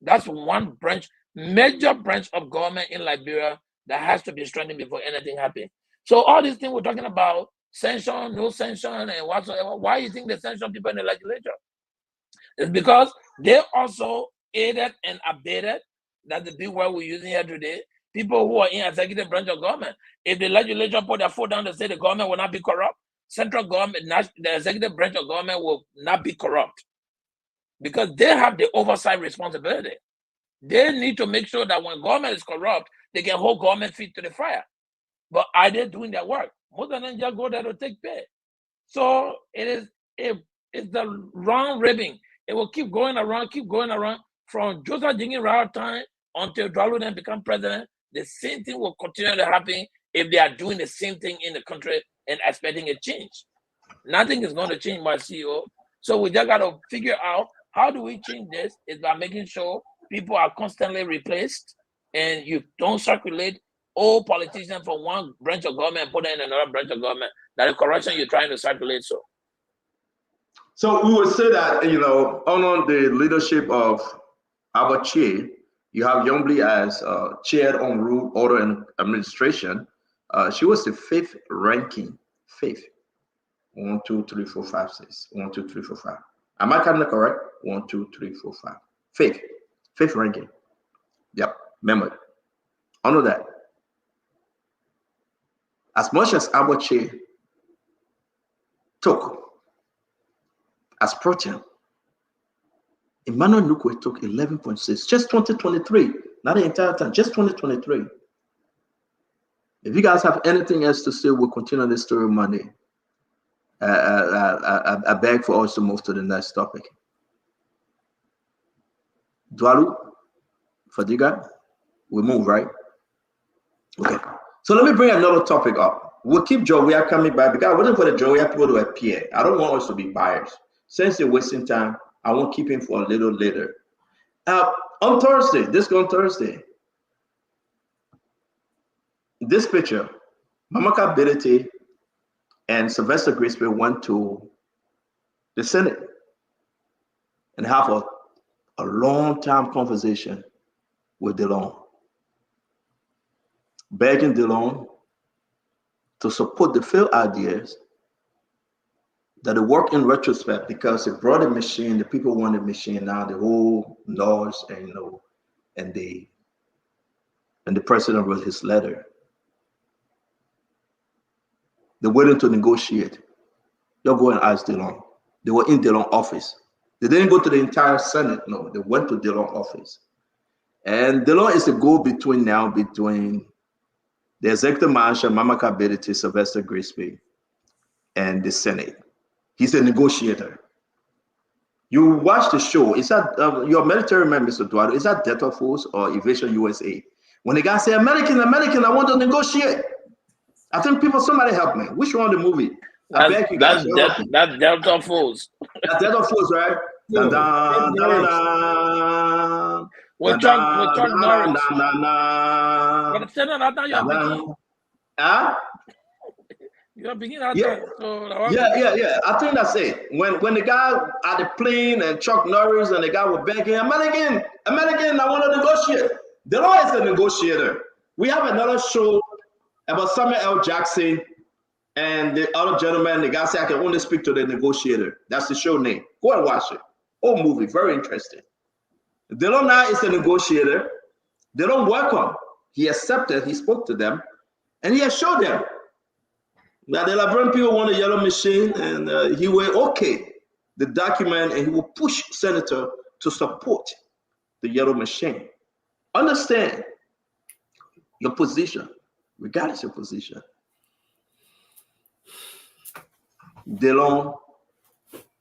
That's one branch, major branch of government in Liberia that has to be strengthened before anything happens. So all these things we're talking about, sanction, no sanction, and whatsoever, why do you think they sanction people in the legislature? It's because they also aided and abetted, that's the big word we're using here today, people who are in executive branch of government. If the legislature put their foot down to say the government will not be corrupt, central government, the executive branch of government will not be corrupt, because they have the oversight responsibility. They need to make sure that when government is corrupt, they can hold government feet to the fire. But are they doing their work? Most of them just go there to take pay. So it's the round ribbing. It will keep going around from Joseph Jingi time until Dwalu then become president. The same thing will continue to happen if they are doing the same thing in the country and expecting a change. Nothing is going to change, my CEO. So we just got to figure out how do we change this is by making sure people are constantly replaced and you don't circulate all politicians from one branch of government and put them in another branch of government. That is corruption you're trying to circulate. So we would say that, under the leadership of our chair, you have Yombly as chair on rule, order, and administration. She was the 5th ranking. 5th. 1, 2, 3, 4, 5, 6. 1, 2, 3, 4, 5. Am I kind of correct? 1, 2, 3, 4, 5. 5th. 5th ranking. Yep. Remember. Honor that. As much as our chair took as pro tem, Emmanuel Nukwe took 11.6, just 2023, not the entire time, just 2023. If you guys have anything else to say, we'll continue this story Monday. I beg for us to move to the next topic. Dwalu, Fadiga, we move, right? Okay. So let me bring another topic up. We'll keep Weah coming back because I wasn't for the Weah people to appear. I don't want us to be biased. Since they're wasting time, I won't keep him for a little later. On Thursday, this picture, Mamaka Belete and Sylvester Grisby went to the Senate and have a long-time conversation with DeLong, begging DeLong to support the failed ideas that it worked in retrospect because it brought a machine, the people want a machine now, the whole laws and the president wrote his letter. They're waiting to negotiate. They'll go and ask DeLong. They were in DeLong office. They didn't go to the entire Senate, no, they went to DeLong office. And DeLong is the go-between now between the executive marshal, Mamaka Belete, Sylvester Grisby, and the Senate. He's a negotiator. You watch the show. Is that your military man, Mr. Eduardo? Is that Delta Force or Evasion USA? When the guy say American, I want to negotiate. I think somebody help me. Which one of the movie? I beg you guys. That's Delta Force. That's Delta Force, right? With Chuck Norris. You're beginning at that. Yeah. I think that's it. When the guy at the plane and Chuck Norris and the guy was begging, American, I want to negotiate. DeLong is a negotiator. We have another show about Samuel L. Jackson and the other gentleman. The guy said, I can only speak to the negotiator. That's the show name. Go and watch it. Whole movie, very interesting. DeLong now is a negotiator. They don't welcome. He accepted, he spoke to them, and he has showed them that the Liberian people want a yellow machine, and he will okay the document, and he will push senator to support the yellow machine. Understand your position, regardless of your position. DeLong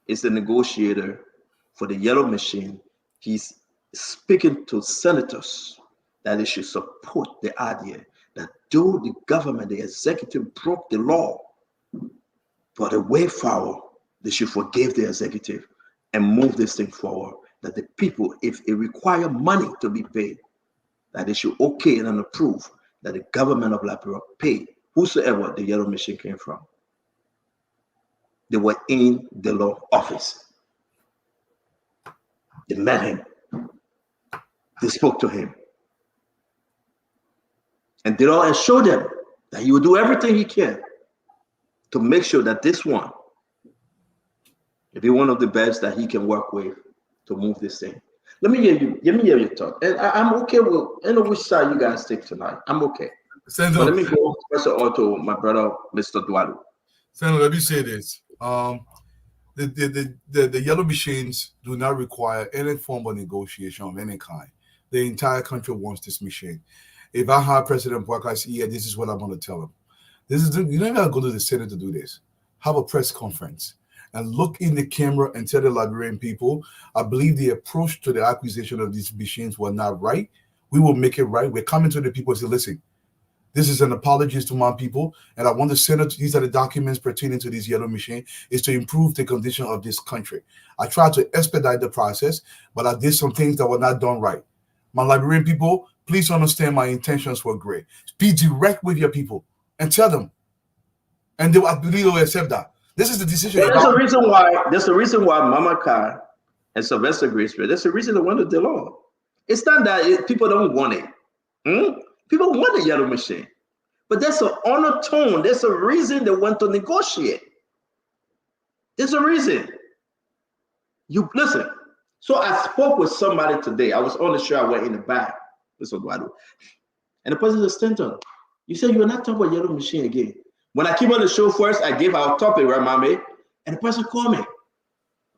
is a negotiator for the yellow machine. He's speaking to senators that they should support the idea that though the government, the executive broke the law, but a way forward, they should forgive the executive and move this thing forward. That the people, if it require money to be paid, that they should okay and approve that the government of Liberia pay whosoever the yellow machine came from. They were in the law office. They met him. They spoke to him. And they all assured them that he will do everything he can to make sure that this one will be one of the best that he can work with to move this thing. Let me hear your thought. And I'm okay with, I know which side you guys take tonight. I'm okay. But let me go first of all to my brother, Mr. Dualu. Senator, let me say this. The yellow machines do not require any form of negotiation of any kind. The entire country wants this machine. If I have President Walker say, yeah, this is what I'm going to tell him. You don't even go to the Senate to do this. Have a press conference and look in the camera and tell the Liberian people, I believe the approach to the acquisition of these machines was not right. We will make it right. We're coming to the people and say, listen, this is an apology to my people, and I want to send it. These are the documents pertaining to this yellow machine, is to improve the condition of this country. I tried to expedite the process, but I did some things that were not done right. My Liberian people, please understand my intentions were great. Be direct with your people and tell them. And I believe they will accept that. This is the decision. Well, there's a reason why Mama Kai and Sylvester Gracefield, there's a reason they wanted the law. It's not that people don't want it. People want a yellow machine. But there's an undertone. There's a reason they want to negotiate. There's a reason. You listen. So I spoke with somebody today. I was on the show. I went in the back. Mr. Eduardo. And the person said, Stanton, you said you were not talking about yellow machine again. When I came on the show first, I gave our topic, right, mommy? And the person called me.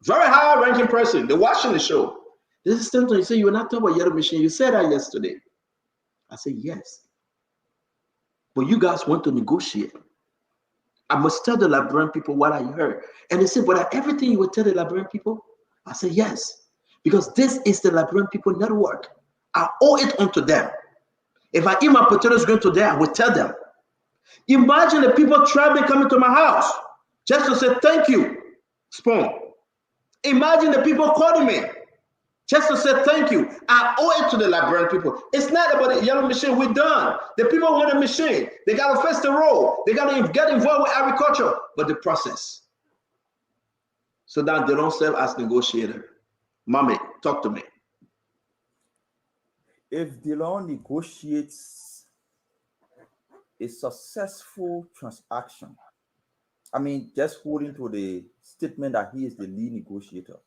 Very high-ranking person. They're watching the show. This is Stanton. You said you were not talking about yellow machine. You said that yesterday. I said, yes. But you guys want to negotiate. I must tell the Liberian people what I heard. And they said, but everything you would tell the Liberian people? I said, yes. Because this is the Liberian people network. I owe it onto them. If I eat my potatoes going to them, I will tell them. Imagine the people traveling coming to my house just to say thank you, Spoon. Imagine the people calling me just to say thank you. I owe it to the Liberian people. It's not about the yellow machine. We're done. The people want a machine. They got to face the role. They got to get involved with agriculture, but the process. So that they don't serve as negotiator. Mommy, talk to me. If the law negotiates a successful transaction, I mean, just holding to the statement that he is the lead negotiator.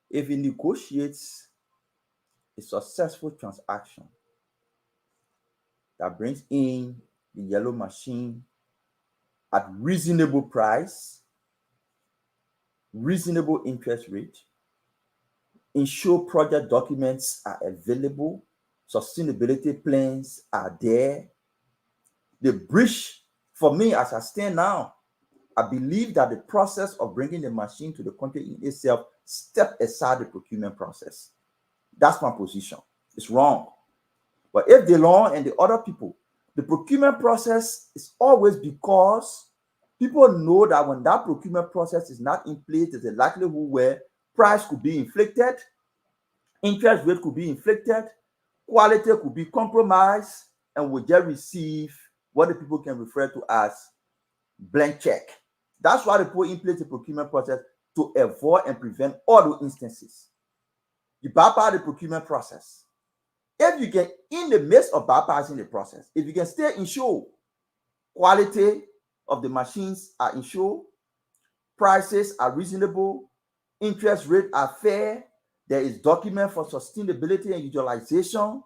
If he negotiates a successful transaction that brings in the yellow machine at reasonable price, reasonable interest rate, ensure project documents are available, sustainability plans are there. The bridge, for me, as I stand now, I believe that the process of bringing the machine to the country in itself step aside the procurement process. That's my position. It's wrong. But if the law and the other people, the procurement process is always because people know that when that procurement process is not in place, there's a likelihood where price could be inflicted, interest rate could be inflicted, quality could be compromised, and we just receive what the people can refer to as blank check. That's why they put in place the procurement process, to avoid and prevent all those instances. You bypass the procurement process. If you can, in the midst of bypassing the process, if you can still ensure quality of the machines are ensured, prices are reasonable, interest rates are fair, there is document for sustainability and utilization,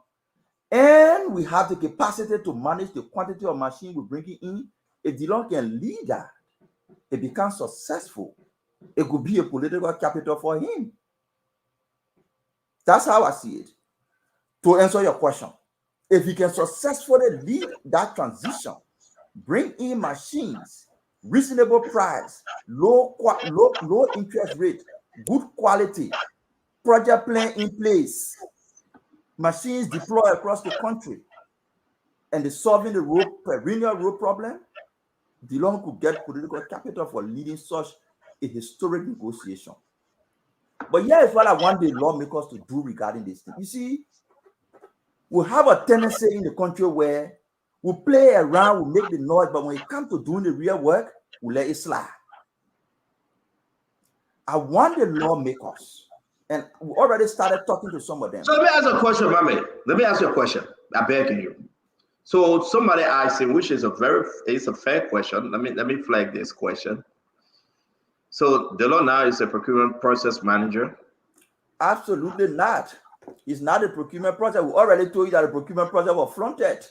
and we have the capacity to manage the quantity of machine we're bringing in. If the law can lead that, it becomes successful. It could be a political capital for him. That's how I see it. To answer your question, if he can successfully lead that transition, bring in machines, reasonable price, low interest rate, good quality, project plan in place, machines deployed across the country, and the solving the perennial road problem, DeLong could get political capital for leading such a historic negotiation. But here is what I want the lawmakers to do regarding this thing. You see, we have a tendency in the country where we play around, we make the noise, but when it comes to doing the real work, we let it slide. I want the lawmakers, and we already started talking to some of them. So let me ask you a question, Mami. Let me ask you a question. I beg you. So somebody asked him, which is it's a fair question. Let me flag this question. So the law now is a procurement process manager? Absolutely not. It's not a procurement process. We already told you that the procurement process was fronted.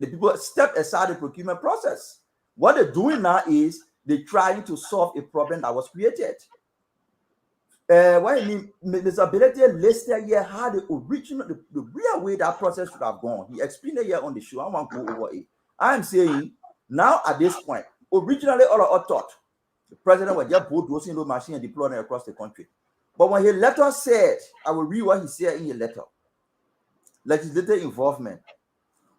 The people stepped aside the procurement process. What they're doing now is they're trying to solve a problem that was created. What I mean, Mr. Ability listed here how the original, the real way that process should have gone. He explained it here on the show. I want to go over it. I'm saying now at this point, originally all of us thought the president was just bulldozing the machine and deploying it across the country. But when his letter said, I will read what he said in his letter, legislative involvement,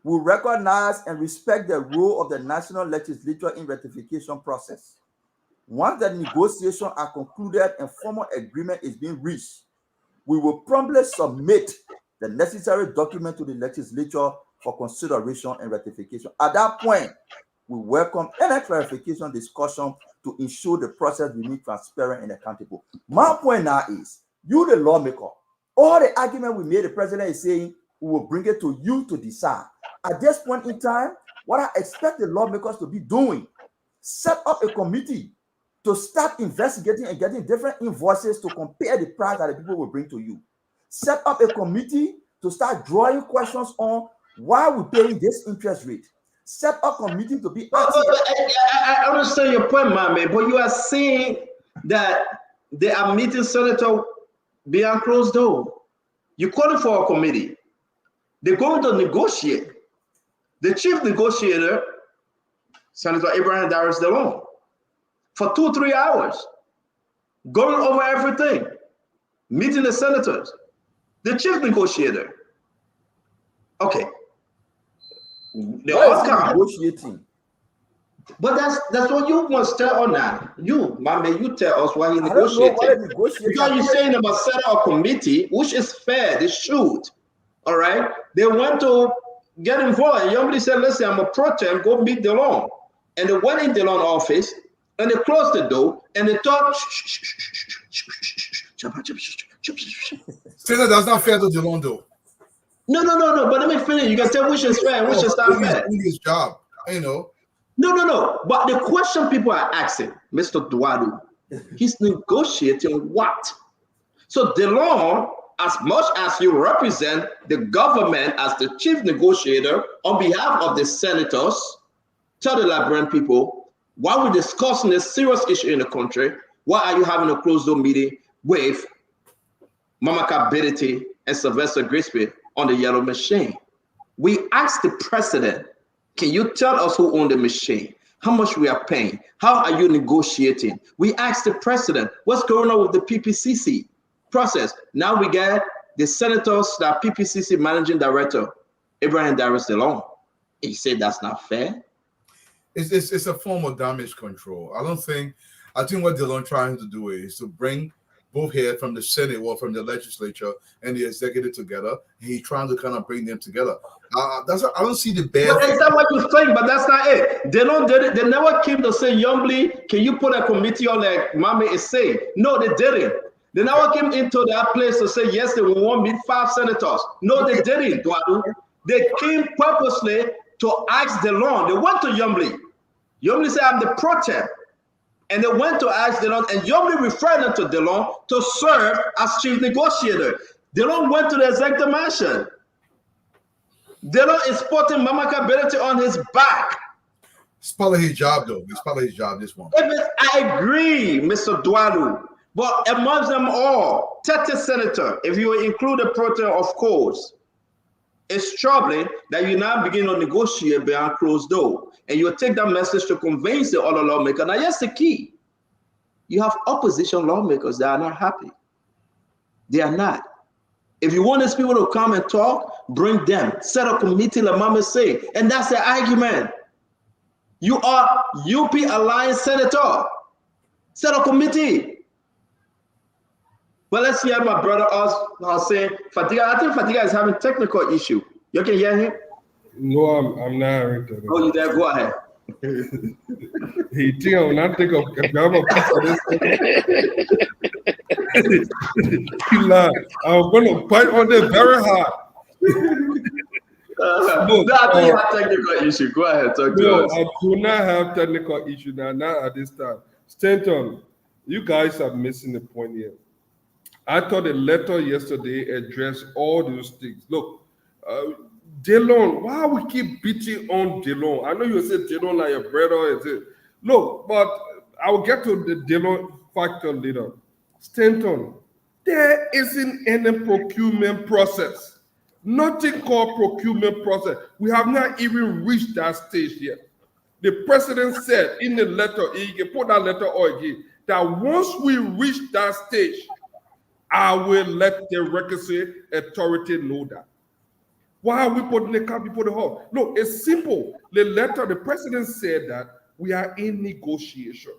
we recognize and respect the role of the national legislature in ratification process. Once the negotiations are concluded and formal agreement is being reached, we will promptly submit the necessary document to the legislature for consideration and ratification. At that point, we welcome any clarification discussion to ensure the process remains transparent and accountable. My point now is, you the lawmaker, all the argument we made, the president is saying, we will bring it to you to decide. At this point in time, what I expect the lawmakers to be doing, set up a committee to start investigating and getting different invoices to compare the price that the people will bring to you. Set up a committee to start drawing questions on why we're paying this interest rate. Set up a committee to be I understand your point, my man, but you are saying that they are meeting Senator behind closed door. You call it for a committee. They're going to negotiate. The chief negotiator, Senator Abraham Darius DeLong, for 2-3 hours, going over everything, meeting the senators, the chief negotiator. Okay. They all come. Negotiating. But that's what you must tell us now. You, my man, you tell us why he negotiated. Because you're saying about set up a committee, which is fair, they should. All right. They want to get involved. And somebody said, listen, I'm a pro tem, go meet DeLong. And they went in DeLong's office and they closed the door and they talked. Say that that's not fair to DeLong though. No. But let me finish. You can tell which is fair and which is not fair. He's doing his job, you know. No. But the question people are asking, Mr. Duadu, he's negotiating what? So DeLong, as much as you represent the government as the chief negotiator on behalf of the senators, tell the Liberian people, while we're discussing a serious issue in the country, why are you having a closed door meeting with Mamaka Bediti and Sylvester Grisby on the yellow machine? We asked the president, can you tell us who owned the machine? How much we are paying? How are you negotiating? We asked the president, what's going on with the PPCC process? Now we get the senators, that PPCC managing director, Abraham Darius DeLong. He said that's not fair. It's a form of damage control. I think what DeLong trying to do is to bring both here from the Senate or from the legislature and the executive together. He's trying to kind of bring them together. I don't see the bad. But is that what you think? But that's not it. They don't did it. They never came to say, Youngly, can you put a committee on like Mami is saying? No, they didn't. They never came into that place to say, yes, they will meet 5 senators. No, they didn't. They came purposely to ask DeLong. They went to Youngly. Youngly said, I'm the pro tem. And they went to ask DeLong, and Youngly referred them to DeLong to serve as chief negotiator. DeLong went to the executive mansion. DeLong is putting Mamaka Bediti on his back. It's part of his job, though. It's part of his job, this one. I agree, Mr. Duadu. But amongst them all, 30 senators, if you include the pro tem, of course, it's troubling that you now begin to negotiate behind closed door. And you take that message to convince the other lawmakers. Now, here's the key. You have opposition lawmakers that are not happy. They are not. If you want these people to come and talk, bring them. Set a committee, like Mama say. And that's the argument. You are UP Alliance Senator. Set a committee. But let's hear my brother us say Fatiga. I think Fatiga is having technical issue. You can hear him? No, I'm not hearing that. Oh, you there? Go ahead. He think I will not take a grab a piece of this. I'm going to bite on it very hard. No, I think you have technical issue. Go ahead, talk to us. I do not have technical issue now, not at this time. Stanton, you guys are missing the point here. I thought the letter yesterday addressed all those things. Look, Delon, why we keep beating on Delon? I know you said Delon like your brother. Look, but I will get to the Delon factor later. Stanton, there isn't any procurement process. Nothing called procurement process. We have not even reached that stage yet. The president said in the letter, he can put that letter on again, that once we reach that stage, I will let the requisite authority know that. Why are we putting the car before the horse? No, it's simple. The letter, the president said that we are in negotiation.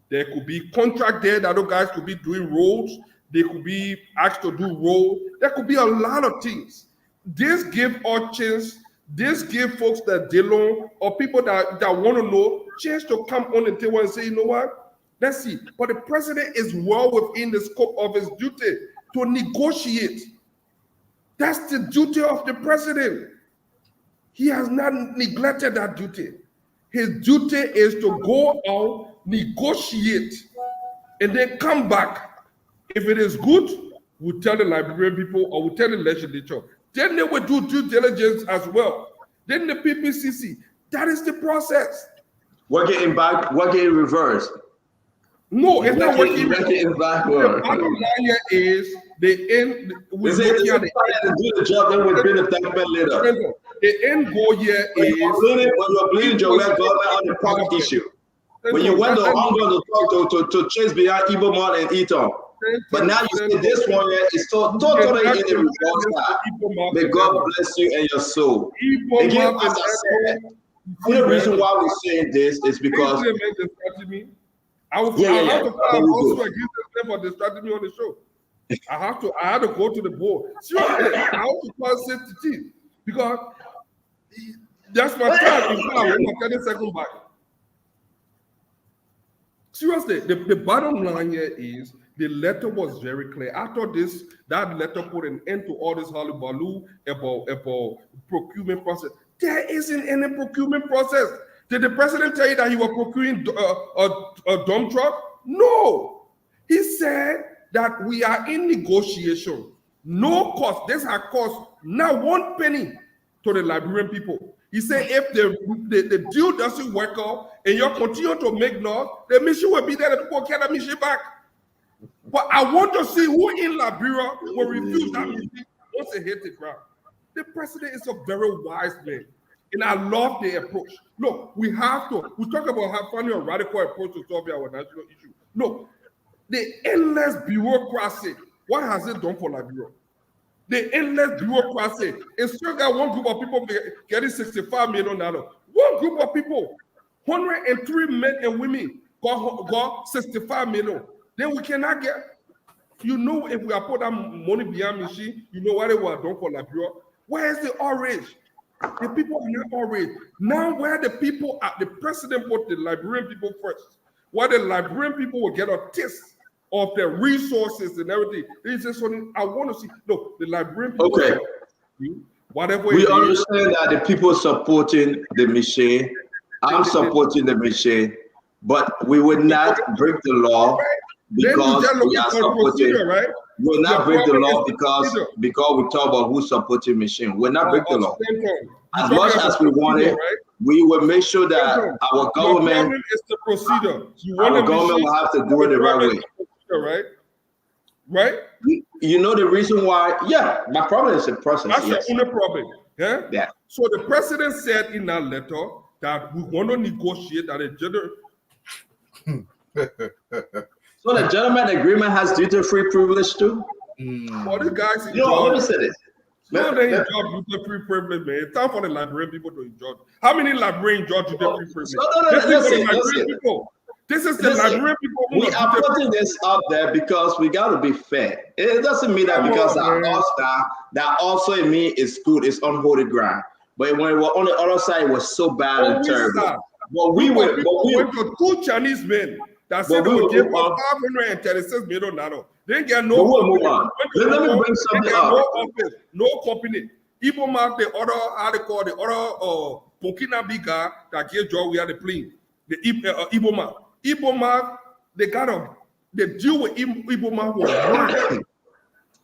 There could be contract there that those guys could be doing roles. They could be asked to do role. There could be a lot of things. This give our chance. This give folks that Delon or people that want to know chance to come on the table and say, you know what? Let's see. But the president is well within the scope of his duty to negotiate. That's the duty of the president. He has not neglected that duty. His duty is to go out, negotiate, and then come back. If it is good, we'll tell the Liberian people or we'll tell the legislature. Then they will do due diligence as well. Then the PPCC. That is the process. Working in back, working in reverse. No, it's not working in backward. The bottom line is the end. We do the job, then we'll bring the document later. The end goal here is when you're bleeding your government on the park issue. When you went to Hong Kong to chase behind Igbo Man and Eton. But now you see this one here is totally in the reverse side. May God bless you and your soul. Again, as I said, the only reason why we're saying this is because I have to file a lawsuit against them for distracting me on the show. I had to go to the board. Seriously, I have to file safety because that's my time. In fact, I want my 30 second back. Seriously, the bottom line here is the letter was very clear. After that letter put an end to all this hullabaloo about procurement process. There isn't any procurement process. Did the president tell you that he was procuring a dump truck? No. He said that we are in negotiation. No cost. This has cost not one penny to the Liberian people. He said if the deal doesn't work out and you continue to make noise, the mission will be there. The people get the mission back. But I want to see who in Liberia will refuse that mission once they hit the ground. The president is a very wise man. And I love the approach. Look, we talk about finding a radical approach to solve our national issue. Look, the endless bureaucracy, what has it done for Liberia? The endless bureaucracy, it's still got one group of people getting $65 million. One group of people, 103 men and women got 65 million. Then we cannot get, if we are put that money behind machine, you know what it was done for Liberia? Where is the outrage? The people are not outraged. Now where the people are, the president put the Liberian people first. Where the Liberian people will get a taste of their resources and everything. He says, I want to see, look, the Liberian people. Okay. Whatever we understand that the people supporting the machine, I'm supporting the machine, but we would not break the law because we are supporting. Right? We'll not break the law because we talk about who's supporting machine. We'll not break the law. As much as we want it, we will make sure that our government is the procedure. Our government will have to do it the right way. Right? You know the reason why? Yeah, my problem is the process. That's your only problem. Yeah. So the president said in that letter that we want to negotiate at a general. So the gentleman agreement has duty-free privilege too? For the guys in let me say this. No, they enjoy duty-free privilege, man. It's time for the Liberian people to enjoy. How many Liberian enjoy duty-free privilege? No. Listen. This is the Liberian people who we are putting this up there because we got to be fair. It doesn't mean that because that also in me is good, it's unholy ground. But when we were on the other side, it was so bad and terrible. But we went to 2 Chinese men that said they would give us $536 million. They didn't get no company. Let me bring something up. No office, no company. Igbo mark the other article, the other Burkina Biga that gave job we had the plane. The Igbo mark. Igbo mark, they deal with Igbo mark was worse.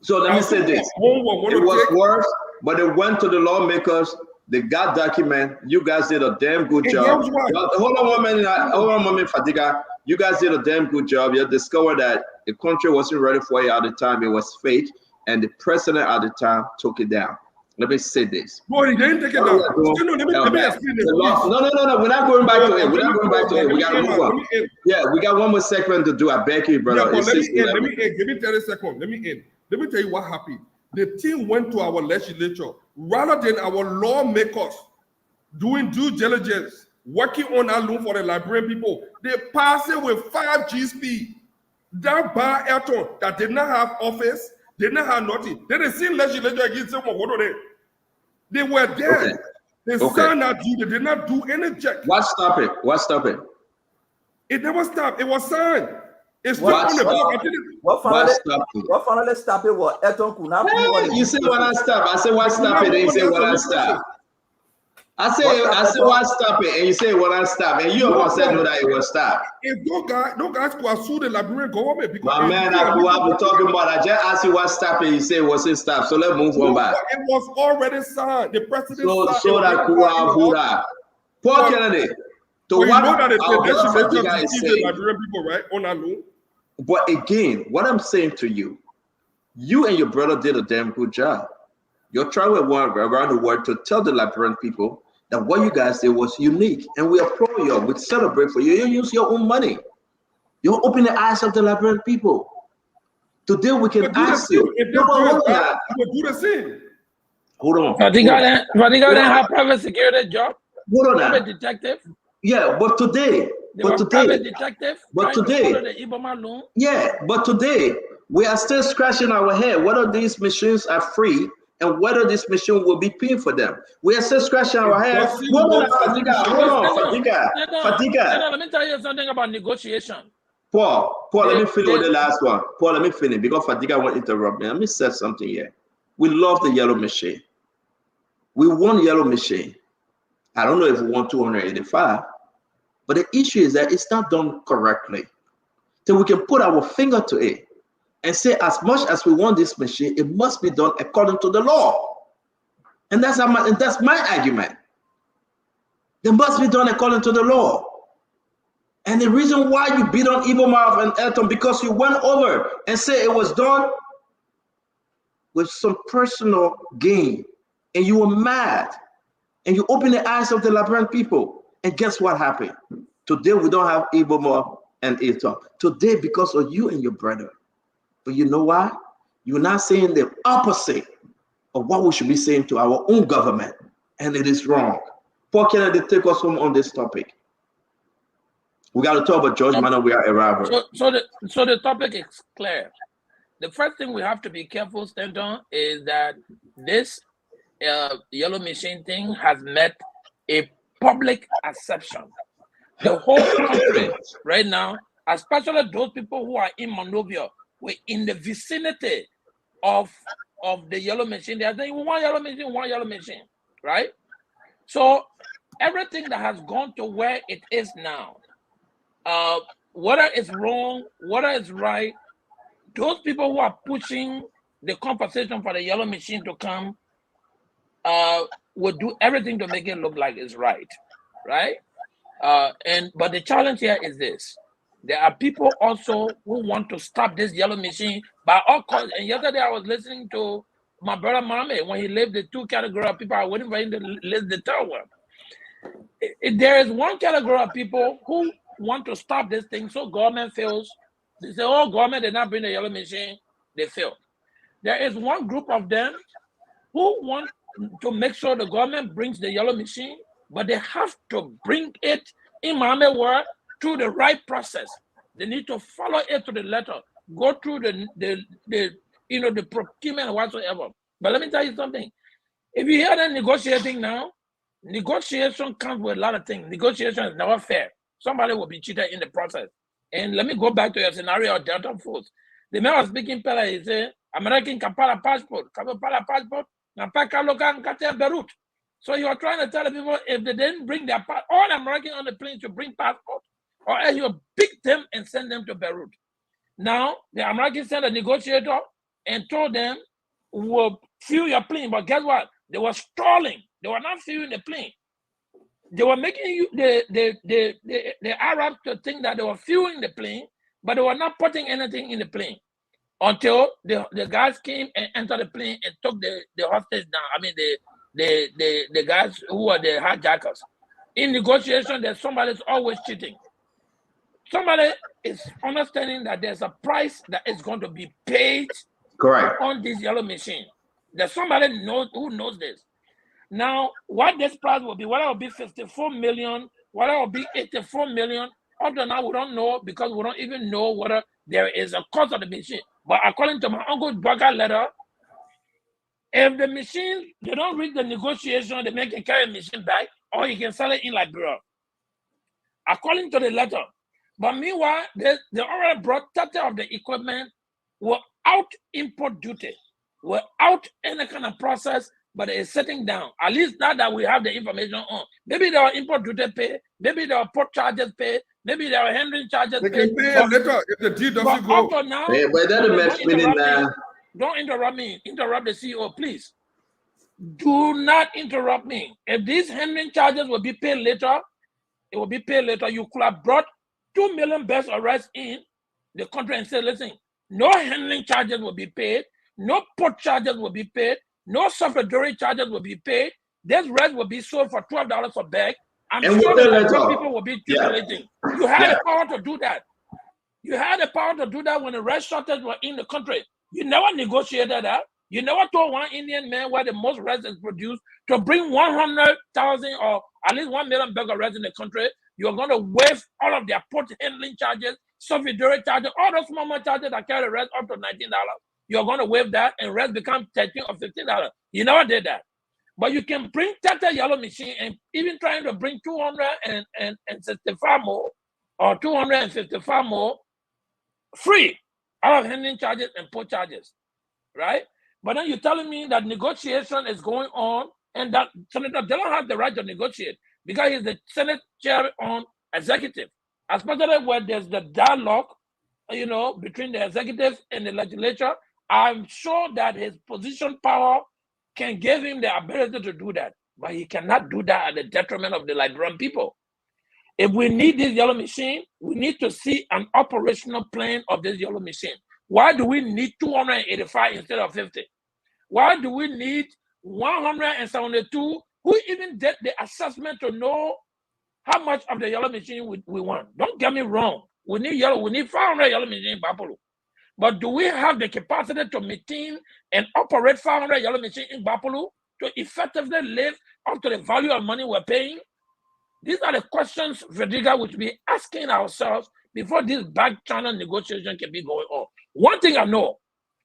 So let me say this. It was worse, but they went to the lawmakers. They got document. You guys did a damn good job. Hold on 1 minute. Hold on 1 minute, Fadiga. You guys did a damn good job. You discovered that the country wasn't ready for it at the time. It was fake, and the president at the time took it down. Let me say this. Boy, he didn't take it down. Let me explain this. No. We're not going back to it. We're not going back to it. We got to move on. Yeah, we got one more segment to do. I beg you, brother. Yeah, let me end. Give me 30 seconds. Let me end. Let me tell you what happened. The team went to our legislature rather than our lawmakers doing due diligence, working on our loan for the Liberian people. They passed it with 5 GSP. That bar Ayrton that did not have office, did not have nothing. They didn't see legislature against them. They were there. Okay. They signed that deal. They did not do any check. What stopped it? What stopped it? It never stopped. It was signed. It's still on the book. What finally stopped it was Ayrton could not. You say what I stop. I say what stop it, and you say what I stop. I say what stop it, and you say what I stop, and you almost said no that it was stop. If no guys could have sued the Liberian government because my man, I was talking about. I just asked you what stop it. You say was it stop. So let's move on back. It was already signed. The president. So that could have Paul Kennedy. So what you know that the legislature is saying, Liberian people, right, on our loan. But again, what I'm saying to you, you and your brother did a damn good job. You're trying around the world to tell the Liberian people that what you guys did was unique, and we applaud you. We celebrate for you. You use your own money. You open the eyes of the Liberian people. Today we can ask you. If you do the same. Hold on. Fadiga didn't have private security job. Hold on. Private detective. Yeah, but today. Private detective. But today. Yeah, but today we are still scratching our head whether these machines are free and whether this machine will be paying for them. We are still scratching our head. Hold on, Fadiga. Let me tell you something about negotiation. Paul, let me finish with the last one. Paul, let me finish because Fadiga won't interrupt me. Let me say something here. We love the yellow machine. We want yellow machine. I don't know if we want 285, but the issue is that it's not done correctly. So we can put our finger to it and say, as much as we want this machine, it must be done according to the law. And that's my argument. They must be done according to the law. And the reason why you beat on Ibomar and Ayrton, because you went over and said it was done with some personal gain, and you were mad, and you opened the eyes of the Liberian people. And guess what happened? Today we don't have Ibomar and Ayrton. Today, because of you and your brother. But you know why? You're not saying the opposite of what we should be saying to our own government, and it is wrong. Paul Kennedy, take us home on this topic. We got to talk about George Manuel Weah arrival. So the topic is clear. The first thing we have to be careful, Stanton, is that this yellow machine thing has met a public acceptance. The whole country right now, especially those people who are in Monrovia, were in the vicinity of the yellow machine. They are saying, one yellow machine, right? So everything that has gone to where it is now, whether it's wrong, whether it's right, those people who are pushing the compensation for the yellow machine to come will do everything to make it look like it's right? But the challenge here is this. There are people also who want to stop this yellow machine by all costs. And yesterday I was listening to my brother Mohammed when he lived the 2 category of people. I waiting for him to list the third one. There is one category of people who want to stop this thing so government fails. They say, oh, government did not bring the yellow machine, they failed. There is one group of them who want to make sure the government brings the yellow machine, but they have to bring it, in Mohammed word, through the right process. They need to follow it to the letter. Go through the procurement whatsoever. But let me tell you something. If you hear them negotiating now, negotiation comes with a lot of things. Negotiation is never fair. Somebody will be cheated in the process. And let me go back to your scenario of Delta Force. The man was speaking, he said, American can pay a passport, Beirut. So you are trying to tell the people if they didn't bring their passport, all Americans on the plane to bring passport, or else you pick them and send them to Beirut. Now, the Americans sent a negotiator and told them, we'll fuel your plane, but guess what? They were stalling. They were not fueling the plane. They were making the Arabs to think that they were fueling the plane, but they were not putting anything in the plane until the guys came and entered the plane and took the hostage down. I mean, the guys who are the hijackers. In negotiation, there's somebody's always cheating. Somebody is understanding that there's a price that is going to be paid on this yellow machine. There's somebody who knows this. Now, what this price will be, whether it will be 54 million, whether it will be 84 million, up to now we don't know because we don't even know whether there is a cost of the machine. But according to my uncle's Baga letter, if the machine, they don't read the negotiation, they make a carry machine back, or you can sell it in Liberia. According to the letter. But meanwhile, they already brought 30 of the equipment without import duty, without any kind of process, but it's sitting down. At least now that we have the information on. Maybe there are import duty pay, maybe there are port charges pay, maybe there are handling charges They pay. can pay later if the deal doesn't go. Up to now, don't interrupt me. Interrupt the CEO, please. Do not interrupt me. If these handling charges will be paid later, it will be paid later. You could have brought 2 million best arrests in the country and said, listen, no handling charges will be paid, no port charges will be paid, no subsidiary charges will be paid. This rest will be sold for $12 a bag. I'm sure that people will be tribulating. You had the power to do that. You had the power to do that when the rest shortage were in the country. You never negotiated that. You never told one Indian man where the most rest is produced to bring 100,000 or at least 1 million bag of rest in the country. You're going to waive all of their port handling charges, subsidiary charges, all those small charges that carry the rest up to $19. You're going to waive that and rest become $13 or $15. You never did that. But you can bring 30 yellow machine and even trying to bring 265 more or 255 more free out of handling charges and port charges, right? But then you're telling me that negotiation is going on and that Senator, they don't have the right to negotiate because he's the Senate chair on executive, especially where there's the dialogue, between the executive and the legislature. I'm sure that his position power can give him the ability to do that, but he cannot do that at the detriment of the Liberian people. If we need this yellow machine, we need to see an operational plan of this yellow machine. Why do we need 285 instead of 50? Why do we need 172? Who even did the assessment to know how much of the yellow machine we want? Don't get me wrong. We need 500 yellow machine in Bapolo. But do we have the capacity to maintain and operate 500 yellow machine in Bapolo to effectively live up to the value of money we're paying? These are the questions, Frederica, we should be asking ourselves before this back channel negotiation can be going on. One thing I know,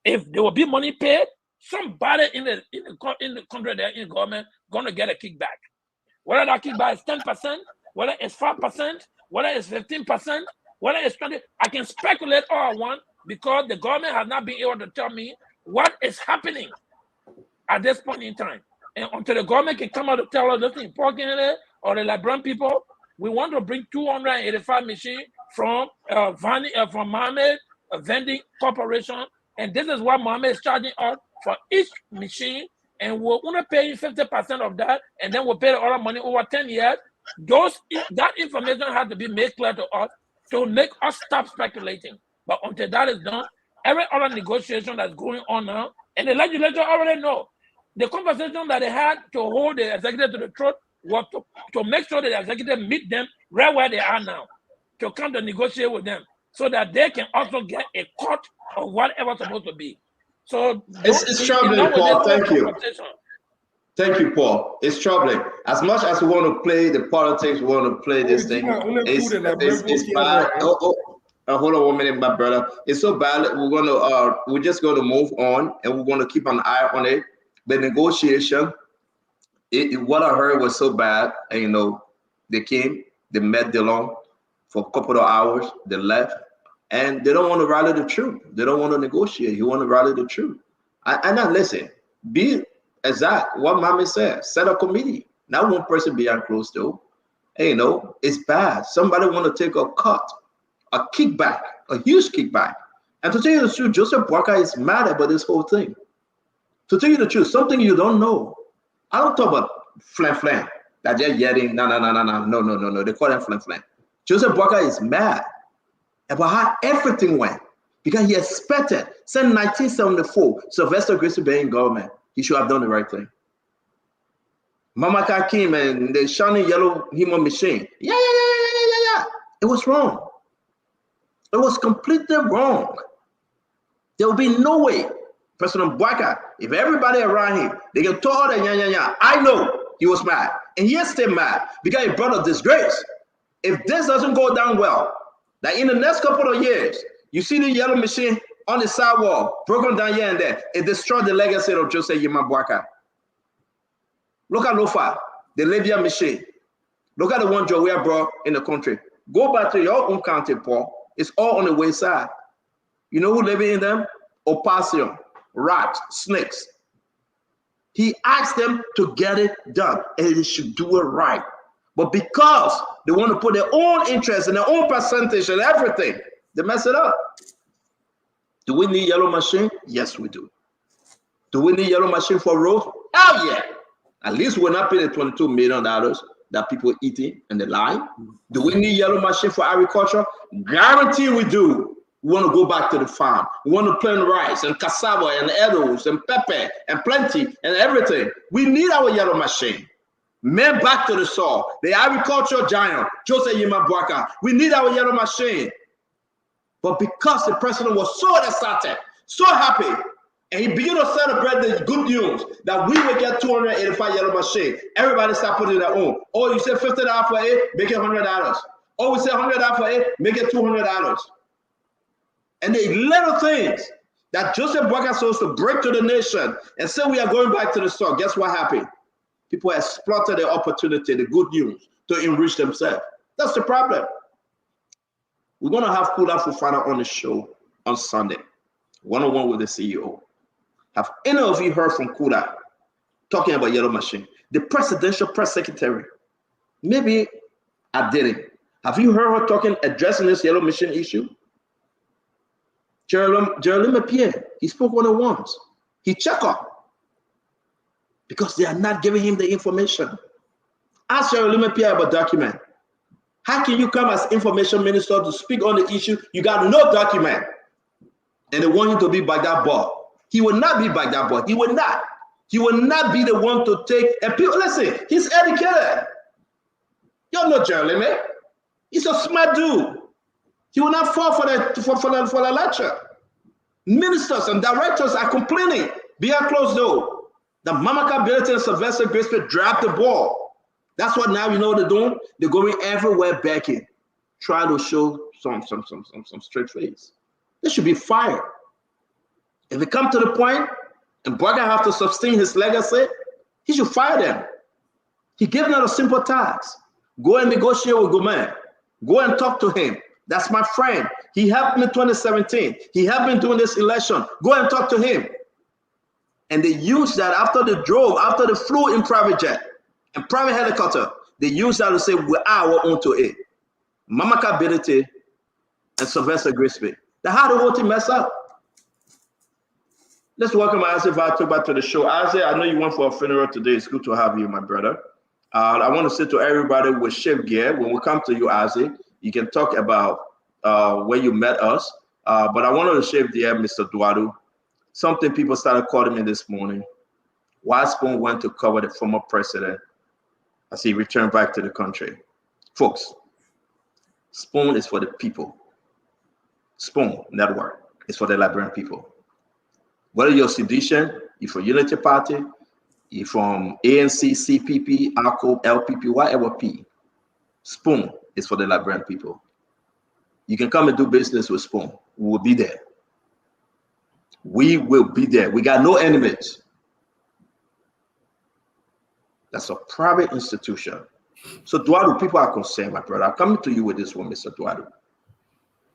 if there will be money paid, somebody in the country there in government gonna get a kickback. Whether that kickback is 10%, whether it's 5%, whether it's 15%, whether it's 20%, I can speculate all I want because the government has not been able to tell me what is happening at this point in time. And until the government can come out to tell us, listen, or the Liberian people, we want to bring 285 machines from Mohammed Vending Corporation, and this is what Mohammed is charging us for each machine, and we're only paying 50% of that, and then we'll pay the other money over 10 years. That information has to be made clear to us to make us stop speculating. But until that is done, every other negotiation that's going on now, and the legislature already know, the conversation that they had to hold the executive to the throat was to make sure that the executive meet them right where they are now, to come to negotiate with them, so that they can also get a cut of whatever's supposed to be. So it's troubling, Paul. Thank you. Thank you, Paul. It's troubling. As much as we want to play the politics, we want to play this thing. It's bad. Hold on 1 minute, my brother. It's so bad. We're just going to move on, and we're going to keep an eye on it. The negotiation, what I heard was so bad. And, you know, they came, they met DeLong for a couple of hours, they left, and they don't want to rally the troop. They don't want to negotiate. You want to rally the troop. And now listen, be exact what Mommy said. Set a committee. Not one person behind closed door. And, you know, it's bad. Somebody want to take a cut, a kickback, a huge kickback. And to tell you the truth, Joseph Boakai is mad about this whole thing. To tell you the truth, something you don't know. I don't talk about flan. That they're yelling, no. They call them flan. Joseph Boakai is mad about how everything went because he expected, since 1974, Sylvester Grayson being in government, he should have done the right thing. Mamaka came and the shiny yellow human machine. Yeah. It was wrong. It was completely wrong. There will be no way President Boakai, if everybody around him, they get told that I know he was mad. And he is still mad because he brought a disgrace. If this doesn't go down well, that in the next couple of years, you see the yellow machine on the sidewalk, broken down here and there, it destroyed the legacy of Joseph Yema Boakai. Look at Lofa, the Libya machine. Look at the one Weah brought in the country. Go back to your own country, Paul. It's all on the wayside. You know who living in them? Opossum, rats, snakes. He asked them to get it done, and they should do it right. But because they want to put their own interest and their own percentage and everything, they mess it up. Do we need yellow machine? Yes, we do. Do we need yellow machine for roads? Hell yeah. At least we're not paying the $22 million that people eating and the line. Do we need yellow machine for agriculture? Guarantee we do. We want to go back to the farm. We want to plant rice and cassava and edibles and pepper and plenty and everything. We need our yellow machine. Men back to the soil. The agricultural giant, Joseph Yema Boakai. We need our yellow machine. But because the president was so excited, so happy, and he began to celebrate the good news that we will get 285 yellow machine, everybody start putting their own. Oh, you say $50 for it, make it $100. Oh, we say $100 for it, make it $200. And the little things that Joseph Boakai is supposed to break to the nation and say we are going back to the soil. Guess what happened? People exploited the opportunity, the good news, to enrich themselves. That's the problem. We're going to have Kuda Fofana on the show on Sunday, one-on-one with the CEO. Have any of you heard from Kuda talking about yellow machine? The presidential press secretary. Maybe I didn't. Have you heard her talking, addressing this yellow machine issue? Geraldine Pierre, he spoke one-on-ones. He checked up because they are not giving him the information. Ask Geraldine Pierre about document. How can you come as information minister to speak on the issue? You got no document. And they want you to be by that board. He will not be by that board. He will not. He will not be the one to take. And people, listen, he's educated. Y'all know Geraldine, man. He's a smart dude. He will not fall for the lecture. Ministers and directors are complaining behind closed door. The Mamaka Ability and Sylvester Grayson dropped the ball. That's what now you know they're doing. They're going everywhere backing, trying to show some straight face. They should be fired. If it comes to the point and Boakai have to sustain his legacy, he should fire them. He gave them a simple task. Go and negotiate with Gourmet. Go and talk to him. That's my friend. He helped me in 2017. He helped me during this election. Go and talk to him. And they used that after they drove, after they flew in private jet and private helicopter, they used that to say, we are our own to it. Mamaka Ability and Sylvester Grayson. That's how the whole thing mess up. Let's welcome Isaac back to the show. Isaac, I know you went for a funeral today. It's good to have you, my brother. I want to say to everybody with Shift Gear, when we come to you, Isaac, you can talk about where you met us. But I wanted to Shift Gear, Mr. Duadu. Something people started calling me this morning. Why Spoon went to cover the former president as he returned back to the country. Folks, Spoon is for the people. Spoon Network is for the Liberian people. Whether you're sedition, you're for Unity Party, from ANC, CPP, ALCO, LPP, whatever P. Spoon is for the Liberian people. You can come and do business with Spoon. We will be there. We will be there. We got no enemies. That's a private institution. So Duadu, people are concerned, my brother. I'm coming to you with this one, Mr. Duadu.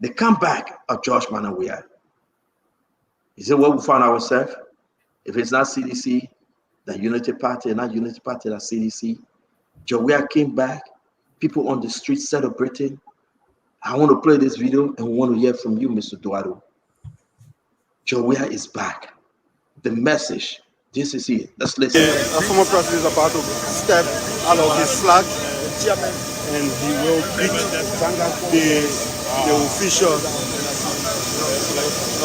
They come back of George Manuel Weah. Is it what we found ourselves? If it's not CDC, the Unity Party, not Unity Party, that CDC. George Weah came back. People on the street celebrating. I want to play this video and we want to hear from you, Mr. Duadu. George Weah is back. The message. This is it. Let's listen. A former president is about to step out of his flag and he will greet the official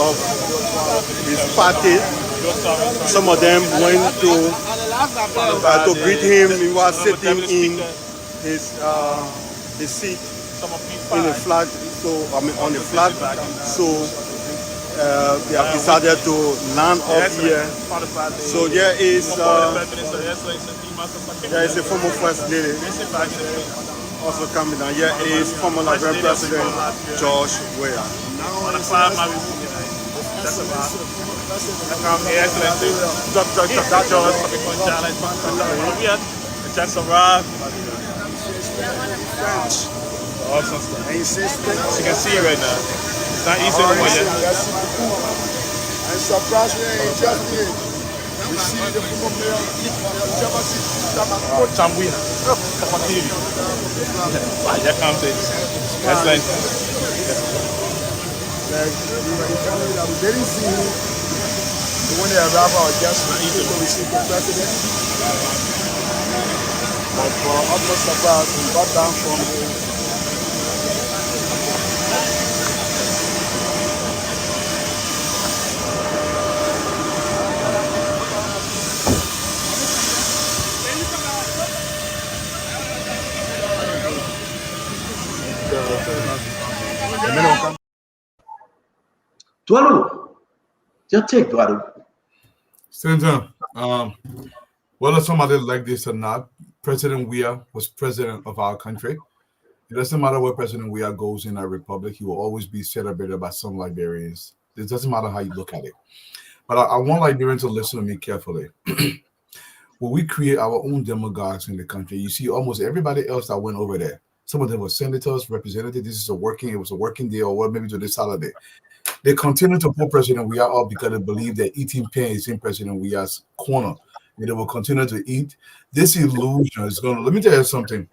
of his party. Some of them went to greet him. He was sitting in his seat in the flag. So I mean on the flag. So they have decided to land up here. So there is a former first lady also coming down. Here is former Liberian President George Weah. Just arrived. Awesome stuff. You can see it right now. It's not easy anymore yet. I'm surprised we ain't just me. We see the former mayor Weah. That comes in. That's like. I'm very seeing when they arrive our just to receive the president. But for almost about we got down from the Duadu, your take, Duadu. Senator, whether somebody like this or not, President Weah was president of our country. It doesn't matter where President Weah goes in our republic, he will always be celebrated by some Liberians. It doesn't matter how you look at it. But I want Liberians to listen to me carefully. When we create our own demagogues in the country, you see almost everybody else that went over there. Some of them were senators, representatives. It was a working day or what, maybe to this holiday. They continue to put President Weah up because they believe that eating pain is in President Weah's corner. And they will continue to eat. This illusion is going to, let me tell you something.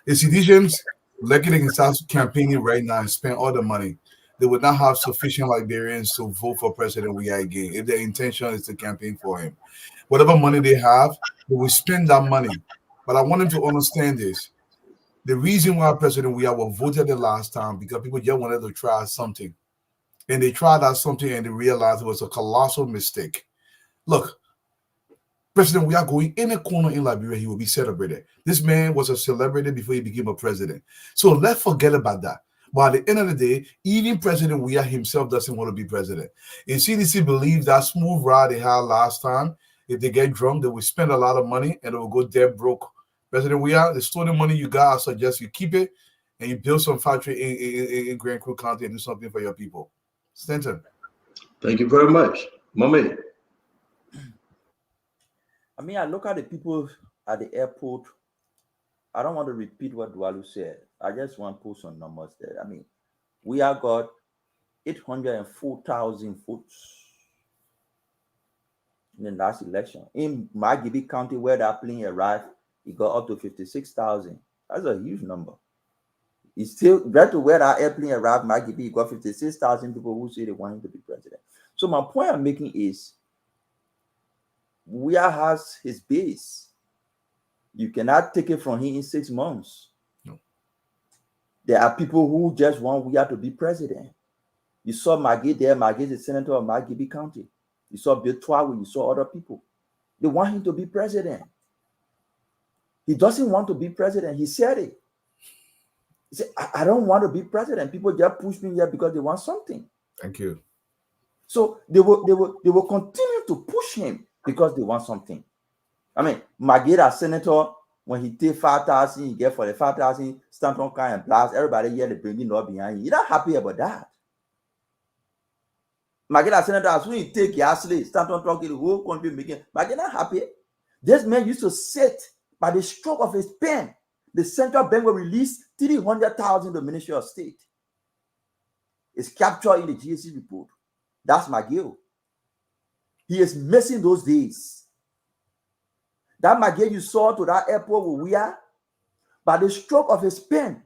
The citizens, like they can start campaigning right now and spend all the money. They would not have sufficient Liberians to vote for President Weah again if their intention is to campaign for him. Whatever money they have, they will spend that money. But I want them to understand this. The reason why President Weah was voted the last time because people just wanted to try something. And they tried out something and they realized it was a colossal mistake. Look, President Weah going in a corner in Liberia, he will be celebrated. This man was a celebrity before he became a president. So let's forget about that. But at the end of the day, even President Weah himself doesn't want to be president. And CDC believes that smooth ride they had last time, if they get drunk, they will spend a lot of money and they will go dead broke. President Weah, the stolen money you got, I suggest you keep it and you build some factory in Grand Creek County and do something for your people. Stanton. Thank you very much. Mommy. I mean, I look at the people at the airport. I don't want to repeat what Dualu said. I just want to put some numbers there. I mean, we have got 804,000 votes in the last election. In Magibi County, where that plane arrived, it got up to 56,000. That's a huge number. It's still right to where that airplane arrived, Magibi, you got 56,000 people who say they want him to be president. So my point I'm making is, Weah has his base. You cannot take it from him in 6 months. No. There are people who just want Weah to be president. You saw Maggie there. Maggie is the senator of Magibi County. You saw Bill Twawi. You saw other people. They want him to be president. He doesn't want to be president. He said it. He said, I don't want to be president. People just push me here because they want something. Thank you. So they will continue to push him because they want something. I mean, Mageda senator, when he take 5,000, he get 45,000, stand on car and blast everybody here, they bring it up behind you. You're not happy about that. Mageda senator, as soon as he take your slave, stand on talking the whole country making, Mageda not happy. This man used to sit by the stroke of his pen. The central bank will release 300,000 to the Ministry of State. It's captured in the GSC report. That's McGill. He is missing those days. That McGill you saw to that airport with Weah, by the stroke of his pen,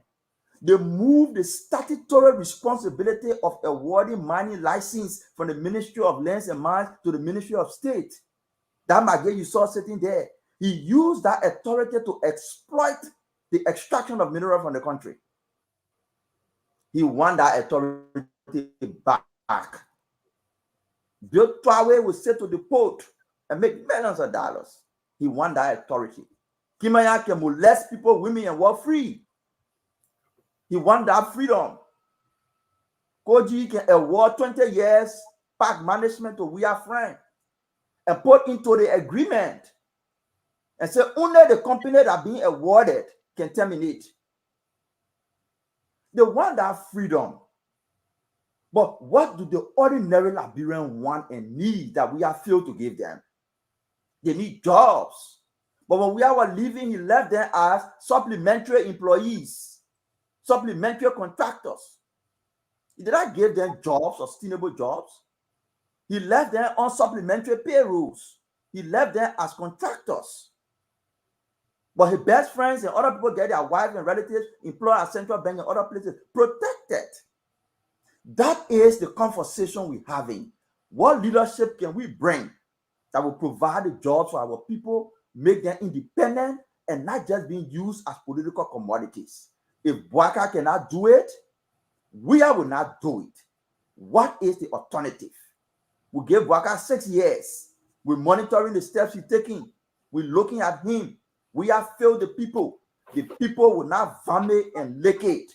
they moved the statutory responsibility of awarding mining license from the Ministry of Lands and Mines to the Ministry of State. That McGill you saw sitting there, he used that authority to exploit the extraction of mineral from the country. He won that authority back. Bill Traore will sit to the port and make millions of dollars. He won that authority. Kimaya can molest people, women, and walk free. He won that freedom. Koji can award 20 years park management to Weah friend and put into the agreement and say only the company that being awarded can terminate. They want that freedom. But what do the ordinary Liberian want and need that we have failed to give them? They need jobs. But when we were leaving, he left them as supplementary employees, supplementary contractors. He did not give them jobs, sustainable jobs. He left them on supplementary payrolls. He left them as contractors. But his best friends and other people get their wives and relatives employed at central bank and other places protected. That is the conversation we're having. What leadership can we bring that will provide the jobs for our people, make them independent, and not just being used as political commodities? If Bwaka cannot do it, we will not do it. What is the alternative? We give Bwaka 6 years. We're monitoring the steps he's taking. We're looking at him. We have failed the people. The people will not vomit and lick it.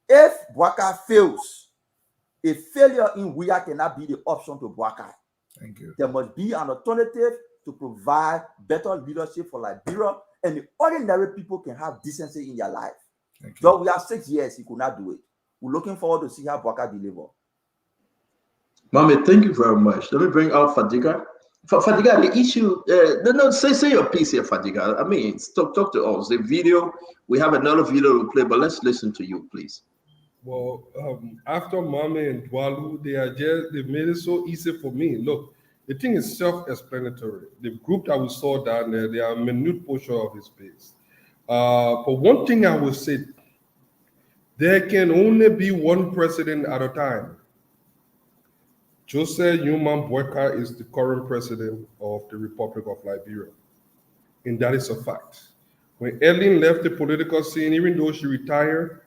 If Bwaka fails, a failure in Weah cannot be the option to Bwaka. Thank you. There must be an alternative to provide better leadership for Liberia, and the ordinary people can have decency in their life. So we have 6 years, he could not do it. We're looking forward to see how Bwaka deliver. Mami, thank you very much. Let me bring out Fadiga. Fadiga, the issue, say your piece here, Fadiga. I mean, talk to us. The video, we have another video to play, but let's listen to you, please. Well, after Mami and Dwalu, they made it so easy for me. Look, the thing is self-explanatory. The group that we saw down there, they are a minute portion of his face. But one thing I will say, there can only be one president at a time. Joseph Newman Boyka is the current president of the Republic of Liberia. And that is a fact. When Ellen left the political scene, even though she retired,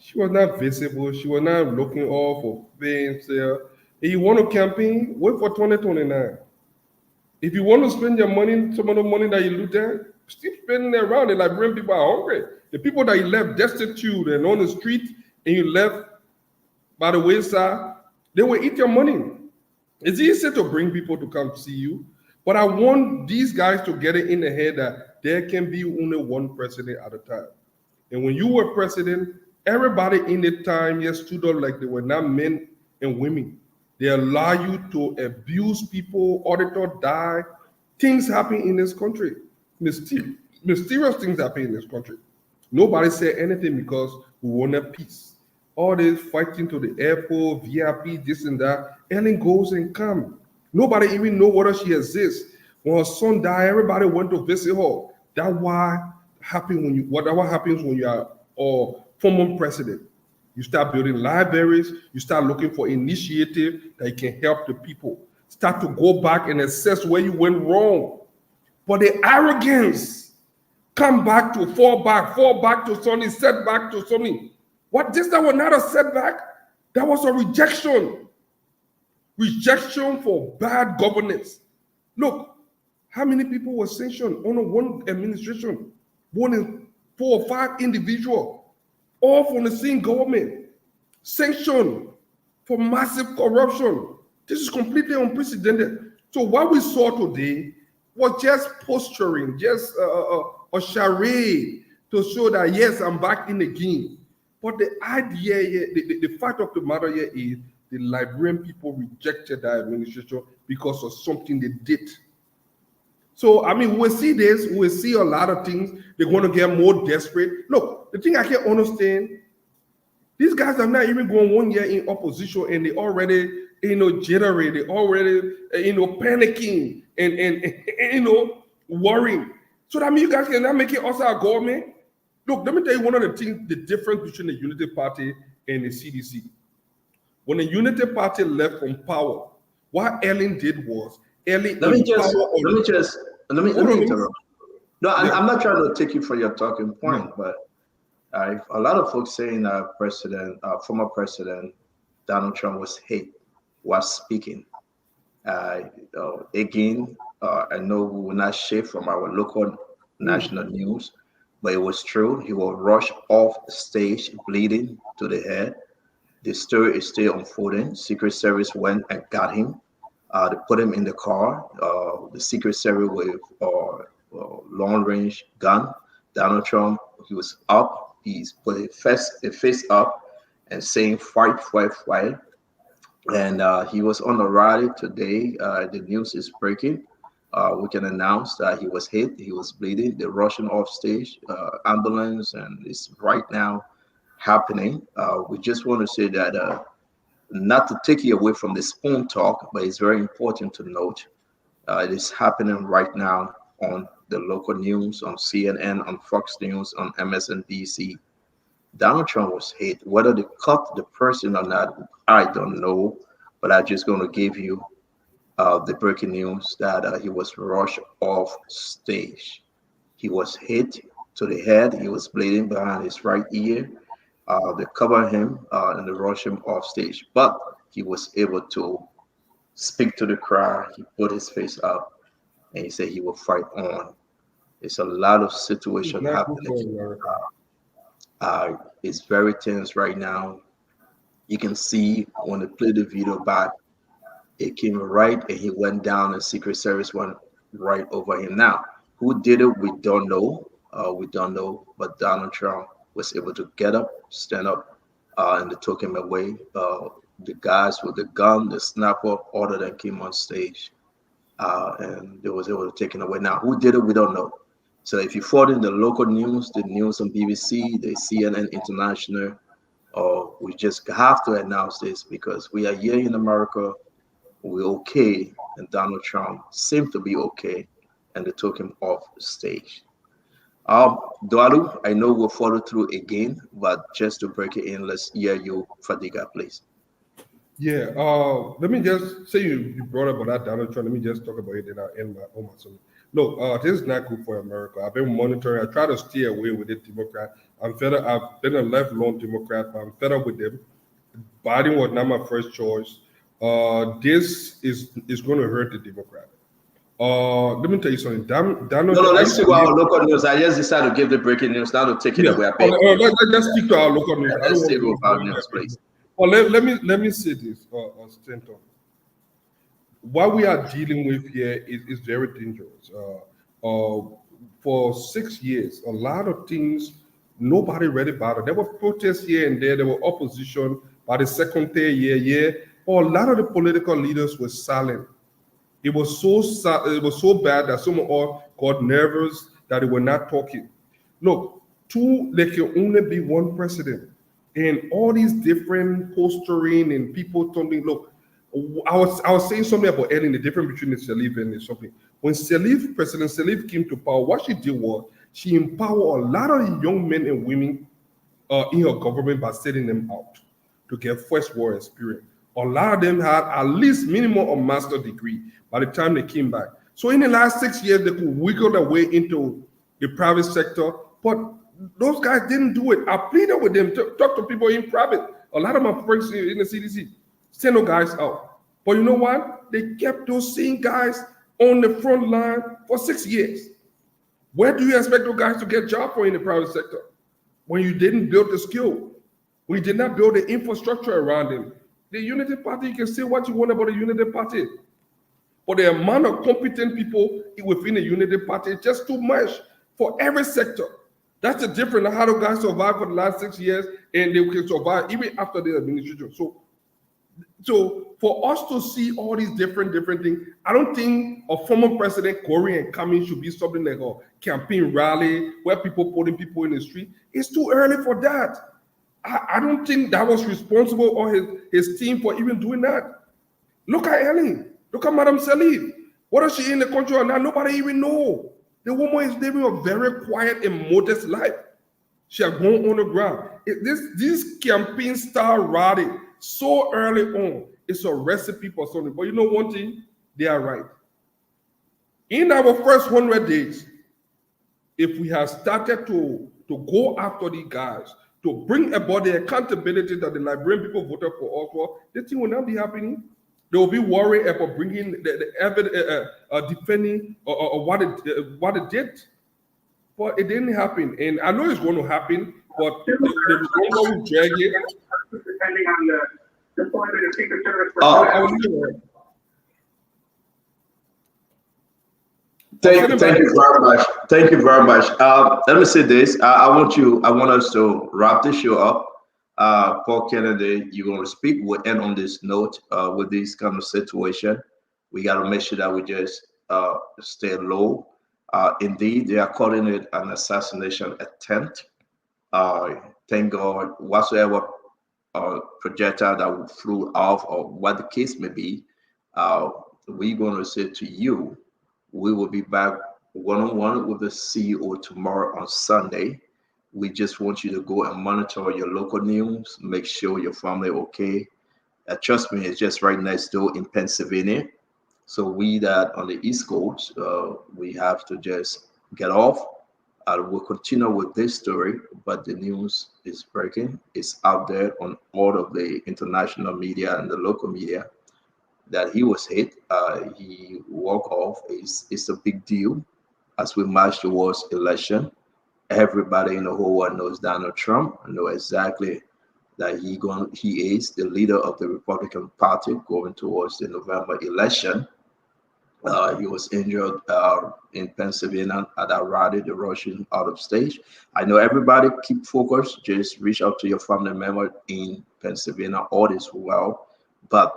she was not visible. She was not looking all for things there. If you want to campaign, wait for 2029. If you want to spend your money, some of the money that you looted, still spending it around. The Liberian people are hungry. The people that you left destitute and on the street and you left by the wayside, they will eat your money. It's easy to bring people to come see you, but I want these guys to get it in the head that there can be only one president at a time. And when you were president, everybody in the time here stood up like they were not men and women. They allow you to abuse people, auditor die. Things happen in this country. Mysterious things happen in this country. Nobody said anything because we wanted peace. All this fighting to the airport, VIP, this and that. Ellen goes and comes. Nobody even know whether she exists. When her son died, everybody went to visit her. That's what happens when you are a former president. You start building libraries. You start looking for initiative that can help the people. Start to go back and assess where you went wrong. But the arrogance, fall back to something, set back to something. That was not a setback. That was a rejection. Rejection for bad governance. Look, how many people were sanctioned under one administration? More than 4 or 5 individuals, all from the same government. Sanctioned for massive corruption. This is completely unprecedented. So what we saw today, was just posturing, just a charade to show that, yes, I'm back in the game. But the idea here, the fact of the matter here is the Liberian people rejected that administration because of something they did. So, I mean, we'll see this, we'll see a lot of things. They're going to get more desperate. Look, the thing I can't understand, these guys are not even going 1 year in opposition and they already, jittery, they already, panicking and worrying. So that means you guys cannot make it also a government. Look, let me tell you one of the things, the difference between the Unity Party and the CDC. When the Unity Party left from power, what Ellen did was, let me interrupt. No, I'm not trying to take you for your talking point, but a lot of folks saying former President Donald Trump was speaking. Again, I know we will not share from our local national news, but it was true. He was rushed off stage, bleeding to the head. The story is still unfolding. Secret Service went and got him. They put him in the car. The Secret Service with long-range gun. Donald Trump, he was up. He's put a face up and saying fight, fight, fight. And he was on the rally today. The news is breaking. We can announce that he was hit. He was bleeding. They're rushing off stage, ambulance, and it's right now happening. We just want to say that not to take you away from the spoon talk, but it's very important to note it is happening right now on the local news, on CNN, on Fox News, on MSNBC. Donald Trump was hit. Whether they cut the person or not, I don't know. But I'm just going to give you the breaking news that he was rushed off stage. He was hit to the head. He was bleeding behind his right ear. They covered him and they rushed him off stage. But he was able to speak to the crowd. He put his face up and he said he will fight on. It's a lot of situation happening. It's very tense right now. You can see when they play the video back, it came right and he went down and Secret Service went right over him. Now, who did it? We don't know. But Donald Trump was able to get up, stand up, and they took him away. The guys with the gun, the sniper, all of them came on stage, and they was able to take him away. Now, who did it? We don't know. So if you follow in the local news, the news on BBC, the CNN International, we just have to announce this because we are here in America. We're okay, and Donald Trump seemed to be okay, and they took him off the stage. Dualu, I know we'll follow through again, but just to break it in, let's hear you, Fadiga, please. Yeah, let me just say you brought up about Donald Trump. Let me just talk about it, then I'll end my own. Look, this is not good for America. I've been monitoring. I try to stay away with the Democrat. I'm fed up. I've been a left-lone Democrat, but I'm fed up with them. Biden was not my first choice. This is going to hurt the Democrat. Let me tell you something. Donald let's see our local news. I just decided to give the breaking news. Now to take it away. Let's stick to our local news. Let's stick with our news, please. Well, let me say this, Stanton. What we are dealing with here is very dangerous. For 6 years, a lot of things nobody read about it. There were protests here and there. There were opposition. By the second, third year, a lot of the political leaders were silent. It was so bad that some of us got nervous that they were not talking. Look, there can only be one president. And all these different postering and people talking, look, I was saying something about Ellen, the difference between the Sirleaf and something. When President Sirleaf came to power, what she did was she empowered a lot of young men and women in her government by setting them out to get first war experience. A lot of them had at least minimum a master's degree by the time they came back. So in the last 6 years, they could wiggle their way into the private sector, but those guys didn't do it. I pleaded with them to talk to people in private. A lot of my friends in the CDC send those guys out. But you know what? They kept those same guys on the front line for 6 years. Where do you expect those guys to get jobs for in the private sector? When you didn't build the skill, when you did not build the infrastructure around them. The Unity Party, you can say what you want about the Unity Party. But the amount of competent people within the Unity Party is just too much for every sector. That's the difference. How the guys survived for the last 6 years, and they can survive even after the administration. So for us to see all these different things, I don't think a former president going and coming should be something like a campaign rally where people putting people in the street. It's too early for that. I don't think that was responsible or his team for even doing that. Look at Ellen. Look at Madame Salif. What is she in the country or not? Nobody even know. The woman is living a very quiet and modest life. She has gone on the ground. This campaign style rally so early on, it's a recipe for something. But you know one thing? They are right. In our first 100 days, if we have started to go after these guys, to bring about the accountability that the Liberian people voted for us for, this thing will not be happening. They will be worried about bringing the evidence, defending what it did. But it didn't happen. And I know it's going to happen, but they will drag it. Depending on the deployment of Secret Service. Thank you very much. Thank you very much. Let me say this. I want us to wrap this show up. Paul Kennedy, you're going to speak. We'll end on this note with this kind of situation. We got to make sure that we just stay low. Indeed, they are calling it an assassination attempt. Thank God, whatsoever projectile that flew off or what the case may be, we're going to say to you, we will be back one-on-one with the CEO tomorrow on Sunday. We just want you to go and monitor your local news, make sure your family okay. Trust me, it's just right next door in Pennsylvania. So we that on the East Coast, we have to just get off. We'll continue with this story, but the news is breaking. It's out there on all of the international media and the local media that he was hit. He walked off. It's a big deal as we march towards election. Everybody in the whole world knows Donald Trump. I know exactly that he is the leader of the Republican Party going towards the November election. He was injured in Pennsylvania at that rally, the Russian out of stage. I know everybody keep focused. Just reach out to your family member in Pennsylvania. All is well, but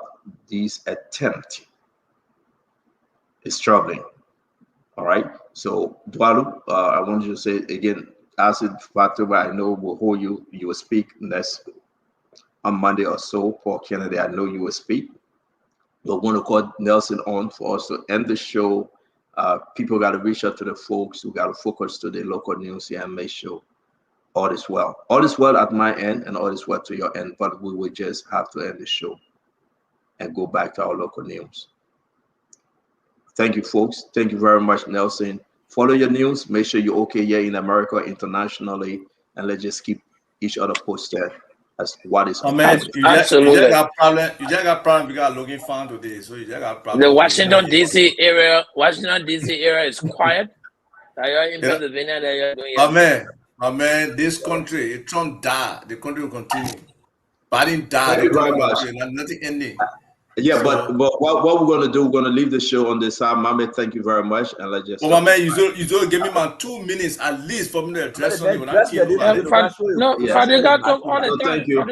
this attempt is troubling. All right. So, Dwalu, I want you to say again, as it factor, I know will hold you. You will speak next on Monday or so. Paul Kennedy, I know you will speak. But want to call Nelson on for us to end the show. People got to reach out to the folks who got to focus to the local news here and make sure all is well. All is well at my end and all is well to your end. But we will just have to end the show and go back to our local news. Thank you, folks. Thank you very much, Nelson. Follow your news. Make sure you're okay here in America, internationally, and let's just keep each other posted as what is man, you just got problem. You just got problem because looking fun today. So you just got problem. The Washington DC area is quiet. Are you in Pennsylvania that you're doing? Amen. This country, if Trump die, the country will continue. Biden died, Thank you very much. Nothing ending. Yeah, so, but what we're gonna do, we're gonna leave the show on this side. Mame, thank you very much, and let's just. Oh, my man, you don't give me my 2 minutes at least for me to address something. Fadiga talk all the time. Thank you.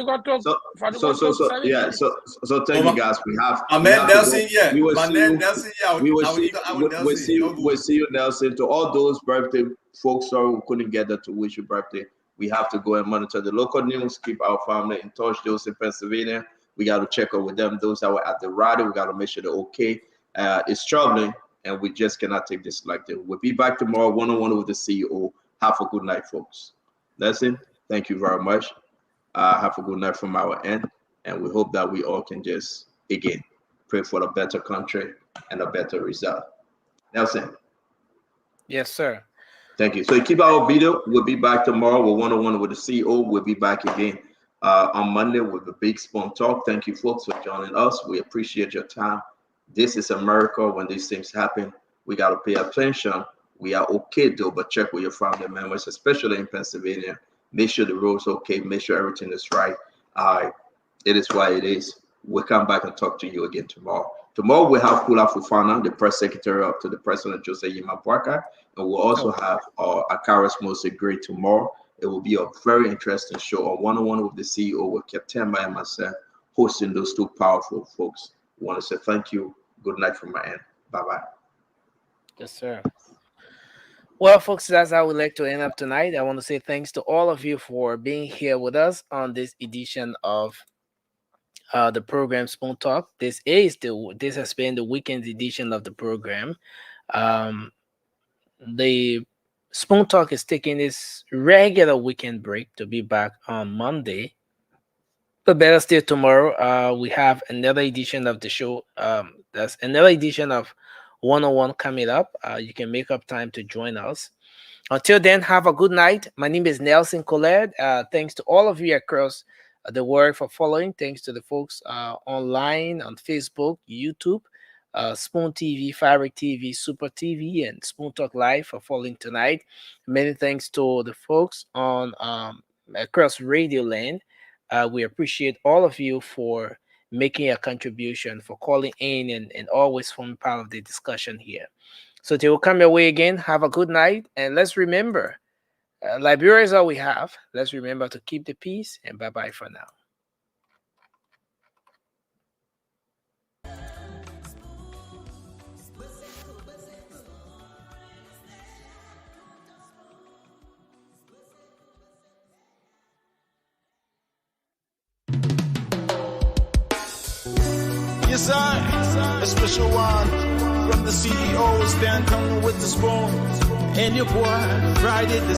So thank you guys. We'll see you, Nelson. To all those birthday folks who couldn't get there to wish you birthday, we have to go and monitor the local news, keep our family in touch. Those in Pennsylvania, we got to check up with them. Those that were at the rally, we got to make sure they're okay. It's troubling, and we just cannot take this like that. We'll be back tomorrow, one-on-one with the CEO. Have a good night, folks. Listen, thank you very much. Have a good night from our end, and we hope that we all can just, again, pray for a better country and a better result. Nelson. Yes, sir. Thank you. So you keep our video. We'll be back tomorrow with one-on-one with the CEO. We'll be back again on Monday with the Big Spoon Talk. Thank you, folks, for joining us. We appreciate your time. This is America. When these things happen, we got to pay attention. We are okay, though, but check with your family members, especially in Pennsylvania. Make sure the road's okay. Make sure everything is right. It is why it is. We'll come back and talk to you again tomorrow. Tomorrow we have Kula Fufana, the press secretary up to the president Jose Yima Bwaka, and we'll also have Akaris Mose Gray tomorrow. It will be a very interesting show, a one-on-one with the CEO with Ketemba and myself, hosting those two powerful folks. We want to say thank you. Good night from my end. Bye-bye. Yes, sir. Well, folks, that's how we like to end up tonight. I want to say thanks to all of you for being here with us on this edition of the program Spoon Talk. This has been the weekend edition of the program. The Spoon Talk is taking its regular weekend break to be back on Monday. But better still, tomorrow we have another edition of the show. That's another edition of 101 coming up. You can make up time to join us. Until then, have a good night. My name is Nelson Collette. Thanks to all of you across the world for following. Thanks to the folks online on Facebook, YouTube, Spoon TV, Fabric TV, Super TV, and Spoon Talk Live for following tonight. Many thanks to the folks on across Radio Land. We appreciate all of you for making a contribution, for calling in and always forming part of the discussion here. So they will come your way again. Have a good night. And let's remember, Liberia is all we have. Let's remember to keep the peace, and bye-bye for now. Yes, I, a special one from the CEO, stand coming with the spoon. And your boy, Friday the